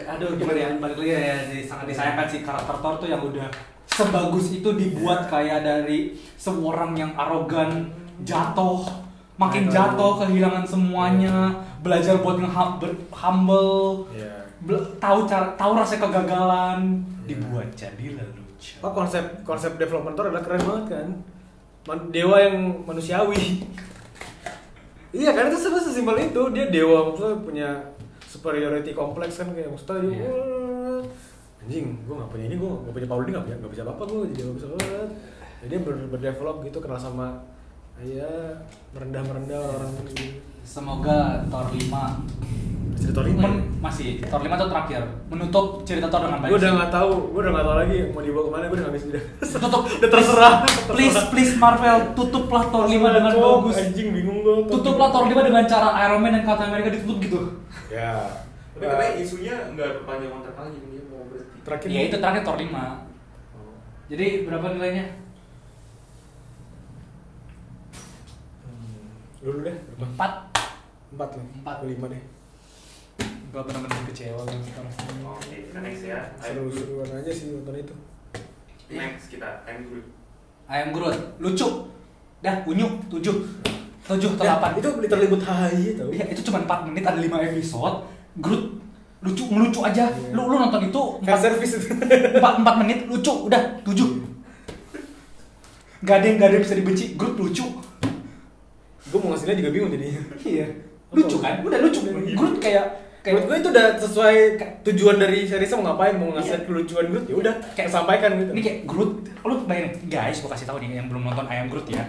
Aduh gimana ya, balik lagi ya, sangat disayangkan sih karakter Thor tuh yang udah sebagus itu dibuat kayak dari seorang yang arogan jatuh, makin jatuh, kehilangan semuanya, belajar buat humble, tahu rasa kegagalan, dibuat jadilah lucu. oh, konsep development Thor adalah keren banget kan. Dewa yang manusiawi. Iya kan, itu sebenarnya sesimpel itu. Dia dewa, maksudnya punya superiority kompleks kan, kayak maksudnya dia wah, anjing, gue gak punya ini, gue gak punya power ini, gak bisa apa-apa gue, jadi gak bisa banget. Jadi dia berdevelop gitu, kenal sama merendah orang gitu. Semoga Thor 5 Cerita Thor 5 masih Thor 5 tuh terakhir menutup cerita Thor dengan baik. gue udah gak tahu lagi mau dibawa kemana, gue udah gak bisa tutup. udah terserah. Please Marvel, tutuplah Thor 5 dengan bagus. Anjing bingung gue. Tutuplah Thor 5 dengan cara Iron Man dan Captain America ditutup gitu. Ya. Tapi katanya isunya nggak berpanjang kontrak lagi, dia mau berhenti. Terakhir. Ya itu terakhir Thor 5. Jadi berapa nilainya? Lu dulu deh. 4. 4 lah. 4. 5 deh. Gua benar-benar kecewa dengan Thor. Oke, kita next ya. Seru-seruan aja sih nonton itu. Next kita time group. Ayam Groot, lucu. Dah, unyu 7 atau 8. Itu literally buat HI tau. Ya, itu cuma 4 menit, ada 5 episode. Groot ngelucu aja. Lu nonton itu Fan service itu. 4 menit lucu, udah 7. Gak ada yang bisa dibenci, Groot lucu. Gue mau ngasihnya juga bingung jadinya. Iya. Lucu kan? Udah lucu. Groot kayak Menurut gue itu udah sesuai tujuan dari series mau ngapain, mau ngasih kelucuan Groot ya udah kayak sampaikan gitu. Ini kayak Groot, lu bayangin guys, gua kasih tahu nih yang belum nonton Ayam Groot ya.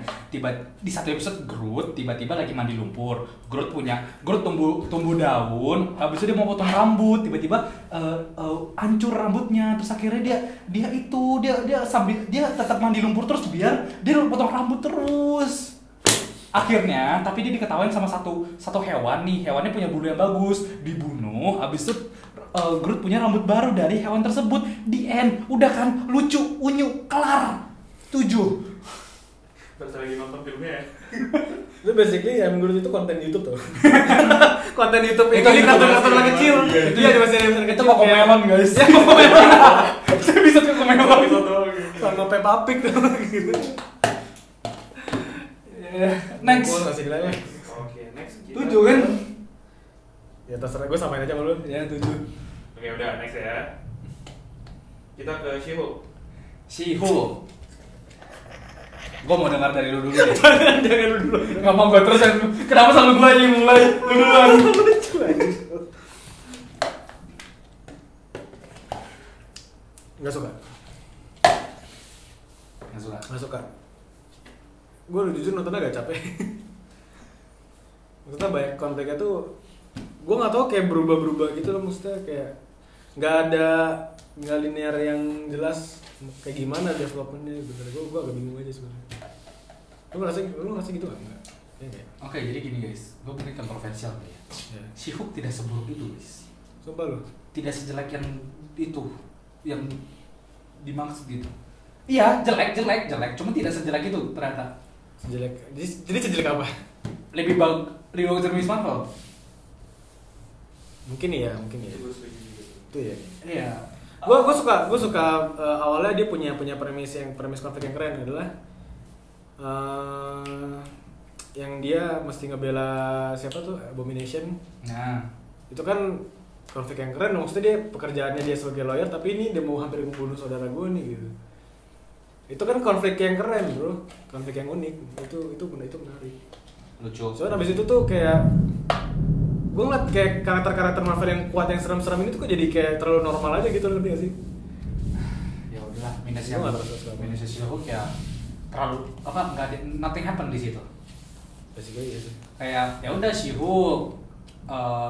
Di satu episode Groot tiba-tiba lagi mandi lumpur. Groot tumbuh daun, habis itu dia mau potong rambut, tiba-tiba hancur rambutnya. Terus akhirnya dia sambil dia tetap mandi lumpur terus biar dia potong rambut terus. Akhirnya, tapi dia diketawain sama satu hewan nih, hewannya punya bulu yang bagus, dibunuh, habis itu Groot punya rambut baru dari hewan tersebut. The end, udah kan, lucu, unyu, kelar, 7. Terus lagi nonton filmnya ya. Itu basically Ayam Groot itu konten YouTube tuh. Konten YouTube itu Itu di kartun-kartun iya, anak kecil. iya, Itu ya masih ada Itu kok komelan guys. Ya komelan. Saya bisa ke komelan. Sama Peppa Pig tuh gitu. Next. Gua kasih nilai. Oke, next. 7 kan? Ya terserah, gue samain aja sama lu. Ya 7. Oke, udah next ya. Kita ke She-Hulk. She-Hulk. Gua mau dengar dari lu dulu deh. Jangan lu dulu. Gak mau gue terus. Kenapa selalu gue yang mulai? Lu duluan. Lucu aja. Nggak suka. Nggak suka. Gue jujur nontonnya agak capek. Maksudnya banyak konfliknya tuh, gue nggak tahu kayak berubah-berubah gitu loh, maksudnya kayak nggak linear yang jelas kayak gimana developmentnya gitu. Gue agak bingung aja sebenarnya. Lu ngerasa gitu kan? Enggak. Ya, Oke, jadi gini guys, gue mungkin kontroversial ya. She-Hulk tidak seburuk itu guys. Sumpah lu. Tidak sejelek yang itu, yang dimaksud gitu. Iya, jelek, cuma tidak sejelek itu ternyata. Jadi sejelek apa? Lebih bagus dari Miss Marvel. Mungkin ya. Itu ya. Iya. Gue suka awalnya dia punya premis konflik yang keren adalah yang dia mesti ngebela siapa tuh Abomination. Nah, itu kan konflik yang keren. Maksudnya dia pekerjaannya dia sebagai lawyer, tapi ini dia mau hampir membunuh saudara gue nih gitu. Itu kan konflik yang keren bro, konflik yang unik. Itu menarik. Lucu. Soalnya abis itu tuh kayak gue ngeliat kayak karakter-karakter Marvel yang kuat yang serem-serem ini tuh kok jadi kayak terlalu normal aja gitu, ngerti gak sih? Ya udahlah, minusnya She-Hulk ya terlalu nggak ada, nothing happen di situ. Basically ya sih. Kayak ya udah She-Hulk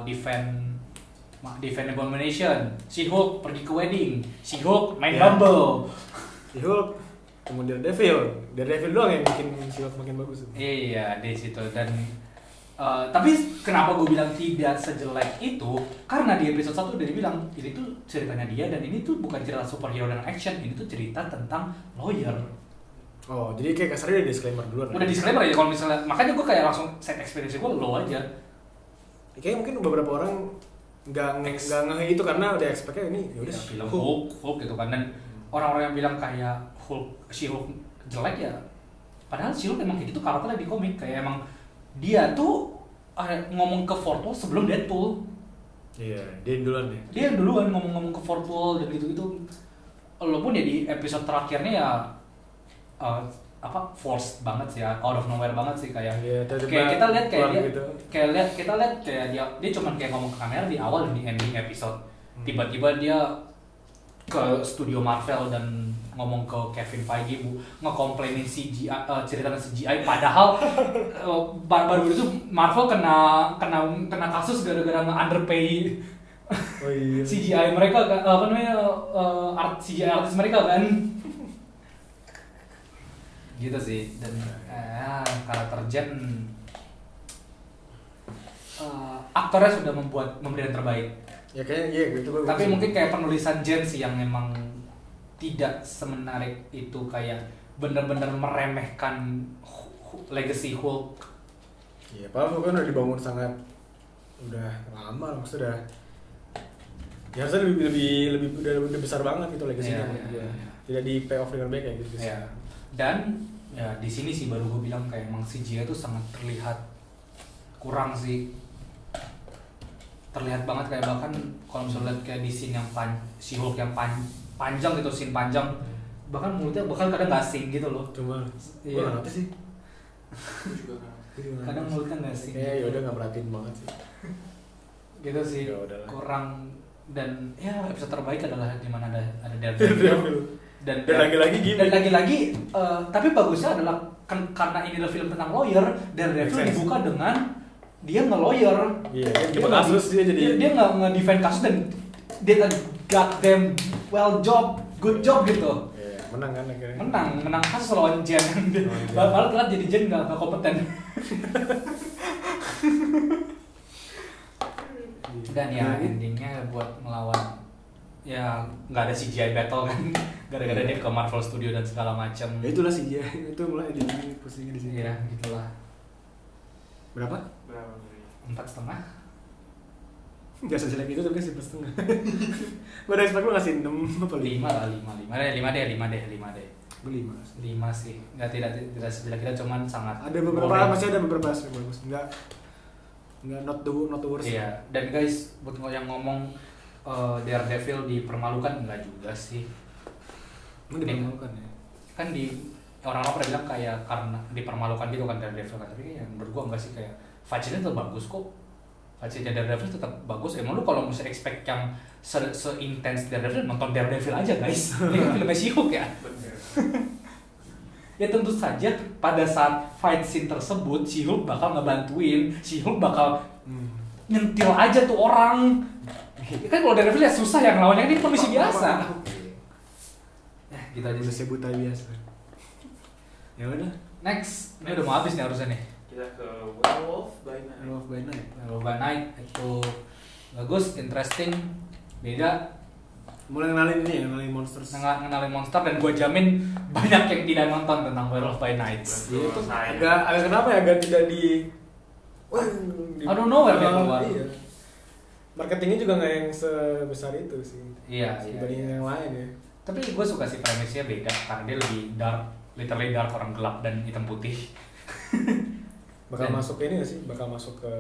defend Abomination, She-Hulk pergi ke wedding, She-Hulk main Bumble, She-Hulk kemudian Daredevil doang yang bikin She-Hulk makin bagus. Iya di situ. Dan tapi kenapa gue bilang tidak sejelek itu? Karena di episode 1 udah dibilang ini tuh ceritanya dia dan ini tuh bukan cerita superhero dan action, ini tuh cerita tentang lawyer. Oh, jadi kayak kasarnya udah disclaimer duluan. Udah disclaimer aja kalau misalnya, makanya gue kayak langsung set experience gue low aja. Kayaknya mungkin beberapa orang nggak ngeh itu karena udah expect-nya ini ya udah film Hulk gitu kan. Dan orang-orang yang bilang kayak She-Hulk jelek ya, padahal She-Hulk emang kayak gitu karakternya di komik, kayak emang dia tuh ngomong ke Fourth Wall sebelum Deadpool. Iya, dia duluan ya. Dia duluan ngomong ke Fourth Wall dan gitu-gitu. Walaupun ya di episode terakhirnya ya forced banget sih ya, out of nowhere banget sih kayak kita lihat kayak dia gitu. kita lihat kayak dia cuman kayak ngomong ke kamera di awal dan di ending episode. Tiba-tiba dia ke studio Marvel dan ngomong ke Kevin Feige ngekomplainin CGI, cerita CGI, padahal baru itu Marvel kena kasus gara-gara nge-underpay CGI mereka kan, CGI artis mereka kan. Gitu sih. Dan karakter Jen aktornya sudah memberi yang terbaik. Ya kayaknya gitu. Tapi mungkin kayak penulisan Jen sih yang memang tidak semenarik itu, kayak bener-bener meremehkan legacy Hulk. Iya, padahal Hulk kan udah dibangun sangat udah lama, maksudnya ya harusnya lebih udah besar banget gitu legacy-nya. Iya. Tidak di pay off dengan baik kayak gitu. Iya. Dan ya di sini sih baru gue bilang kayak emang CGI itu sangat terlihat kurang sih. Terlihat banget kayak bahkan kalau misalnya lihat kayak di scene yang si Hulk yang panjang gitu, scene panjang, bahkan mulutnya kadang nggak sing gitu loh. Cuma iya. Gue ngerti sih. Kadang mulutnya nggak sing. Ya udah nggak perhatiin banget sih. Gitu sih. Yaudahlah. Kurang. Dan ya episode terbaik adalah di mana ada Daredevil. Dan lagi-lagi gini. Dan lagi-lagi tapi bagusnya adalah karena ini adalah film tentang lawyer, Daredevil dibuka dengan dia nge-lawyer. Iya, dia kasus dia jadi dia nggak nge-defend kasus dan dia goddamn good job gitu. Iya, menang kan akhirnya. Menang kasus lawan Jen. Malah telat jadi Jen nggak kompeten. Dan ya endingnya buat melawan ya nggak ada CGI battle kan, gara-gara dia ke Marvel Studio dan segala macam. Ya itulah CGI, itu mulai di pusingnya di sini. Iya, gitulah. Berapa? 4,5. Gak sejelek itu tapi kasih 4,5. Gue udah expect lu ngasih 6 apa 5 lah, 5 deh. Gue 5 sih. Enggak tidak sejelek kita, cuman sangat ada beberapa masih ada beberapa yang bagus. Enggak not the worst. Iya, dan guys buat yang ngomong Daredevil dipermalukan, enggak juga sih. Dipermalukan ya. Kan orang-orang pernah bilang kayak karena dipermalukan gitu kan Daredevil kan, tapi ya menurut gua enggak sih, kayak fight-nya tetap bagus kok. Fight-nya Daredevil tetap bagus. Emang lu kalau misalnya expect yang se-intense Daredevil, nonton Daredevil aja guys. Ini kan filmnya She-Hulk ya. Ya tentu saja pada saat fight scene tersebut She-Hulk bakal ngebantuin, She-Hulk bakal nyentil aja tuh orang. Kan kalau Daredevil ya susah yang lawannya, ini polisi biasa. Ya gitu aja sih. Buta biasa. Ya udah. Next, ini udah mau habis nih harusnya nih. Kita ke Werewolf by Night. Werewolf by Night itu bagus, interesting, beda. mulai ngenalin monsters. Ngenalin monster, dan gue jamin banyak yang tidak nonton tentang Werewolf by Nights. Iya, itu agak kenapa ya agak tidak di I don't know where dia keluar. Iya. Marketingnya juga nggak yang sebesar itu sih. Iya. Dibanding yang lain ya. Tapi gue suka sih premisnya beda karena dia lebih dark, literally dark, orang gelap dan hitam putih. Bakal masuk ke ini nggak sih? Bakal masuk ke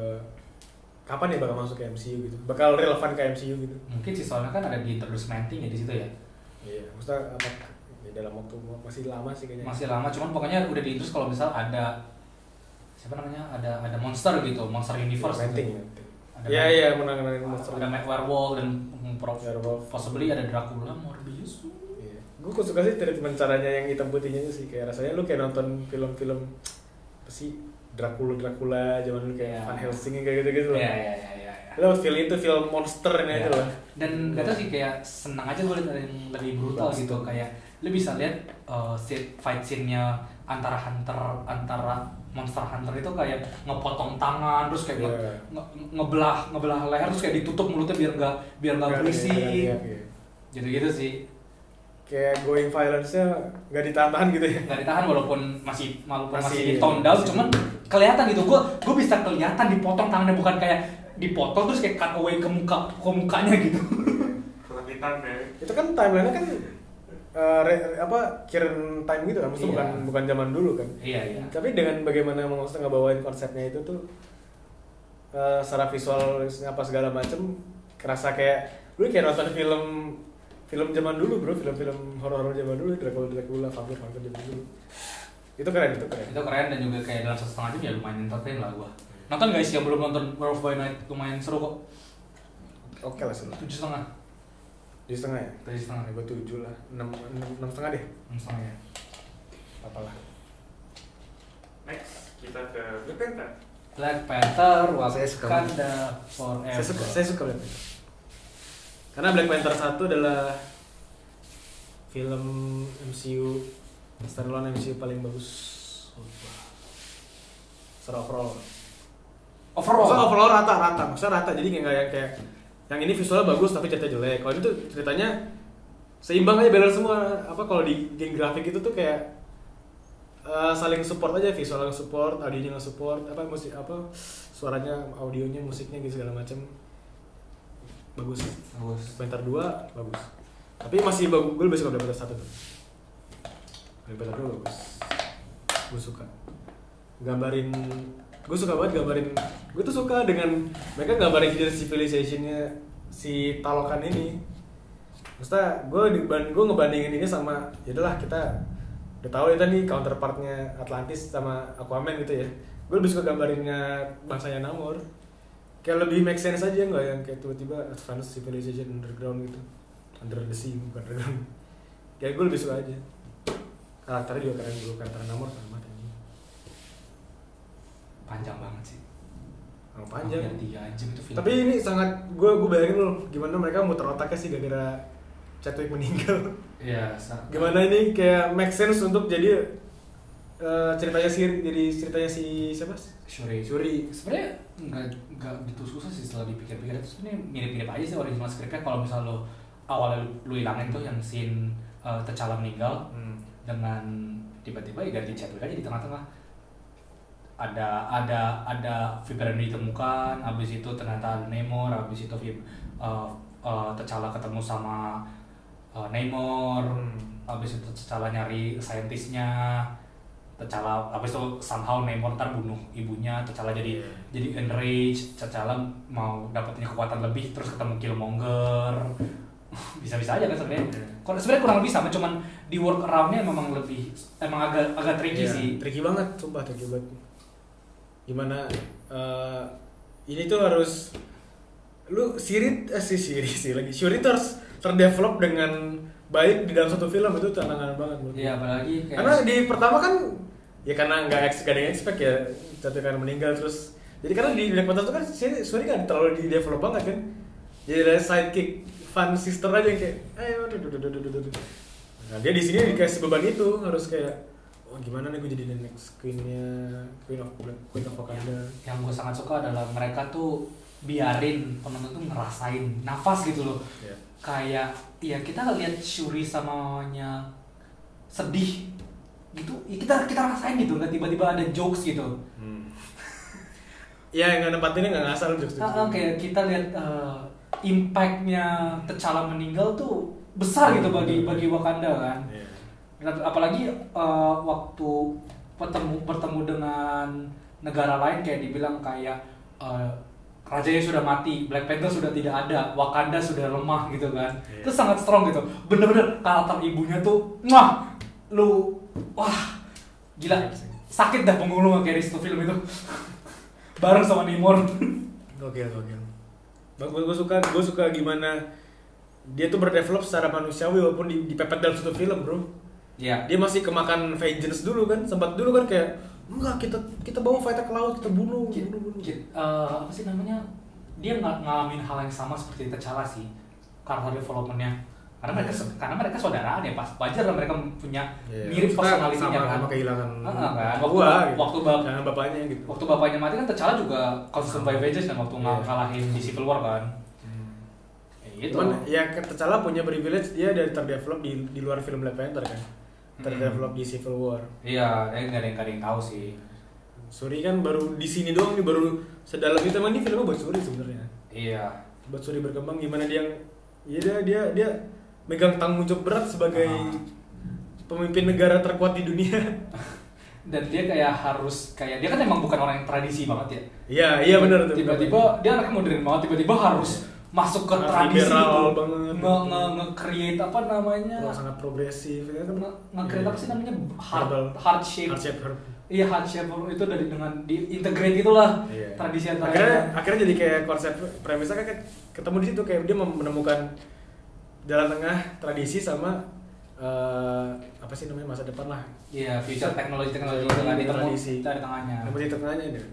kapan ya bakal masuk ke MCU gitu? Bakal relevan ke MCU gitu? Mungkin sih soalnya kan ada di introduce Manting ya di situ ya. Iya, maksudnya apa? Ya, dalam waktu masih lama sih kayaknya. Masih lama, cuman pokoknya udah di introduce kalau misal ada siapa namanya? Ada monster gitu, monster universe. Manting. Gitu. Iya, menang monster. Ada werewolf dan werewolf. Possibly ada Dracula, Morbius. Iya. Gue suka sih treatment caranya yang hitam putihnya itu sih, kayak rasanya lu kayak nonton film-film apa sih? Dracula zaman dulu kayak Van Helsing kayak gitu-gitu loh. Iya. Lo film itu film monsternya itu loh. Dan gak tau sih kayak senang aja gue liat ada yang lebih brutal gitu, kayak lu bisa lihat fight scene-nya antara monster hunter itu kayak ngepotong tangan terus kayak ngebelah leher terus kayak ditutup mulutnya biar nggak berisik. Gitu sih. Kayak going violence-nya nggak ditahan gitu ya? Nggak ditahan walaupun masih di tone down, cuman kelihatan gitu. Gue bisa kelihatan dipotong tangannya, bukan kayak dipotong terus kayak cut away ke mukanya gitu. Kelanjutan deh. Itu kan timeline-nya kan current time gitu kan, maksudnya bukan zaman dulu kan. Iya. Tapi dengan bagaimana maksudnya ngebawain konsepnya itu tuh secara visual apa segala macem, kerasa kayak lu kayak nonton film zaman dulu bro, film horor zaman dulu, Dracula, vampir zaman dulu. Itu keren. Itu keren dan juga kayak dalam 1,5 jam ya lumayan entertain lah gua. Nonton guys yang belum nonton Werewolf by Night, lumayan seru kok. Oke lah seru. 7,5. 7,5 ya? 7,5. Ya gua 7 lah. 6,5 deh. 6,5 ya. Apalah. Next kita ke Black Panther, Saya suka Wakanda Forever. Saya suka Black Panther. Karena Black Panther 1 adalah film MCU, standalone MCU paling bagus secara overall rata, maksudnya rata, jadi nggak kayak yang ini visualnya bagus tapi ceritanya jelek. Kalau itu ceritanya seimbang aja, balance semua. Apa kalau di game grafik itu tuh kayak saling support aja, visualnya support, audionya support, apa musik apa suaranya, audionya, musiknya gitu segala macam. Bagus. Panther 2 bagus. Tapi masih bagus, gue lebih suka Black Panther 1 tuh. Black Panther 2 bagus. Gue suka. Gue suka banget gambarin. Gue tuh suka dengan mereka gambarin hidden civilization-nya si Talokan ini. Maksudnya gue ngebandingin ini sama, yaudahlah kita udah tahu ya tadi counterpartnya Atlantis sama Aquaman gitu ya. Gue lebih suka gambarinnya bangsanya Namor. Kayak lebih make sense aja, nggak yang kayak tiba-tiba advanced civilization underground gitu, under the sea, bukan underground. Kayak gue lebih suka aja. Karakternya juga keren dulu, karakter Namor sama tadi. Panjang banget sih. Panjang. 3 jam itu film. Tapi ini sangat gue bayangin loh gimana mereka muter otaknya sih gara-gara Chadwick meninggal. Iya. Gimana ini kayak make sense untuk jadi ceritanya si siapa? Shuri. Sebenarnya nggak gitu susah sih setelah dipikir-pikir. Itu sebenarnya mirip-mirip aja sih original scriptnya. Kalau misal lo awalnya lu hilangin tuh yang scene T'Challa meninggal dengan tiba-tiba ya ganti Chadwick aja di tengah-tengah. Ada Vibranium ditemukan, habis itu ternyata ada Namor, habis itu T'Challa ketemu sama Namor, habis itu T'Challa nyari saintisnya. T'Challa habis itu somehow Namor ntar bunuh ibunya, T'Challa jadi enraged, T'Challa mau dapetin kekuatan lebih terus ketemu Killmonger. Bisa-bisa aja kan sebenarnya. Sebenarnya kurang lebih sama, cuman di work around-nya emang agak tricky sih. Tricky banget, sumpah tricky banget. Gimana ini tuh harus lu Shuri tuh harus terdevelop dengan baik di dalam satu film, itu tantangan banget menurut gue. Iya, apalagi kayak karena di pertama kan ya karena nggak ada yang expect ya Chadwick kan meninggal terus. Jadi karena di Black Panther tuh kan Shuri kan terlalu di develop banget kan. Jadi ada sidekick fun sister aja yang kayak ayo. Nah, dia di sini dikasih beban itu harus kayak gimana nih gue jadi the next Queen of Wakanda. Yang gue sangat suka adalah mereka tuh biarin penonton tuh ngerasain nafas gitu loh. kayak ya kita lihat Shuri samanya sedih gitu, ya kita rasain gitu, nggak tiba-tiba ada jokes gitu. Ya yang nempatinnya nggak ngasal jokes. Kayak kita lihat impact-nya T'Challa meninggal tuh besar gitu bagi Wakanda kan. Dan apalagi waktu bertemu dengan negara lain kayak dibilang kayak rajanya sudah mati, Black Panther sudah tidak ada, Wakanda sudah lemah gitu kan. Itu sangat strong gitu. Bener-bener karakter ibunya tuh, wah, gila. Sakit dah punggung lu nge-carry itu film itu. Bareng sama Namor. Gokil. Gue suka gimana dia tuh berdevelop secara manusiawi walaupun dipepet dalam satu film, bro. Iya. Dia masih kemakan vengeance dulu kan, sempat dulu kan kayak enggak kita bawa fighter ke laut, kita bunuh. Apa sih namanya? Dia nggak ngalamin hal yang sama seperti T'Challa sih, karakter developmentnya. Karena mereka saudaraan ya, pas wajar lah mereka punya mirip personalitinya kan. Sama kehilangan kan. Waktu bapaknya gitu. Waktu bapaknya mati kan T'Challa juga consumed by vengeance kan waktu ngalahin di Civil War kan. Gitu. Cuman ya T'Challa punya privilege, dia dari terdevelop di luar film Black Panther kan. Terdevelop di Civil War. Iya, nggak ada yang tahu sih. Shuri kan baru di sini doang nih, baru sedalam itu. Emang ini filmnya buat Shuri sebenarnya. Iya. Buat Shuri berkembang gimana dia dia megang tanggung jawab berat sebagai pemimpin negara terkuat di dunia. Dan dia dia kan emang bukan orang yang tradisi banget ya. Iya benar tuh. Tiba-tiba dia anaknya modern banget, tiba-tiba harus masuk ke tradisi liberal itu. banget. Nge-create apa namanya? Sangat progresif ya kan. Nge-create apa sih namanya? Heart shape. Iya, heart shape itu dengan di-integrate itulah tradisi antara. Akhirnya jadi kayak konsep premisnya kan ketemu di situ, kayak dia menemukan jalan tengah tradisi sama apa sih namanya, masa depan lah. Iya, future teknologi itu kan ditemu dari tengahnya. Di tengahnya deh.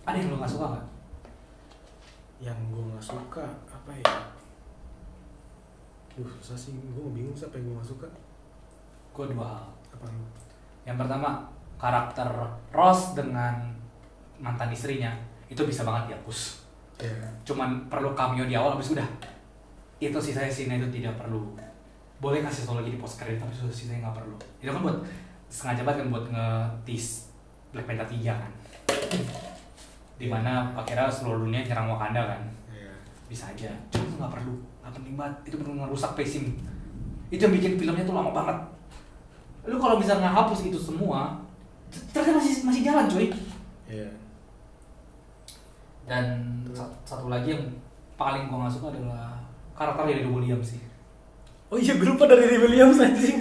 Ada yang lo nggak suka nggak? Yang gue nggak suka apa ya? Susah sih, gue bingung siapa yang gue nggak suka. Gue 2 hal. Apa? Yang pertama, karakter Ross dengan mantan istrinya itu bisa banget dihapus. Cuman perlu cameo di awal, habis udah. Itu sisanya scene itu tidak perlu. Boleh kasih satu lagi di post credit, tapi sisanya nggak perlu. Itu kan buat sengaja banget kan buat nge-tease Black Panther 3 kan. Dimana akhirnya seluruh dunia nyerang Wakanda kan. Bisa aja. Cuma itu nggak perlu, nggak penting banget. Itu benar-benar merusak pacing. Itu yang bikin filmnya tuh lama banget. Lu kalau bisa ngehapus itu semua, ternyata masih jalan cuy. Dan satu lagi yang paling gua nggak suka adalah karakter dari Williams sih. Oh iya, gue lupa dari Williams anjing.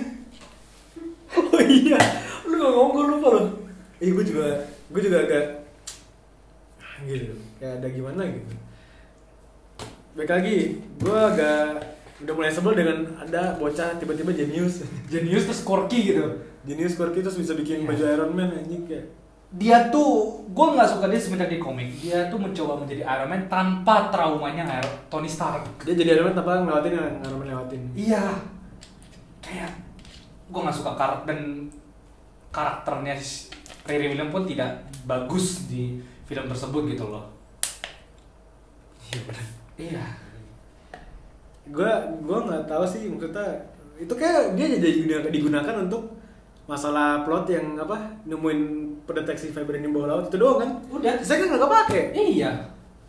Oh iya, lu nggak ngomong, gue lupa loh. Gue juga agak gitu, kayak ada gimana gitu. Baik lagi, gue agak udah mulai sebel dengan ada bocah tiba-tiba jenius Terus quirky gitu. Jenius quirky terus bisa bikin baju Iron Man anjing kayak. Dia tuh, gue nggak suka dia semenjak di komik. Dia tuh mencoba menjadi Iron Man tanpa traumanya Tony Stark. Dia jadi Iron Man tanpa ngelewatin yang Iron Man lewatin. Iya, kayak gue nggak suka karakternya Riri Williams pun tidak bagus di film tersebut gitu loh. Iya benar. Iya. Gue nggak tahu sih, maksudnya itu kayak dia jadi digunakan untuk masalah plot yang apa, nemuin pendeteksi vibranium bawah laut itu doang kan. Udah, saya kan nggak kepake. Iya.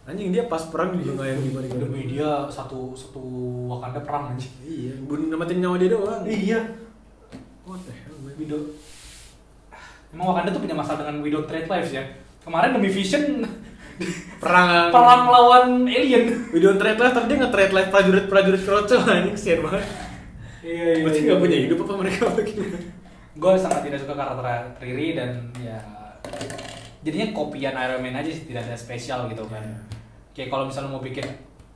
Anjing, dia pas perang juga nggak yang gimana. Demi dia satu Wakanda perang anjing. Iya, namatin nyawa dia doang. Iya. What the hell, man? Emang Wakanda tuh punya masalah dengan we don't trade lives ya. Kemarin demi Vision perang lawan alien. We don't trade lives, tapi dia nge-trade life prajurit kroco anjing, kesian banget. Iya. Berarti nggak punya hidup apa mereka begini? Gue sangat tidak suka karakter Riri dan ya jadinya kopian Iron Man aja sih, tidak ada spesial gitu kan. Kayak kalau misalnya mau bikin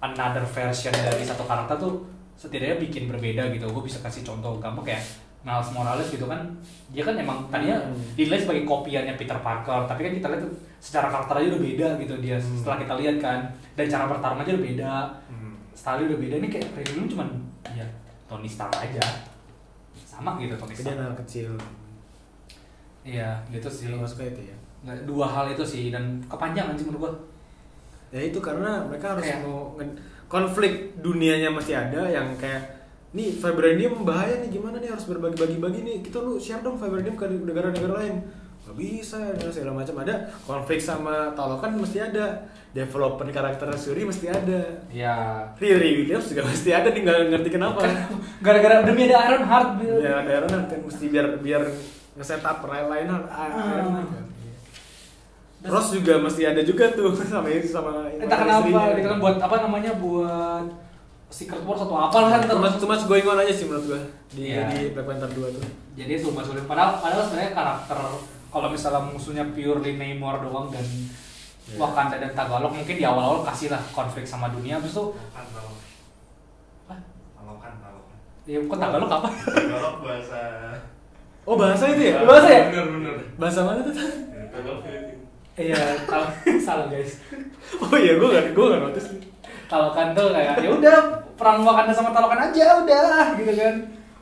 another version dari satu karakter tuh setidaknya bikin berbeda gitu. Gue bisa kasih contoh gampang kayak Miles Morales gitu kan. Dia kan emang tadinya dinilai sebagai kopiannya Peter Parker, tapi kan kita lihat secara karakter aja udah beda gitu dia. Setelah kita lihat kan, dan cara bertarung aja udah beda, style udah beda. Ini kayak Riri cuman ya Tony Stark aja. Sama gitu Tony Stark. Dia anak kecil. Iya, gitu sih. Nggak suka itu ya. Dua hal itu sih, dan kepanjangan sih menurut gua. Ya itu karena mereka harus konflik dunianya masih ada yang kayak nih vibranium bahaya nih, gimana nih harus berbagi-bagi nih, kita lu share dong vibranium ke negara-negara lain. Gak bisa, segala macam. Ada konflik sama Talokan mesti ada, development karakter Shuri mesti ada. Ya. Riri Williams juga mesti ada nih, nggak ngerti kenapa. Gara-gara demi ada Ironheart. Ya ada Ironheart kan mesti biar nge-setup Ironheart kan. Ross juga mesti ada juga tuh sama entah kenapa gitu kan, buat apa namanya, buat Secret Wars atau apa lah, cuma going on aja sih menurut gua di Black Panther 2 tuh. Jadi itu maksudnya padahal sebenarnya karakter, kalau misalnya musuhnya purely Namor doang dan Wakanda dan Tagalog, mungkin di awal-awal kasih lah konflik sama dunia, habis itu Talokan. Ya kok Tagalog apa? Tagalog bahasa. Oh bahasa itu ya? Bahasa ya? Bener. Bahasa mana tuh? Tagalog Filipina. Iya, salah guys. Oh iya, gua nggak notice. Talokan tuh kayak ya udah perang Wakanda sama Talokan aja udah gitu kan.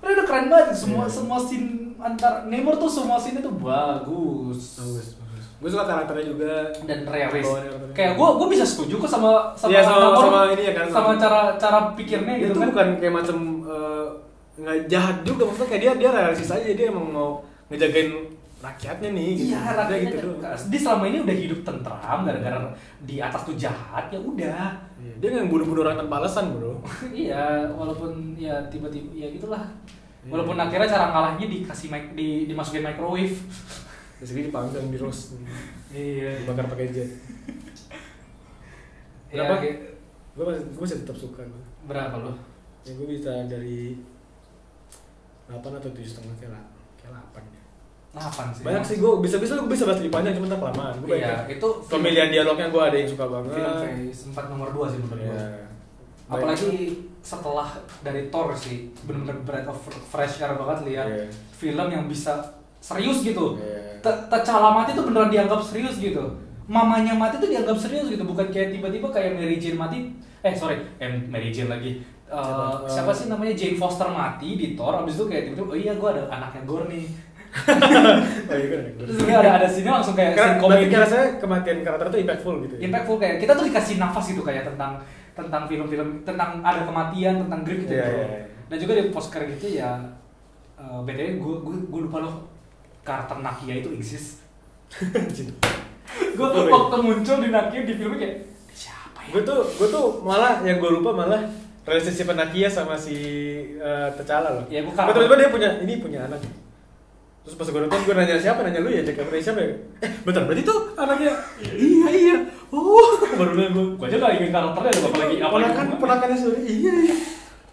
Udah keren banget semua scene antar Namor tuh, semua scene itu bagus. Gue suka karakternya juga dan realis. Kayak gue bisa setuju kok sama ini ya kan. Sama cara pikirnya gitu itu kan. Bukan kayak macam nggak jahat juga, maksudnya kayak dia realistis aja, dia emang mau ngejagain rakyatnya nih gitu. Iya, rakyatnya gitu. Dia selama ini udah hidup tentram gara-gara di atas tuh jahat, ya udah. Iya, dia nggak bunuh-bunuh orang tanpa alasan, bro. Iya, walaupun ya tiba-tiba ya gitulah. Walaupun akhirnya cara ngalahnya dimasukin microwave. Terus dipanggang di roast. Iya, dibakar pakai jet. Berapa? Gue masih tetap suka. Berapa lo? Ya gue bisa dari 8 atau 7,5 kayak 8. 8 sih. Banyak sih, gue bisa bahas lebih panjang, cuma tak kelamaan. Iya, itu pemilihan dialognya gue ada yang suka banget. Film phase 4 nomor 2 sih menurut gue. Apalagi setelah dari Thor sih, benar-benar breath of fresh air banget lihat film yang bisa serius gitu. T'Challa mati tuh beneran dianggap serius gitu. Mamanya mati tuh dianggap serius gitu, bukan kayak tiba-tiba kayak Mary Jane mati. Mary Jane lagi. Siapa sih namanya, Jane Foster mati di Thor, abis itu kayak tiba-tiba oh iya gue ada anaknya Gore nih. Terus ada sini langsung kayak scene komedi. Berarti rasanya kematian karakter itu impactful gitu ya? Impactful, kayak kita tuh dikasih nafas gitu kayak tentang film-film, tentang ada kematian, tentang grief gitu. Dan juga di post credit gitu ya, btw gue lupa loh karakter Nakia itu exist. Gue waktu muncul di Nakia di filmnya kayak siapa ya? Gue tuh malah yang gue lupa malah relationship Nakia sama si T'Challa loh. Ya, tiba-tiba dia punya anak. Terus pas gue nonton, gue nanya siapa, nanya lu ya, cek siapa ya? Bentar, berarti tuh anaknya? Iya. Oh, baru nanya gue aja gak ingin karakternya, ada ponakannya Shuri. Iya.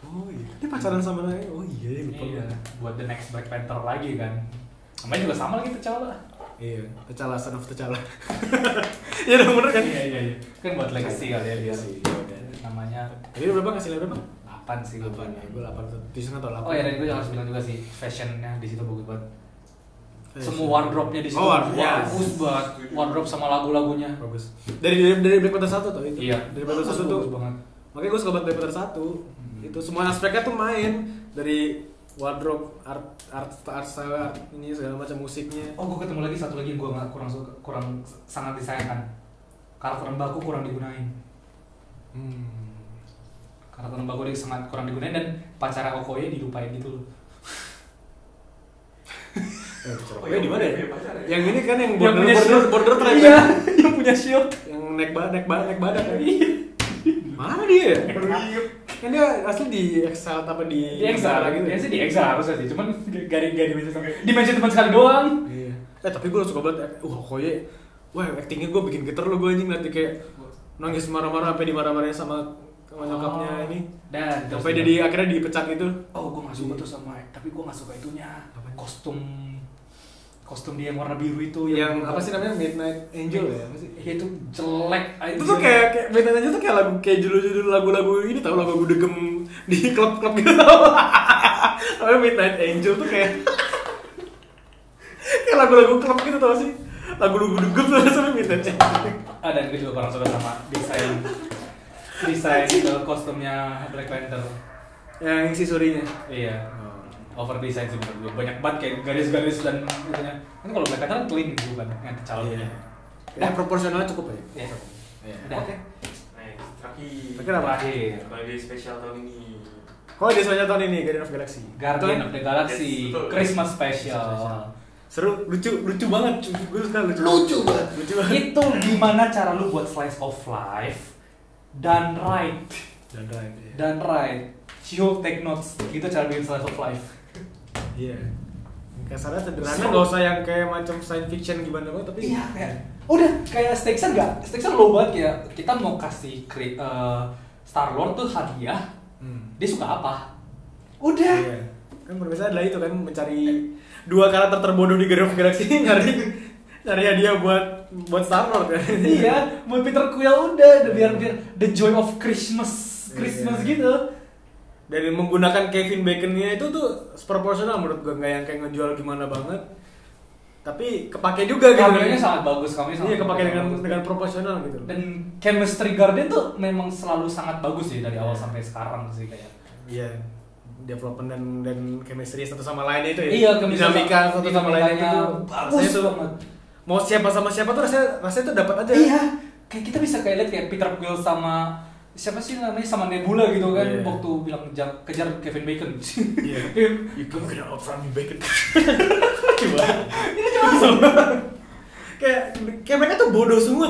Oh iya, dia pacaran sama anaknya. Oh iya, lupa. Iya, buat the next Black Panther lagi kan. Namanya juga sama lagi T'Challa. Iya, T'Challa, son of T'Challa. Iya dong, bener kan? Iya. Kan buat legacy kali ya dia. Namanya. Jadi berapa, ngasih berapa? 8 sih. 8 ya, gue 8. Tujuan atau 8. Oh iya, dan gue harus bilang juga sih, fashionnya di situ bagus banget. Semua wardrobe-nya di situ bagus banget. Wardrobe sama lagu-lagunya bagus. Dari Black Panther 1 tuh itu. Iya. Dari Black Panther 1 tuh bagus banget. Makanya gue suka banget Black Panther 1. Itu semua aspeknya tuh main, dari wardrobe, art style, ini segala macam, musiknya. Oh, gue ketemu lagi satu lagi yang gue kurang sangat disayangkan. Karakter Mbaku kurang digunain. Karakter Mbaku dia sangat kurang digunain dan pacara Okoye dilupain gitu loh. Di mana ya? Yang ini kan yang border tribe. Iya, yang punya shield. Yang naik badak kan. Mana dia? Kan dia asli di Exile apa di Exile gitu. Ya sih di Exile harusnya sih, cuman gak dimention sampai. Dimention cuma sekali doang. Iya. Tapi gue suka banget. Koye. Wah, actingnya gue bikin geter lo, gue anjing, nanti kayak nangis marah-marah sampai dimarah-marahin sama nyokapnya ini. Dan sampai dia akhirnya dipecat gitu. Oh, gue gak suka tuh sama, tapi gue gak suka itunya. Kostum dia yang warna biru itu yang apa sih namanya, Midnight Angel ya? Itu jelek. Itu tuh kayak Midnight Angel tuh kayak lagu, kayak judul lagu-lagu ini, tau, lagu degem di klub-klub gitu. Tapi Midnight Angel tuh kayak lagu-lagu klub gitu, tau sih? Lagu-lagu degem tuh sama Midnight Angel. Dan gue juga kurang suka sama desain itu kostumnya Black Panther. Yang si Shuri-nya. Iya. Over design sih menurut gue, banyak banget kayak garis-garis dan itunya. Kan kalau Black Panther clean gitu kan, yang calonnya. Ya proporsionalnya cukup ya. Iya. Iya. Udah. Oke. Terakhir terakhir sebagai spesial tahun ini. Kalau di spesial tahun ini Guardian of Galaxy. Guardian of the Galaxy, Yes, Christmas special. Seru, lucu banget. Gue suka Lucu banget. Itu gimana cara lu buat slice of life dan right. Dan right. She-Hulk take notes. Gitu cara bikin slice of life. Iya. Kasarnya sederhana, nggak usah yang kayak macam science fiction gimana banget, tapi iya kayak udah kayak stakesnya nggak, stakesnya low banget kayak kita mau kasih Star Lord tuh hadiah, dia suka apa? Udah. Iya. Kan perbedaannya adalah itu kan mencari dua karakter terbodoh di Guardian of Galaxy nyari hadiah buat Star Lord kan. Iya, buat Peter Quill udah biar the joy of Christmas gitu. Dan menggunakan Kevin Bacon-nya itu tuh proporsional menurut gue, nggak yang kayak ngejual gimana banget. Tapi kepake juga gitu. Cameo-nya sangat bagus, Iya, kepake dengan proporsional gitu. Dan chemistry Guardian tuh memang selalu sangat bagus sih dari awal sampai sekarang sih kayak. Iya. Development dan chemistry satu sama lainnya itu ya. Iya, dinamika satu sama lainnya itu bagus banget. Mau siapa sama siapa tuh rasanya tuh dapat aja. Iya. Kayak kita bisa kayak lihat kayak Peter Quill sama siapa sih namanya sama Nebula gitu kan, waktu bilang kejar Kevin Bacon. Iya. You come get out from me Bacon. Coba. Ini cuma kayak mereka tuh bodoh semua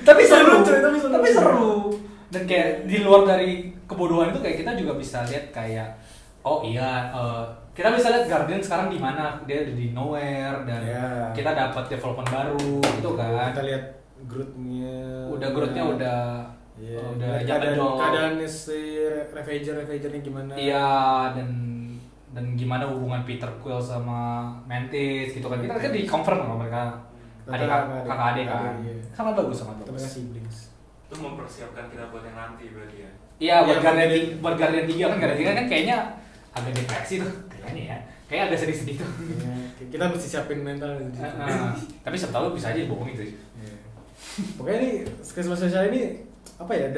tapi seru. Dan kayak di luar dari kebodohan itu kayak kita juga bisa lihat kayak oh iya kita bisa lihat Guardian sekarang di mana, dia ada di nowhere dan kita dapat development baru gitu kan. Kita lihat Groot-nya udah keadaan si Ravager-nya gimana. Iya, dan gimana hubungan Peter Quill sama Mantis gitu kan. Kita kan di confirm sama mereka kakak adik kan. Sangat bagus. Mereka siblings. Itu mempersiapkan kita buat yang nanti berarti ya. Iya, buat Guardian 3 kan. Guardian 3 kan kayaknya agak depresi tuh kayaknya ya. Kayak agak sedih-sedih tuh. Iya, kita mesti siapin mental. Tapi siapa tahu bisa aja dibohongin sih. Pokoknya ini Christmas special ini apa ya,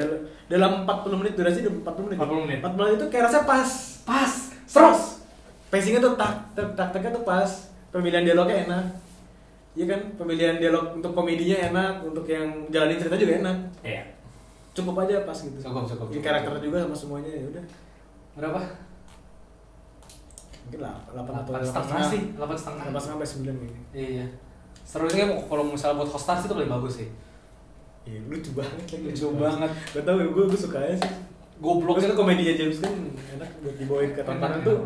dalam 40 menit durasi, 40 menit itu kayak rasanya pas terus pacingnya tuh taktiknya tuh pas, pemilihan dialognya enak, iya kan, pemilihan dialog untuk komedinya enak, untuk yang jalanin cerita juga enak. Iya, cukup aja pas gitu. Cukup. Karakter juga sama semuanya, ya udah. Berapa? Mungkin 8 sih, 8,5 sampai 9 gitu. Iya, seru sih kalau misalnya buat Hostars itu paling bagus sih. Iya, lucu banget. Gak tau, gue suka aja sih. Goblok kan komedinya James Gunn enak buat dibawain ke tontonan tuh.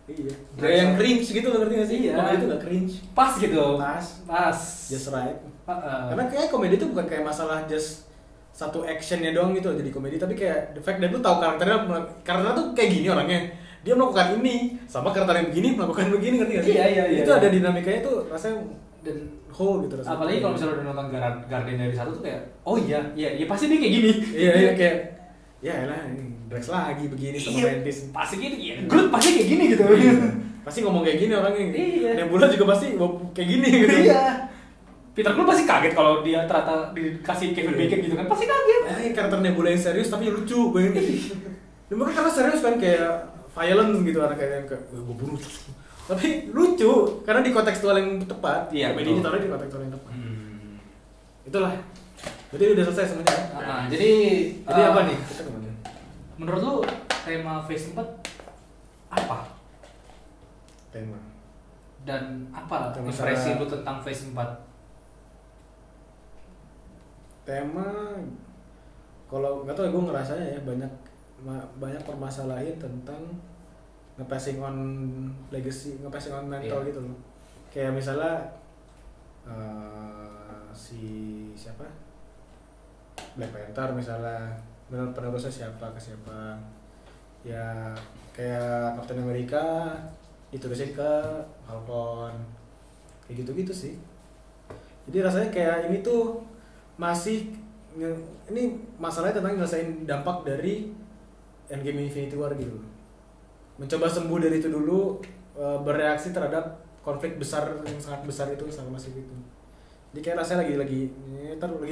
Iya. Gak yang cringe gitu, ngerti gak sih? Iya. Komedi itu gak cringe. Pas gitu. Pas. Just right. Karena kayak komedi itu bukan kayak masalah just satu actionnya doang gitu jadi komedi, tapi kayak the fact that lu tahu karakternya tuh kayak gini orangnya. Dia melakukan ini sama karakter yang begini melakukan begini, ngerti gak sih? Iya. Itu ada dinamikanya tuh rasanya dan whole gitu rasanya. Apalagi kalau misalnya udah nonton Guardian dari 1 tuh kayak oh iya pasti dia kayak gini. Iya kayak ya elah Drax lagi begini sama Mantis. Pasti gini ya. Groot pasti kayak gini gitu. Pasti ngomong kayak gini orangnya. Iya. Nebula juga pasti kayak gini gitu. Iya. Peter Quill pasti kaget kalau dia ternyata dikasih Kevin Bacon gitu kan. Pasti kaget. Karakter Nebula yang serius tapi lucu banget. Ya mungkin karena serius kan kayak violence gitu, kayak gue bunuh. Tapi lucu karena di kontekstual yang tepat. Iya, komedi ditaruh di kontekstual yang tepat. Itulah. Berarti udah selesai semuanya. Jadi apa nih? Kita kemana? Menurut lu tema Phase 4 apa? Tema. Dan apa tema impresi lu tentang Phase 4? Tema kalau nggak tahu gue ngerasanya ya banyak permasalahan tentang nge-passing on legacy, nge-passing on mental gitu loh. Kayak misalnya si siapa? Black Panther misalnya, penerusnya siapa ke siapa? Ya kayak Captain America ditulisin ke Falcon. Kayak gitu-gitu sih. Jadi rasanya kayak ini tuh masih ini masalahnya tentang ngerasain dampak dari Endgame Infinity War gitu. Mencoba sembuh dari itu dulu, bereaksi terhadap konflik besar yang sangat besar itu sama masih gitu. Jadi kayak rasanya lagi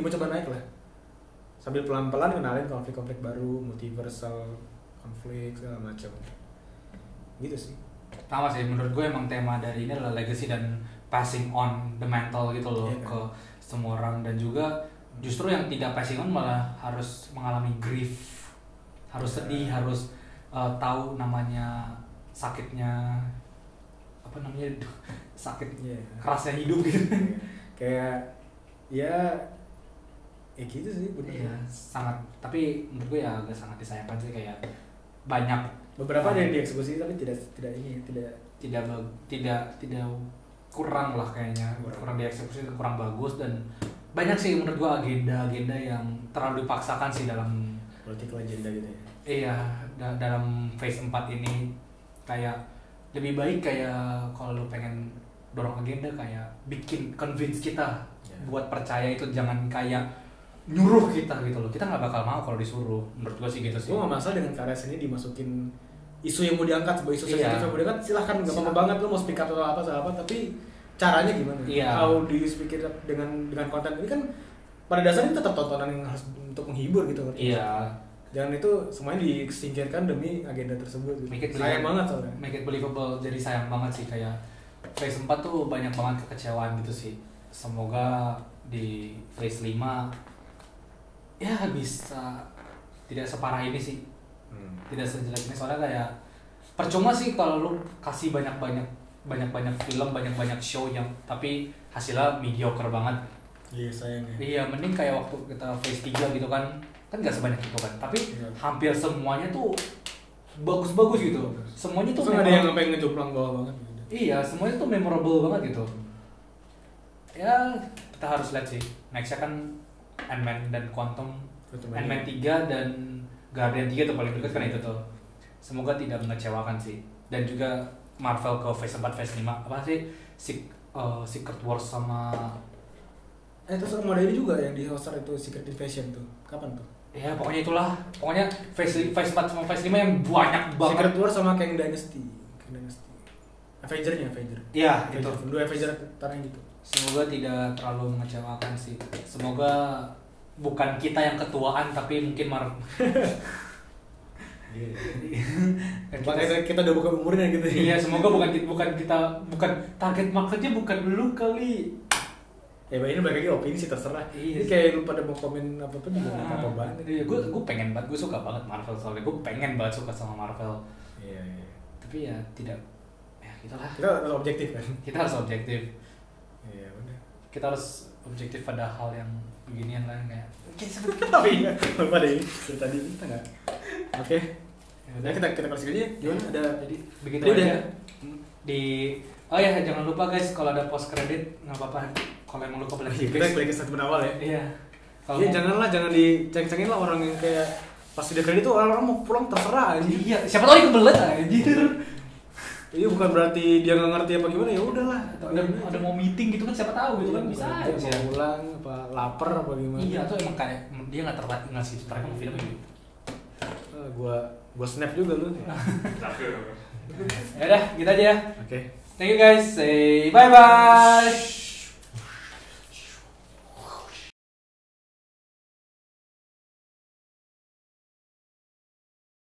mencoba naik lah. Sambil pelan-pelan kenalin konflik-konflik baru, multiversal konflik segala macam. Gitu sih. Sama sih, menurut gue emang tema dari ini adalah legacy dan passing on the mental gitu loh ke semua orang, dan juga Justru yang tidak passion malah harus mengalami grief, harus sedih, harus tahu namanya sakitnya apa namanya sakit kerasnya hidup gitu. Kayak ya gitu sih benar. Iya, sangat. Tapi menurut gue ya agak sangat disayangkan sih, kayak banyak beberapa ada yang dieksekusi tapi tidak kurang lah kayaknya, kurang dieksekusi, kurang bagus, dan banyak sih menurut gua agenda-agenda yang terlalu dipaksakan sih dalam political agenda gitu ya. Iya, dalam phase 4 ini kayak lebih baik kayak kalau lu pengen dorong agenda kayak bikin convince kita buat percaya itu, jangan kayak nyuruh kita gitu loh. Kita nggak bakal mau kalau disuruh, menurut gua sih gitu sih. Gua nggak masalah dengan karya seni dimasukin isu yang mau diangkat, sebuah isu sensitif yang mau diangkat, silahkan, nggak apa-apa banget lu mau speak up atau apa, tapi caranya gimana? How do you speak it up dengan konten ini kan pada dasarnya tetap tontonan yang harus untuk menghibur gitu kan? Iya. Jangan itu semuanya disingkirkan demi agenda tersebut. Gitu. Sayang banget soalnya. Make it believable, jadi sayang banget sih, kayak phase 4 tuh banyak banget kekecewaan gitu sih. Semoga di phase 5 ya bisa tidak separah ini sih. Tidak sejelek ini, soalnya kayak percuma sih kalau lu kasih banyak-banyak film, banyak-banyak show yang tapi hasilnya mediocre banget. Iya, sayangnya. Iya, mending kayak waktu kita phase 3 gitu kan gak sebanyak itu kan, tapi hampir semuanya tuh bagus-bagus gitu. Semuanya tuh ada yang sampai ngejomplang bawah banget gitu. Iya, semuanya tuh memorable banget gitu. Ya, kita harus lihat sih. Nextnya kan Ant-Man dan Quantum, Ant-Man 3 dan Guardian 3 tuh paling dekat kan itu tuh. Semoga tidak mengecewakan sih. Dan juga Marvel ke phase 4, phase 5 apa sih? Secret Wars sama terus sama ada ini juga yang di hoster itu Secret Invasion tuh. Kapan tuh? Ya pokoknya itulah. Pokoknya phase 4 sama phase 5 yang banyak banget. Secret Wars sama Kang Dynasty. Avenger. Iya, itu. Dua Avenger tarang gitu. Semoga tidak terlalu mengecewakan sih. Semoga bukan kita yang ketuaan tapi mungkin kita udah bukan umurnya gitu. Iya, semoga bukan target marketnya bukan lu kali. Ya ini balik lagi opini sih, terserah. Iya. Ini kayak lu pada mau komen apa-apa juga enggak apa-apa banget. Iya, gue pengen banget, gue suka banget Marvel soalnya. Gue pengen banget suka sama Marvel. Iya. Tapi ya tidak, ya gitulah. Kita harus objektif kan. Kita harus objektif. Iya, benar. Kita harus objektif pada hal yang beginian lah kayak. Tapi enggak lupa deh dari tadi kita enggak. Oke. Ya kita kasih aja. Gimana? Ada jadi begitu aja. Oh ya, jangan lupa guys, kalau ada post credit nggak apa-apa. Kalau emang lu kebelet kita balik ke statement awal ya. Iya. Iya, jangan diceng-cengin lah orang yang kayak pas udah kredit tuh orang mau pulang terserah aja. Iya, siapa tahu dia kebelet anjir. Iya, bukan berarti dia nggak ngerti apa gimana, ya udahlah. Ada mau meeting gitu kan, siapa tahu gitu kan, bisa aja. Mau pulang apa lapar apa gimana. Iya, atau emang kayak dia nggak tertarik ngasih tertarik sama film ini. Gua snap juga lu. Ya udah, gitu aja. Oke. Thank you guys. Say bye bye.